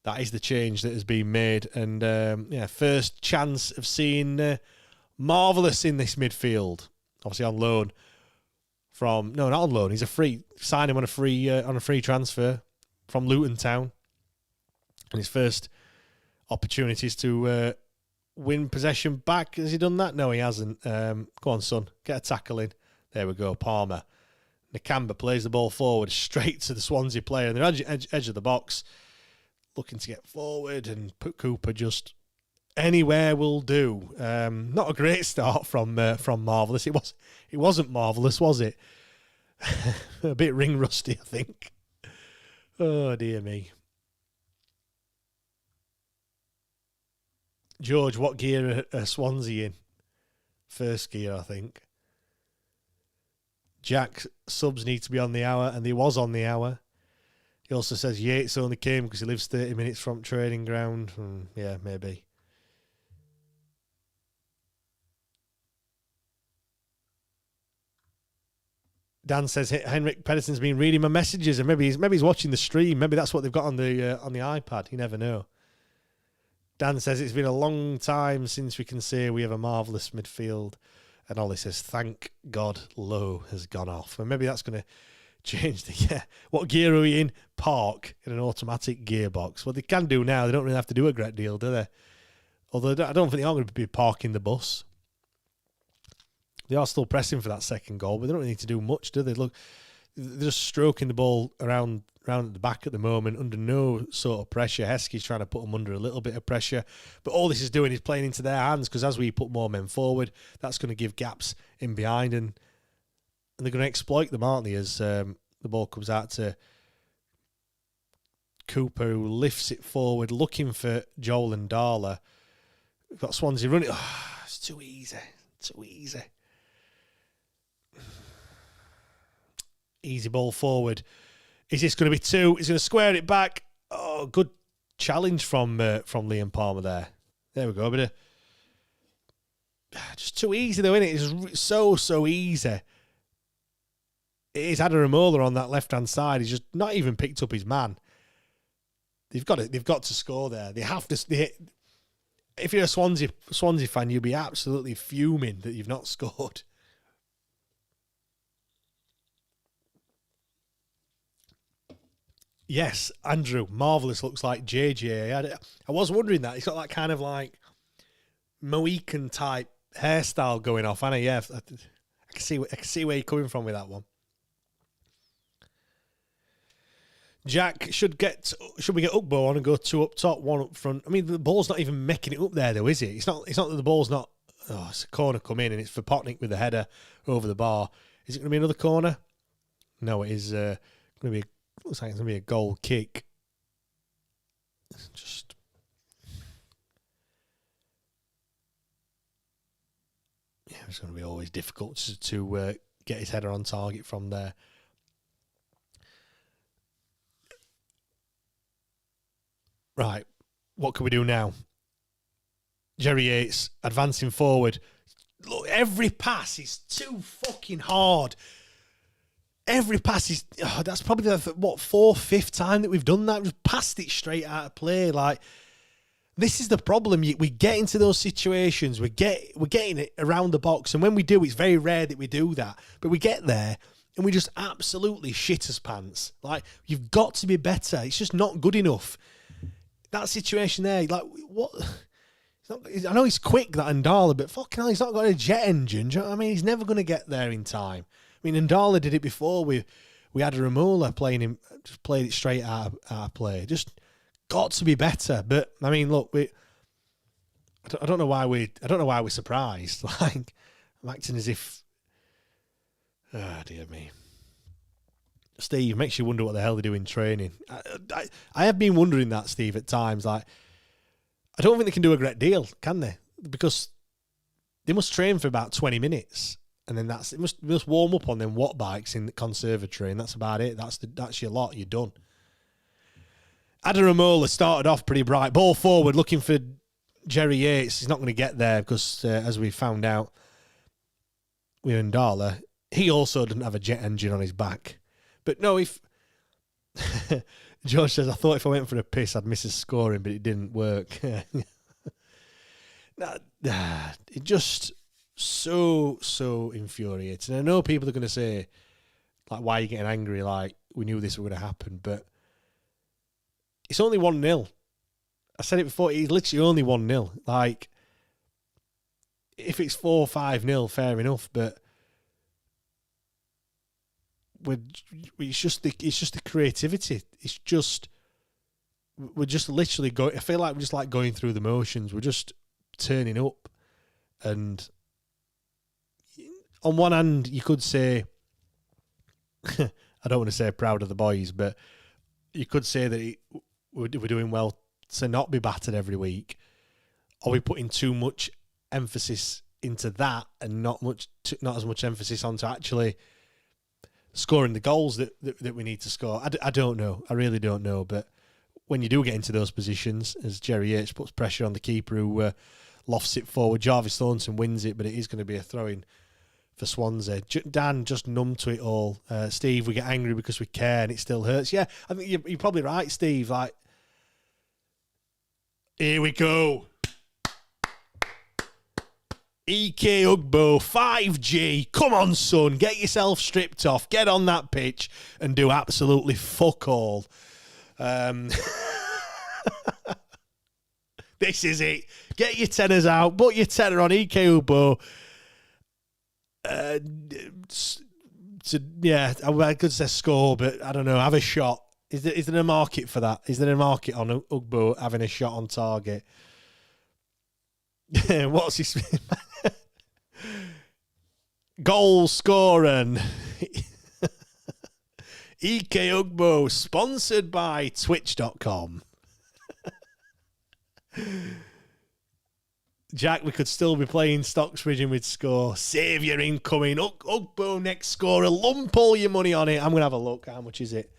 That is the change that has been made, and first chance of seeing Marvellous in this midfield. Obviously on loan from not on loan. He's a free sign him on a free transfer from Luton Town, and his first opportunities to win possession back. Has he done that? No, he hasn't. Go on, son. Get a tackle in. There we go. Palmer. Nakamba plays the ball forward straight to the Swansea player on the edge of the box, looking to get forward, and put Cooper just anywhere will do. Not a great start from Marvellous. It wasn't Marvellous, was it? A bit ring rusty, I think. Oh dear me. George, what gear are Swansea in? First gear, I think. Jack, subs need to be on the hour, and he was on the hour. He also says Yates only came because he lives 30 minutes from training ground. Yeah, maybe. Dan says Henrik Pedersen's been reading my messages, and maybe he's watching the stream. Maybe that's what they've got on the iPad. You never know. Dan says it's been a long time since we can say we have a marvellous midfield. And Ollie says, thank God Low has gone off. And maybe that's going to change what gear are we in? Park in an automatic gearbox. Well, they can do now. They don't really have to do a great deal, do they? Although I don't think they are going to be parking the bus. They are still pressing for that second goal, but they don't really need to do much, do they? Look, they're just stroking the ball around at the back at the moment under no sort of pressure. Heskey's trying to put them under a little bit of pressure. But all this is doing is playing into their hands, because as we put more men forward, that's going to give gaps in behind, and they're going to exploit them, aren't they, as the ball comes out to Cooper, who lifts it forward, looking for Joel and Darla. We've got Swansea running. Oh, it's too easy. Too easy. Easy ball forward. Is this going to be two? He's going to square it back. Oh, good challenge from Liam Palmer there. There we go. But just too easy though, isn't it? It's so easy. It is Adaramola on that left hand side. He's just not even picked up his man. They've got to score there. They have to. If you're a Swansea fan, you'll be absolutely fuming that you've not scored. Yes, Andrew, marvellous, looks like JJ. I was wondering that. He's got that kind of like Mohican type hairstyle going off, hasn't he? Yeah, I can see where you're coming from with that one. Jack, should we get Ugbo on and go two up top, one up front? I mean, the ball's not even making it up there, though, is it? It's not that the ball's not. Oh, it's a corner come in, and it's for Potnick with the header over the bar. Is it going to be another corner? No, it is going to be. Looks like it's going to be a goal kick. Just. Yeah, it's going to be always difficult to get his header on target from there. Right, what can we do now? Jerry Yates advancing forward. Look, every pass is too fucking hard. Every pass is... Oh, that's probably the, 4th, 5th time that we've done that. We've passed it straight out of play. Like, this is the problem. We get into those situations. We're getting it around the box. And when we do, it's very rare that we do that. But we get there and we just absolutely shit as pants. Like, you've got to be better. It's just not good enough. That situation there, like, what? I know he's quick, that Ndala, but fucking hell, he's not got a jet engine. Do you know what I mean? He's never going to get there in time. I mean, Ndala did it before. We had Ramola playing him, just played it straight out of play. Just got to be better. But I mean, look, I don't know why we're surprised. Like, I'm acting as if, oh dear me. Steve, makes you wonder what the hell they do in training. I have been wondering that, Steve, at times. Like, I don't think they can do a great deal, can they? Because they must train for about 20 minutes, and then they must warm up on them watt bikes in the conservatory, and that's about it. That's your lot. You're done. Adaramola started off pretty bright. Ball forward, looking for Jerry Yates. He's not going to get there because, as we found out with Ndala, he also didn't have a jet engine on his back. But no, if George says, I thought if I went for a piss, I'd miss his scoring, but it didn't work. It just so infuriating. I know people are going to say, like, why are you getting angry? Like, we knew this was going to happen, but it's only 1-0. I said it before, it's literally only 1-0. Like, if it's 4-5-0, fair enough, but it's just the creativity. We're just literally going. I feel like we're just like going through the motions. We're just turning up, and on one hand, you could say, I don't want to say proud of the boys, but you could say that we're doing well to not be battered every week. Are we putting too much emphasis into that and not as much emphasis onto actually scoring the goals that we need to score? I don't know. I really don't know. But when you do get into those positions, as Jerry Yates puts pressure on the keeper who lofts it forward, Jarvis Thornton wins it, but it is going to be a throw-in for Swansea. Dan just numb to it all. Steve, we get angry because we care and it still hurts. Yeah, I think you're probably right, Steve. Like, here we go. EK Ugbo, 5G. Come on, son. Get yourself stripped off. Get on that pitch and do absolutely fuck all. This is it. Get your tenors out. Put your tenor on EK Ugbo. I could say score, but I don't know. Have a shot. Is there a market for that? Is there a market on Ugbo having a shot on target? What's his goal scoring? EK Ugbo, sponsored by Twitch.com. Jack, we could still be playing Stocksbridge and we'd score. Saviour incoming. Ugbo next scorer. Lump all your money on it. I'm going to have a look. How much is it?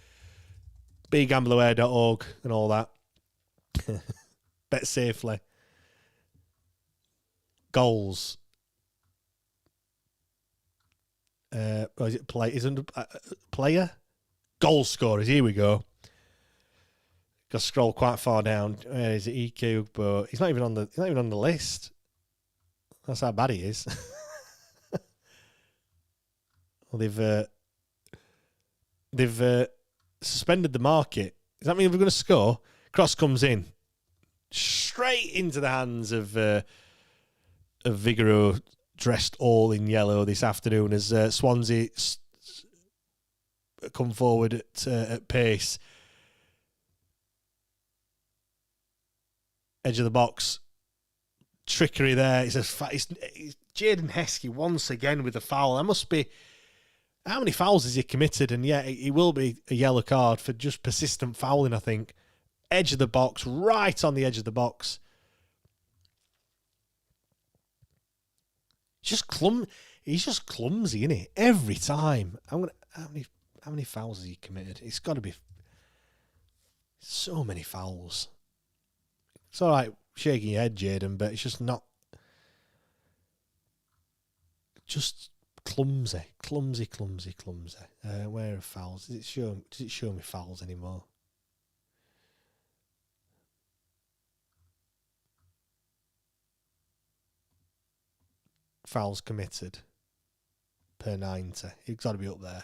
BeGambleAware.org and all that. Bet safely. Goals. Is it play? Isn't player? Goal scorers. Here we go. Got to scroll quite far down. Where is it? EK Ugbo. He's not even on the list. That's how bad he is. Well, they've suspended the market. Does that mean we're going to score? Cross comes in straight into the hands of Vigoro, dressed all in yellow this afternoon as Swansea come forward at pace. Edge of the box. Trickery there. It's Jaden Heskey once again with a foul. That must be... How many fouls has he committed? And yeah, it will be a yellow card for just persistent fouling, I think. Edge of the box, right on the edge of the box. He's just clumsy, isn't he? Every time. How many fouls has he committed? It's got to be so many fouls. It's all right shaking your head, Jaden, but it's just not... Just clumsy. Where are fouls? Does it show me fouls anymore? Fouls committed per 90. It's got to be up there.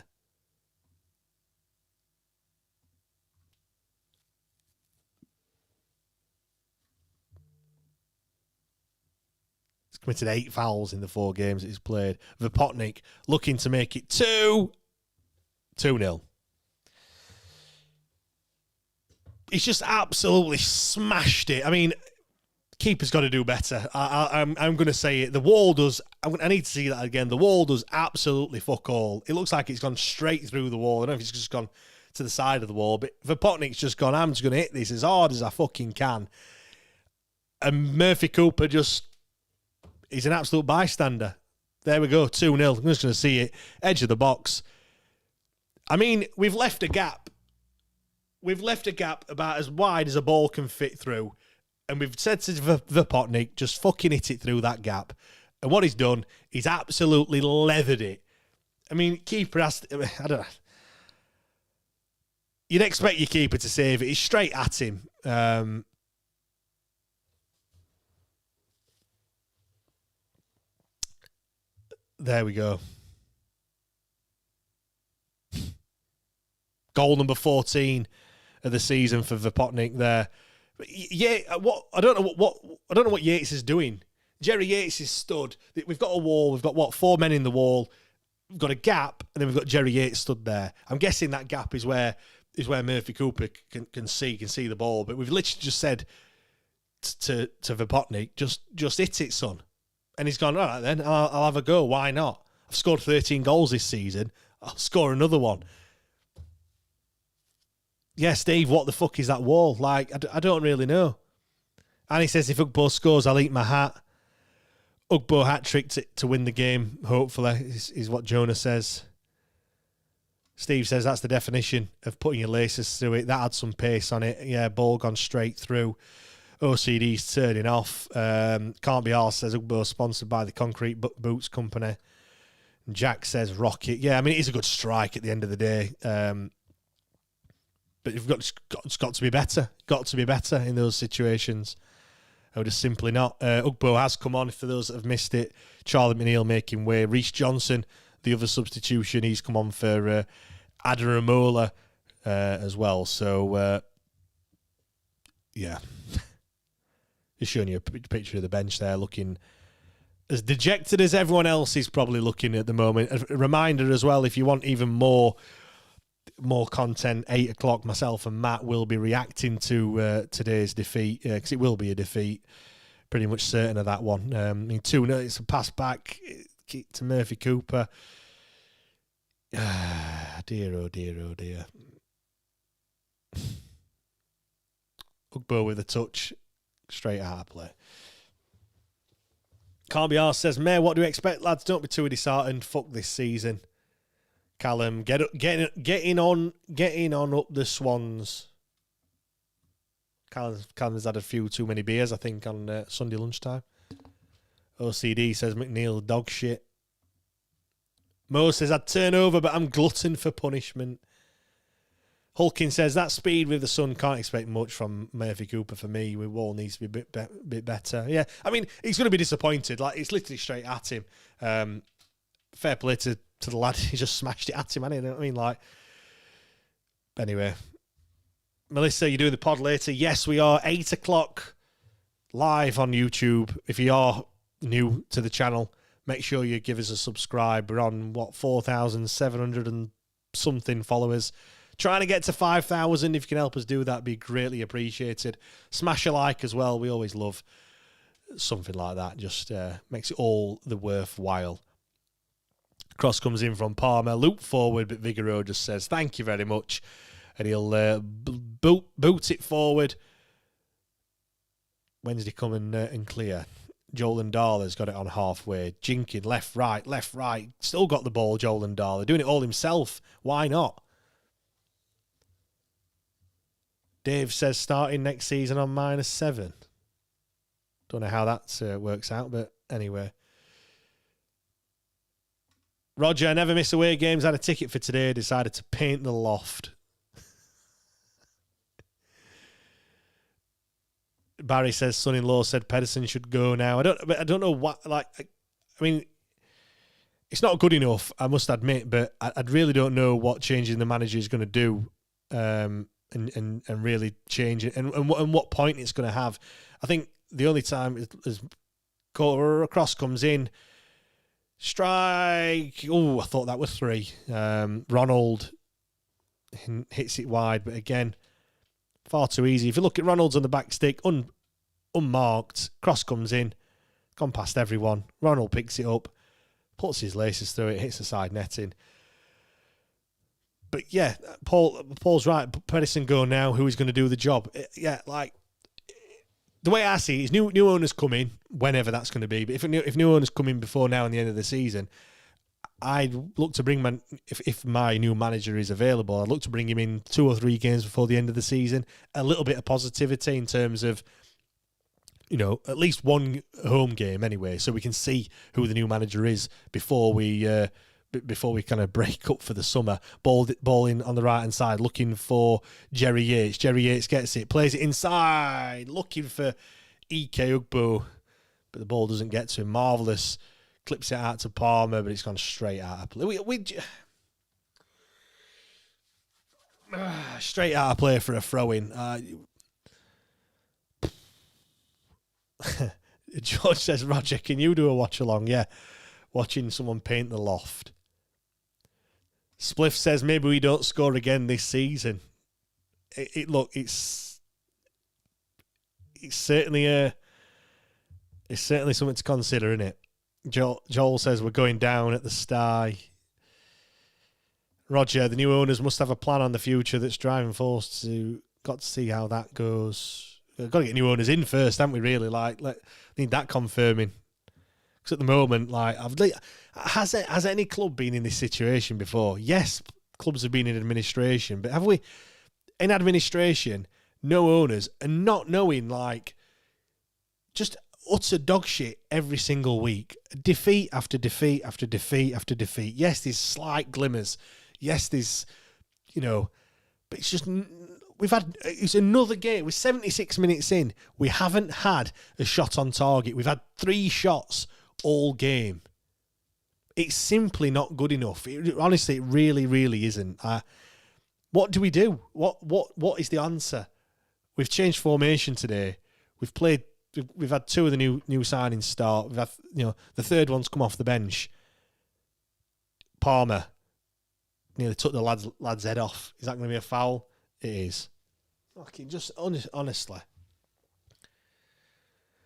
He's committed 8 fouls in the 4 games that he's played. Vipotnik looking to make it 2-0. He's just absolutely smashed it. I mean, keeper's got to do better. I'm going to say it. The wall does... I need to see that again. The wall does absolutely fuck all. It looks like it's gone straight through the wall. I don't know if it's just gone to the side of the wall, but Vipotnik's just gone, I'm just going to hit this as hard as I fucking can. And Murphy Cooper just... He's an absolute bystander. There we go, 2-0. I'm just going to see it. Edge of the box. I mean, we've left a gap. We've left a gap about as wide as a ball can fit through. And we've said to Vipotnik, just fucking hit it through that gap. And what he's done, he's absolutely leathered it. I mean, keeper has to, I don't know. You'd expect your keeper to save it. He's straight at him. There we go. Goal number 14 of the season for Vipotnik there. Yeah, I don't know what Yates is doing. Jerry Yates is stood. We've got a wall. We've got 4 men in the wall. We've got a gap, and then we've got Jerry Yates stood there. I'm guessing that gap is where Murphy Cooper can see the ball. But we've literally just said to Vipotnik, just hit it, son. And he's gone, all right then, I'll have a go. Why not? I've scored 13 goals this season. I'll score another one. Yeah, Steve, what the fuck is that wall? Like, I don't really know. And he says, if Ugbo scores, I'll eat my hat. Ugbo hat-trick to win the game, hopefully, is what Jonah says. Steve says that's the definition of putting your laces through it. That had some pace on it. Yeah, ball gone straight through. OCD's turning off. Can't be arsed, says Ugbo, sponsored by the Concrete Boots Company. And Jack says Rocket. Yeah, I mean, it is a good strike at the end of the day. But you've got to be better. Got to be better in those situations. No, just simply not. Ugbo has come on, for those that have missed it. Charlie McNeil making way. Reece Johnson, the other substitution, he's come on for Adaramola as well. So, yeah. Just showing you a picture of the bench there, looking as dejected as everyone else is probably looking at the moment. A reminder as well, if you want even more content, 8 o'clock, myself and Matt will be reacting to today's defeat, because it will be a defeat, pretty much certain of that one. 2-0, it's a pass back to Murphy Cooper. Dear, oh dear, oh dear. Ugbo with a touch, straight out of play. Can't be arsed says, Mayor, what do you expect, lads? Don't be too disheartened. Fuck this season. Callum, getting on up the Swans. Callum's had a few too many beers, I think, on Sunday lunchtime. OCD says McNeil dog shit. Mo says I'd turn over, but I'm glutton for punishment. Hulkin says that speed with the sun, can't expect much from Murphy Cooper for me. We all needs to be a bit better. Yeah, I mean he's going to be disappointed. Like it's literally straight at him. Fair play to the lad. He just smashed it at him, hasn't he? You know what I mean? Like, anyway, Melissa, you're doing the pod later. Yes, we are 8 o'clock live on YouTube. If you are new to the channel, make sure you give us a subscribe. We're on 4,700 and something followers. Trying to get to 5,000. If you can help us do that, be greatly appreciated. Smash a like as well. We always love something like that. Just makes it all the worthwhile. Cross comes in from Palmer. Loop forward, but Vigoro just says, thank you very much. And he'll boot it forward. Wednesday coming and clear. Joel and Darla's got it on halfway. Jinking, left, right. Still got the ball, Joel and Darla. Doing it all himself. Why not? Dave says starting next season on -7. Don't know how that works out, but anyway. Roger, I never miss away games. Had a ticket for today. Decided to paint the loft. Barry says son-in-law said Pedersen should go now. I don't know what. Like, I mean, it's not good enough, I must admit. But I really don't know what changing the manager is going to do, and really change it, and what point it's going to have. I think the only time is Cross comes in. Strike. Oh, I thought that was 3. Ronald hits it wide, but again, far too easy. If you look at Ronald's on the back stick, unmarked, Cross comes in, gone past everyone. Ronald picks it up, puts his laces through it, hits the side netting. But yeah, Paul's right. Pedersen go now. Who is going to do the job? Yeah, like the way I see it is new owners come in, whenever that's going to be. But if new owners come in before now and the end of the season, I'd look to bring if my new manager is available, I'd look to bring him in 2 or 3 games before the end of the season. A little bit of positivity in terms of, at least one home game anyway, so we can see who the new manager is before we kind of break up for the summer. Ball in on the right-hand side, looking for Jerry Yates. Jerry Yates gets it, plays it inside, looking for Ike Ugbo, but the ball doesn't get to him. Marvellous. Clips it out to Palmer, but it's gone straight out of play. Straight out of play for a throw-in. George says, Roger, can you do a watch-along? Yeah, watching someone paint the loft. Spliff says maybe we don't score again this season. It's certainly something to consider, isn't it? Joel says we're going down at the Sty. Roger, the new owners must have a plan on the future that's driving force to. Got to see how that goes. We've got to get new owners in first, haven't we? Really, need that confirming. Because at the moment, has any club been in this situation before? Yes, clubs have been in administration, but have we in administration, no owners, and not knowing just utter dog shit every single week, defeat after defeat after defeat after defeat. Yes, there's slight glimmers. Yes, there's but it's just it's another game. We're 76 minutes in. We haven't had a shot on target. We've had 3 shots all game. It's simply not good enough. Honestly, it really, really isn't. What do we do? What is the answer? We've changed formation today. We've had 2 of the new signings start. We've had, the third one's come off the bench. Palmer nearly took the lad's head off. Is that going to be a foul? It is. Fucking just honestly.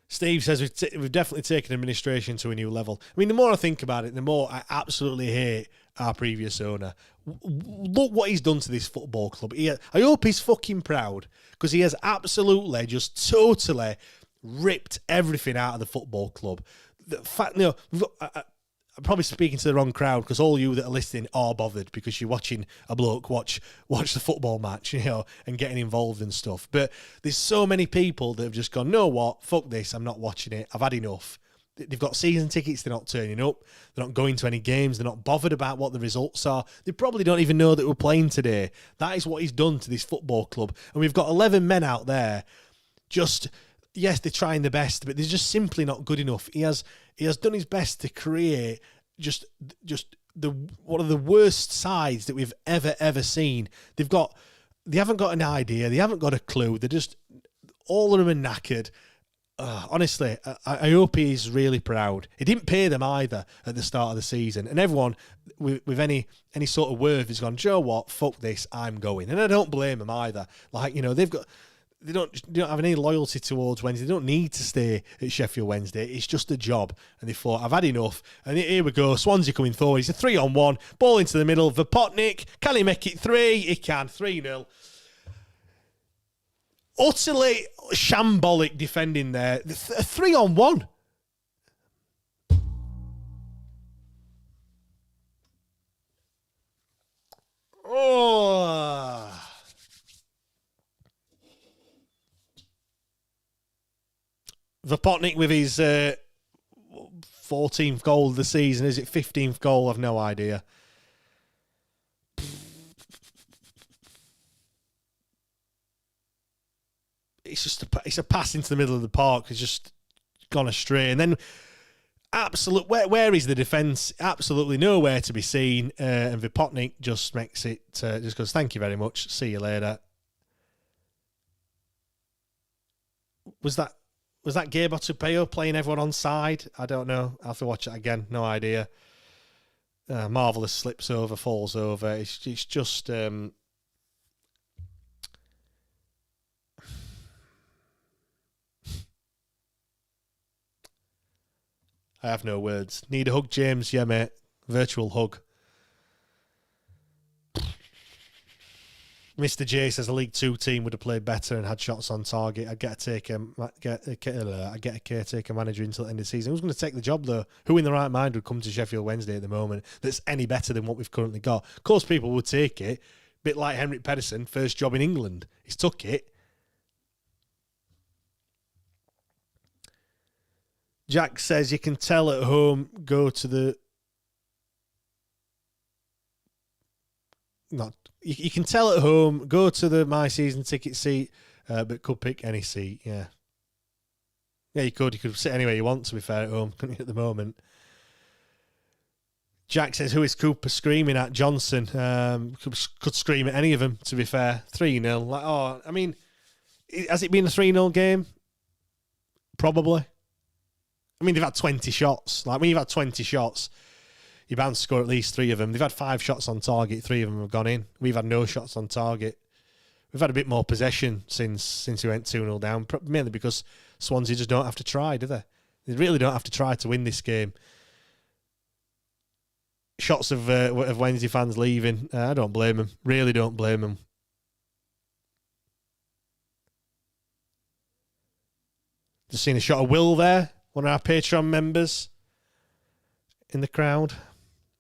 Steve says we've definitely taken administration to a new level. I mean, the more I think about it, the more I absolutely hate our previous owner. Look what he's done to this football club. I hope he's fucking proud, because he has absolutely just totally ripped everything out of the football club. The fact, I'm probably speaking to the wrong crowd, because all you that are listening are bothered because you're watching a bloke watch the football match, and getting involved and stuff. But there's so many people that have just gone, know what, fuck this, I'm not watching it, I've had enough. They've got season tickets, they're not turning up, they're not going to any games, they're not bothered about what the results are. They probably don't even know that we're playing today. That is what he's done to this football club. And we've got 11 men out there, yes, they're trying their best, but they're just simply not good enough. He has done his best to create just one of the worst sides that we've ever seen. They haven't got an idea, they haven't got a clue. They're just, all of them are knackered. Honestly, I hope he's really proud. He didn't pay them either at the start of the season, and everyone with any sort of worth has gone, Joe, what? Fuck this, I'm going. And I don't blame them either. Like, they don't have any loyalty towards Wednesday. They don't need to stay at Sheffield Wednesday. It's just a job. And they thought, I've had enough. And here we go. Swansea coming forward. It's a 3-on-1. Ball into the middle. Vopotnik. Can he make it 3? He can. 3-0. Utterly shambolic defending there. A 3-on-1. Oh. Vopotnik with his 14th goal of the season. Is it 15th goal? I've no idea. It's a pass into the middle of the park. It's just gone astray. And then where is the defence? Absolutely nowhere to be seen. And Vopotnik just makes it, just goes, thank you very much. See you later. Was that Gabe Otupeo playing everyone on side? I don't know. I'll have to watch it again. No idea. Marvellous slips over, falls over. It's just... I have no words. Need a hug, James? Yeah, mate. Virtual hug. Mr. J says a League 2 team would have played better and had shots on target. I'd get a caretaker manager until the end of the season. Who's going to take the job, though? Who in the right mind would come to Sheffield Wednesday at the moment that's any better than what we've currently got? Of course, people would take it. Bit like Henrik Pedersen, first job in England. He's took it. Jack says you can tell at home, go to the... You can tell at home, go to the My Season ticket seat, but could pick any seat, yeah. Yeah, you could sit anywhere you want, to be fair, at home, couldn't you, at the moment? Jack says, who is Cooper screaming at? Johnson. Could scream at any of them, to be fair. 3-0. I mean, has it been a 3-0 game? Probably. I mean, they've had 20 shots. Like, when you've had 20 shots, you're bound to score at least 3 of them. They've had 5 shots on target, 3 of them have gone in. We've had no shots on target. We've had a bit more possession since we went 2-0 down, mainly because Swansea just don't have to try, do they? They really don't have to try to win this game. Shots of Wednesday fans leaving. I don't blame them. Really don't blame them. Just seen a shot of Will there, one of our Patreon members in the crowd,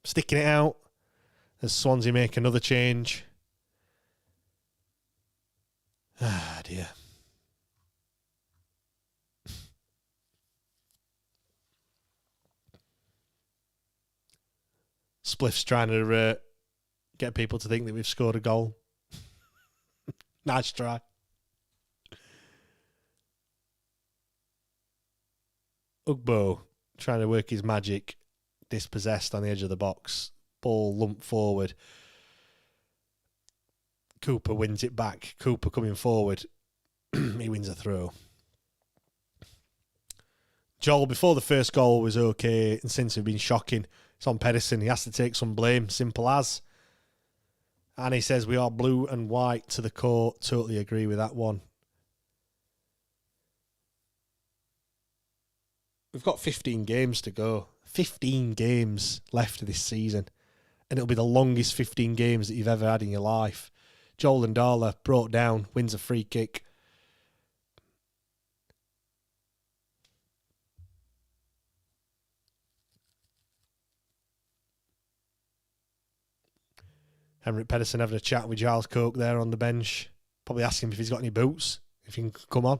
sticking it out as Swansea make another change. Ah, dear. Spliff's trying to get people to think that we've scored a goal. Nice try. Ugbo trying to work his magic, dispossessed on the edge of the box. Ball lumped forward. Cooper wins it back. Cooper coming forward. He wins a throw. Joel, before the first goal, was okay, and since we've been shocking, it's on Pedersen. He has to take some blame, simple as. And he says we are blue and white to the core. Totally agree with that one. We've got 15 games to go. 15 games left of this season. And it'll be the longest 15 games that you've ever had in your life. Joel Ndala brought down, wins a free kick. Henrik Pedersen having a chat with Giles Coke there on the bench. Probably asking him if he's got any boots, if he can come on.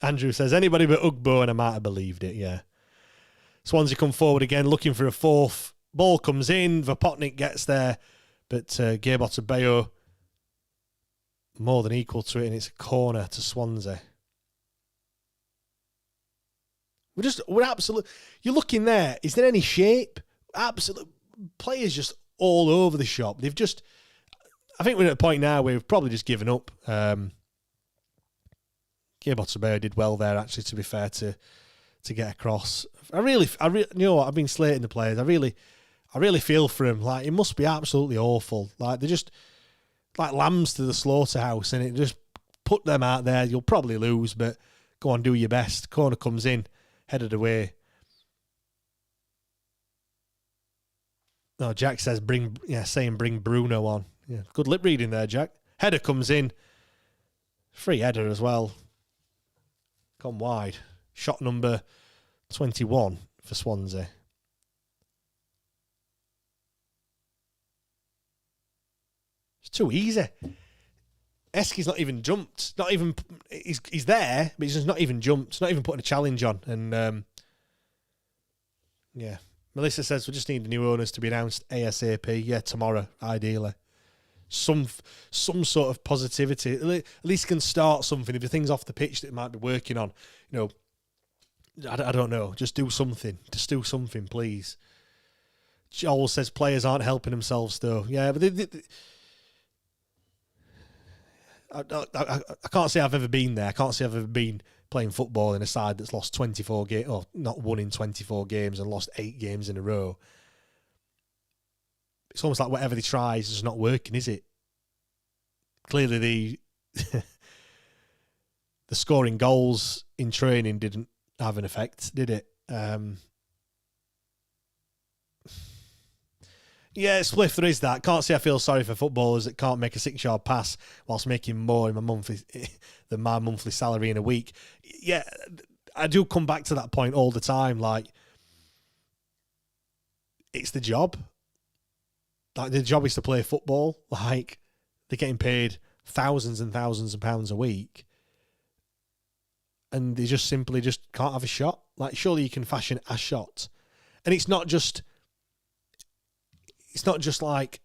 Andrew says, anybody but Ugbo, and I might have believed it, yeah. Swansea come forward again, looking for a fourth. Ball comes in, Vapotnik gets there, but Gearbot Bayo more than equal to it, and it's a corner to Swansea. We're absolute. You're looking there, is there any shape? Absolute players just all over the shop. They've just, I think we're at a point now where we've probably just given up. Gearbot did well there, actually, to be fair, to get across. I really, you know what, I've been slating the players. I really feel for him. Like, it must be absolutely awful. Like, they're just like lambs to the slaughterhouse, and it just put them out there. You'll probably lose, but go on, do your best. Corner comes in, headed away. No, Jack says bring Bruno on. Yeah, good lip reading there, Jack. Header comes in. Free header as well. Gone wide. Shot number 21 for Swansea. It's too easy. Eski's not even jumped. Not even he's there, but he's just not even jumped. Not even putting a challenge on. And yeah. Melissa says we just need the new owners to be announced ASAP. Yeah, tomorrow, ideally. Some sort of positivity. At least can start something. If the thing's off the pitch that it might be working on, you know, I don't know. Just do something. Just do something, please. Joel says players aren't helping themselves, though. Yeah, but I can't say I've ever been there. I can't say I've ever been playing football in a side that's lost 24 games, or not won in 24 games and lost 8 games in a row. It's almost like whatever they try is just not working, is it? Clearly the scoring goals in training didn't have an effect, did it? Yeah, Spliff, there is that. Can't say I feel sorry for footballers that can't make a 6-yard pass whilst making more in than my monthly salary in a week. Yeah, I do come back to that point all the time. Like, it's the job. Like, the job is to play football. Like, they're getting paid thousands and thousands of pounds a week, and they just simply just can't have a shot. Like, surely you can fashion a shot. And it's not just like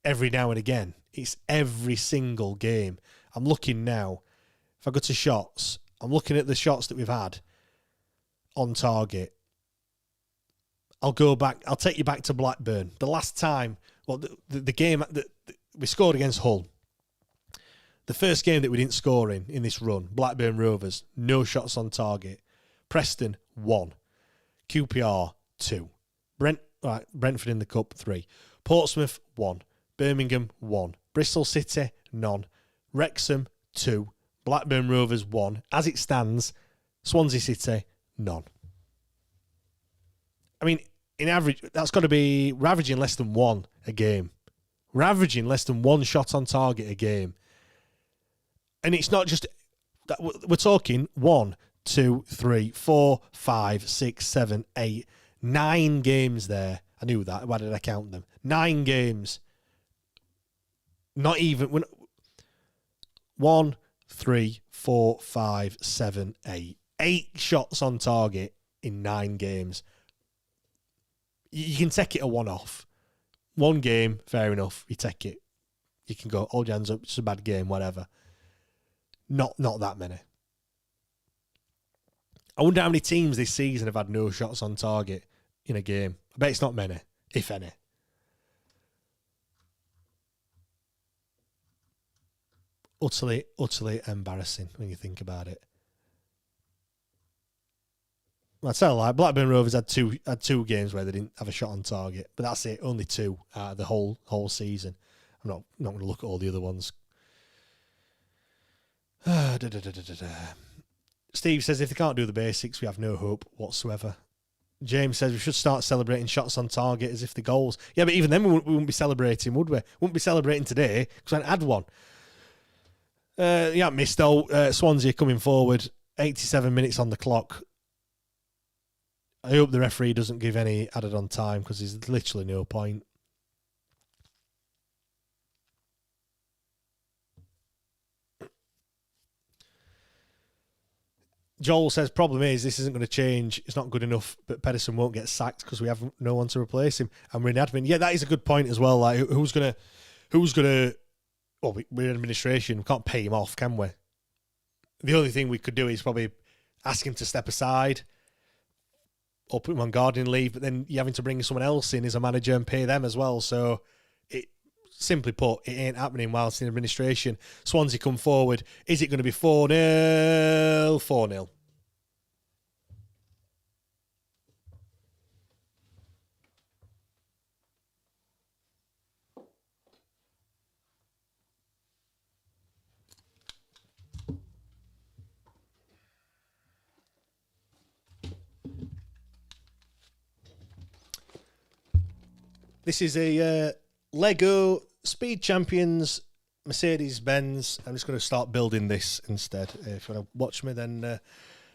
every now and again. It's every single game. I'm looking now. If I go to shots, I'm looking at the shots that we've had on target. I'll go back. I'll take you back to Blackburn. The last time, well, the game that we scored against Hull. The first game that we didn't score in this run, Blackburn Rovers, no shots on target. Preston, 1. QPR, 2. Brentford in the Cup, 3. Portsmouth, 1. Birmingham, 1. Bristol City, none. Wrexham, 2. Blackburn Rovers, 1. As it stands, Swansea City, none. I mean, in average, that's got to be, we're averaging less than 1 a game. We're averaging less than 1 shot on target a game. And it's not just, we're talking 1, 2, 3, 4, 5, 6, 7, 8, 9 games there. I knew that. Why did I count them? 9 games. Not even, 1, 3, 4, 5, 7, 8. 8 shots on target in 9 games. You can take it a one-off. One game, fair enough. You take it. You can go, hold your hands up, it's a bad game, whatever. Not that many. I wonder how many teams this season have had no shots on target in a game. I bet it's not many, if any. Utterly embarrassing when you think about it. I tell you, like, Blackburn Rovers had two games where they didn't have a shot on target, but that's it. Only 2 out of the whole season. I'm not going to look at all the other ones. Steve says if they can't do the basics, we have no hope whatsoever. James says we should start celebrating shots on target as if the goals. Yeah, but even then we wouldn't be celebrating, would we? Wouldn't be celebrating today because I hadn't had one. Yeah, missed though. Swansea coming forward. 87 minutes on the clock. I hope the referee doesn't give any added on time because there's literally no point. Joel says, problem is, this isn't going to change. It's not good enough, but Pedersen won't get sacked because we have no one to replace him. And we're in admin. Yeah, that is a good point as well. Like, who's going to, well, we're in administration. We can't pay him off, can we? The only thing we could do is probably ask him to step aside or put him on gardening leave, but then you're having to bring someone else in as a manager and pay them as well. So, simply put, it ain't happening whilst in administration. Swansea come forward. Is it going to be 4-0? 4-0. This is a Lego Speed Champions Mercedes-Benz. I'm just going to start building this instead. If you want to watch me, then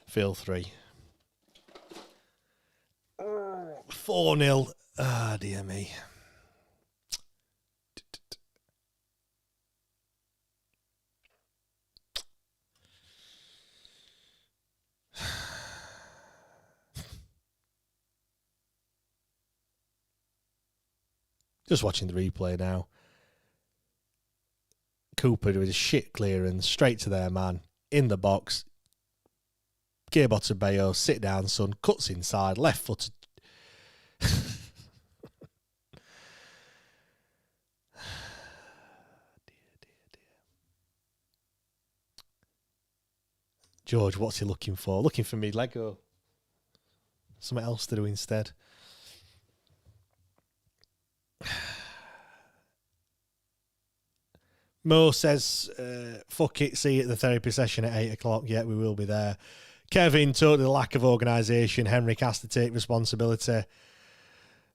feel free. 4-0. Ah, dear me. Just watching the replay now. Cooper with a shit clearance, straight to their man, in the box. Gearbox to Bayo, sit down, son, cuts inside, left footed. Dear. George, what's he looking for? Looking for me, Lego. Something else to do instead. Mo says, fuck it, see you at the therapy session at 8 o'clock. Yeah, we will be there. Kevin, totally lack of organisation. Henrik has to take responsibility.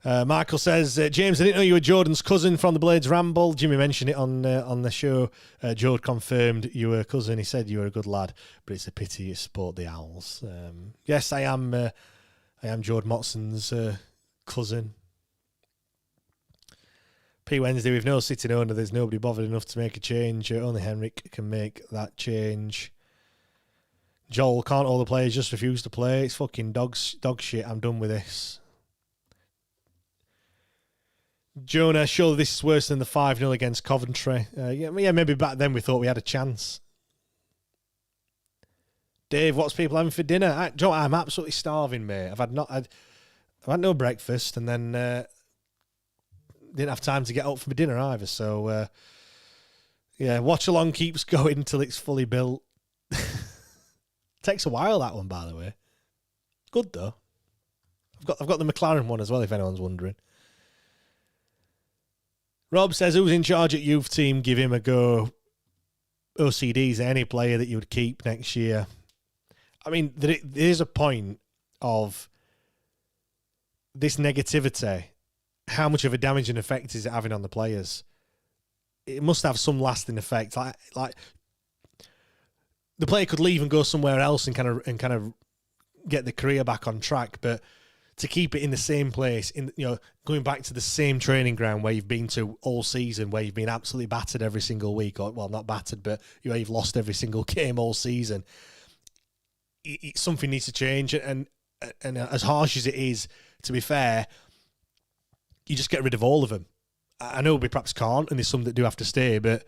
Michael says, James, I didn't know you were Jordan's cousin from the Blades Ramble. Jimmy mentioned it on the show. Jord confirmed you were a cousin. He said you were a good lad, but it's a pity you support the Owls. Yes, I am Jord Motson's cousin. P Wednesday, with no sitting owner, there's nobody bothered enough to make a change. Only Henrik can make that change. Joel, can't all the players just refuse to play? It's fucking dog shit. I'm done with this. Jonah, surely this is worse than the 5-0 against Coventry. Yeah, maybe back then we thought we had a chance. Dave, what's people having for dinner? I'm absolutely starving, mate. I've had no breakfast, and then didn't have time to get up for my dinner either. So, yeah, Watchalong keeps going until it's fully built. Takes a while, that one, by the way. Good, though. I've got the McLaren one as well, if anyone's wondering. Rob says, who's in charge at youth team? Give him a go. OCD's any player that you would keep next year. I mean, there is a point of this negativity. How much of a damaging effect is it having on the players? It must have some lasting effect. Like the player could leave and go somewhere else and kind of get the career back on track, but to keep it in the same place, going back to the same training ground where you've been to all season, where you've been absolutely battered every single week, or well, not battered, but you've lost every single game all season. Something needs to change, and as harsh as it is, to be fair, you just get rid of all of them. I know we perhaps can't, and there's some that do have to stay, but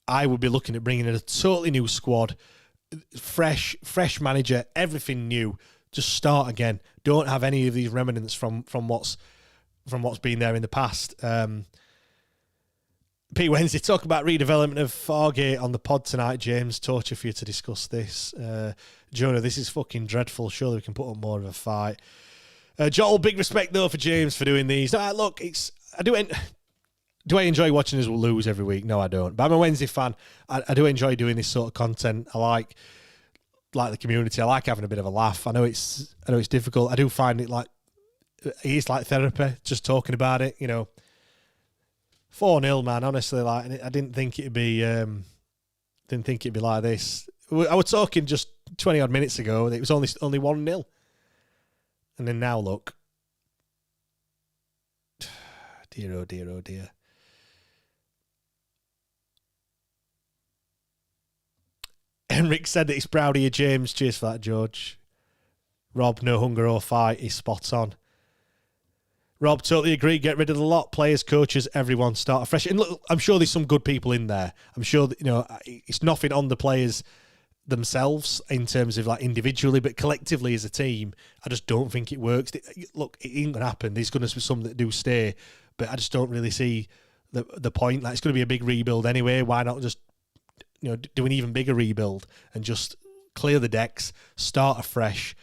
I would be looking at bringing in a totally new squad, fresh manager, everything new. Just start again. Don't have any of these remnants from what's been there in the past. Pete Wednesday, talk about redevelopment of Fargate on the pod tonight, James. Torture for you to discuss this. Jonah, this is fucking dreadful. Surely we can put up more of a fight. Joel, big respect though for James for doing these. Look, do I enjoy watching us lose every week? No, I don't. But I'm a Wednesday fan. I do enjoy doing this sort of content. I like the community. I like having a bit of a laugh. I know it's difficult. I do find it it's like therapy, just talking about it. 4-0, man. Honestly, I didn't think it'd be like this. I was talking just 20 odd minutes ago. It was only 1-0, and then now look. Dear, oh dear, oh dear. Henrik said that he's proud of you, James. Cheers for that, George. Rob, no hunger or fight. He's spot on. Rob, totally agree. Get rid of the lot. Players, coaches, everyone. Start afresh. And look, I'm sure there's some good people in there. I'm sure that, it's nothing on the players themselves in terms of individually, but collectively as a team, I just don't think it works. Look, it ain't going to happen. There's going to be some that do stay, but I just don't really see the point. It's going to be a big rebuild anyway. Why not just do an even bigger rebuild and just clear the decks, start afresh,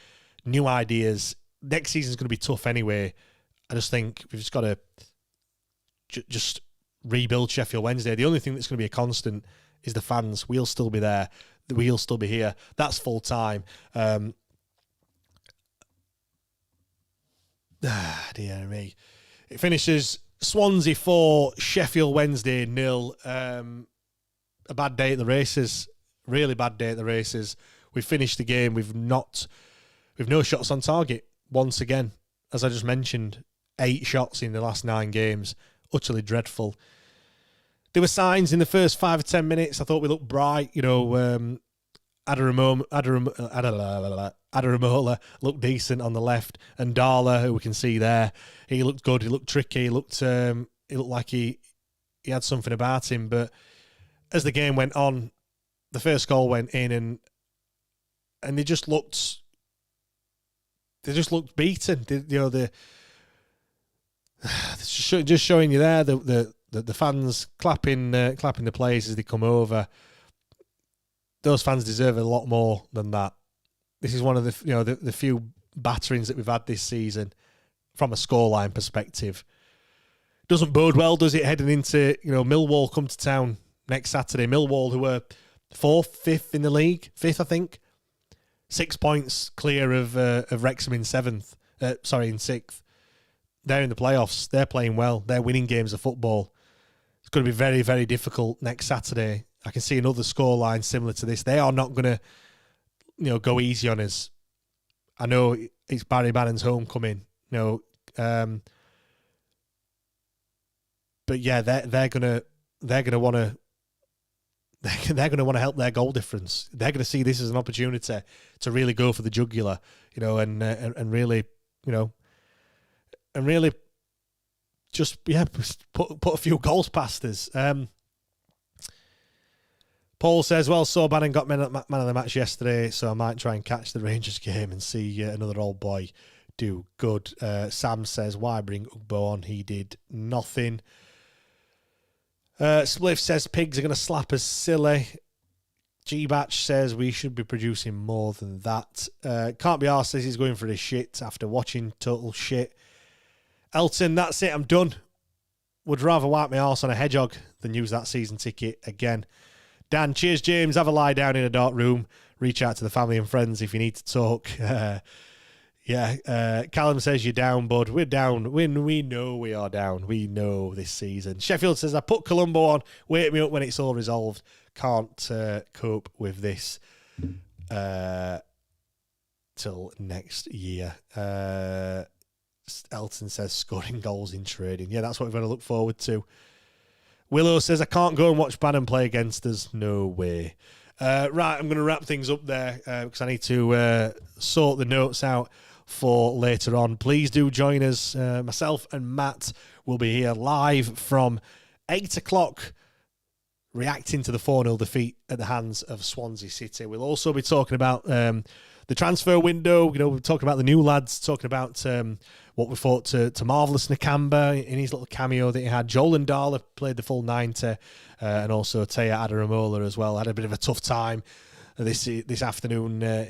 new ideas. Next season's going to be tough anyway. I just think we've just got to just rebuild Sheffield Wednesday. The only thing that's going to be a constant is the fans. We'll still be there. We'll still be here. That's full time. Dear me. It finishes Swansea 4, Sheffield Wednesday 0. A bad day at the races. Really bad day at the races. We finished the game. We've no shots on target once again. As I just mentioned, 8 shots in the last 9 games. Utterly dreadful. There were signs in the first 5 or 10 minutes. I thought we looked bright. Adaramola looked decent on the left. And Darla, who we can see there, he looked good. He looked tricky. He looked like he had something about him. But as the game went on, the first goal went in, and they just looked beaten. Just showing you there the fans clapping the players as they come over. Those fans deserve a lot more than that. This is one of the few batterings that we've had this season from a scoreline perspective. Doesn't bode well, does it? Heading into Millwall come to town next Saturday. Millwall, who were 4th, 5th in the league, 5th I think, 6 points clear of Wrexham in 7th. In 6th. They're in the playoffs. They're playing well. They're winning games of football. It's going to be very, very difficult next Saturday. I can see another scoreline similar to this. They are not going to, go easy on us. I know it's Barry Bannon's homecoming. But yeah, they're gonna want to. They're going to want to help their goal difference. They're going to see this as an opportunity to really go for the jugular, and really, and really just put a few goals past us. Paul says, well, so Bannon got man of the match yesterday, so I might try and catch the Rangers game and see another old boy do good. Sam says, why bring Ugbo on? He did nothing. Spliff says pigs are going to slap us silly. G-Batch says we should be producing more than that. Can't be arsed says he's going for his shit after watching total shit. Elton, that's it, I'm done. Would rather wipe my arse on a hedgehog than use that season ticket again. Dan, cheers James, have a lie down in a dark room. Reach out to the family and friends if you need to talk. Callum says you're down, bud. We're down. We know we are down. We know this season. Sheffield says, I put Colombo on. Wake me up when it's all resolved. Can't cope with this till next year. Elton says, scoring goals in trading. Yeah, that's what we're going to look forward to. Willow says, I can't go and watch Bannon play against us. No way. Right, I'm going to wrap things up there because I need to sort the notes out. for later on. Please do join us. Myself and Matt will be here live from 8 o'clock, reacting to the 4-0 defeat at the hands of Swansea City. We'll also be talking about the transfer window. We're talking about the new lads, talking about what we thought to Marvellous Nakamba in his little cameo that he had. Joel Ndala played the full 90, and also Taya Adaramola as well. Had a bit of a tough time this afternoon. I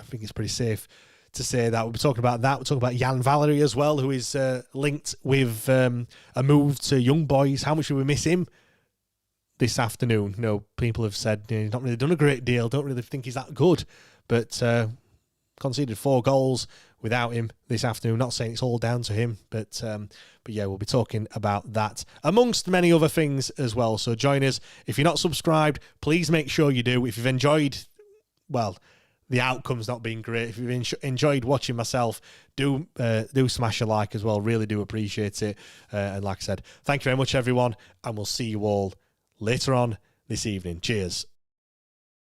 think it's pretty safe to say that. We'll be talking about that. We'll talk about Jan Valery as well, who is linked with a move to Young Boys. How much do we miss him this afternoon? People have said he's not really done a great deal, don't really think he's that good, but conceded 4 goals without him this afternoon. Not saying it's all down to him, but yeah, we'll be talking about that amongst many other things as well. So join us. If you're not subscribed, please make sure you do. If you've enjoyed, the outcome's not been great. If you've enjoyed watching myself, do smash a like as well. Really do appreciate it. And like I said, thank you very much, everyone, and we'll see you all later on this evening. Cheers.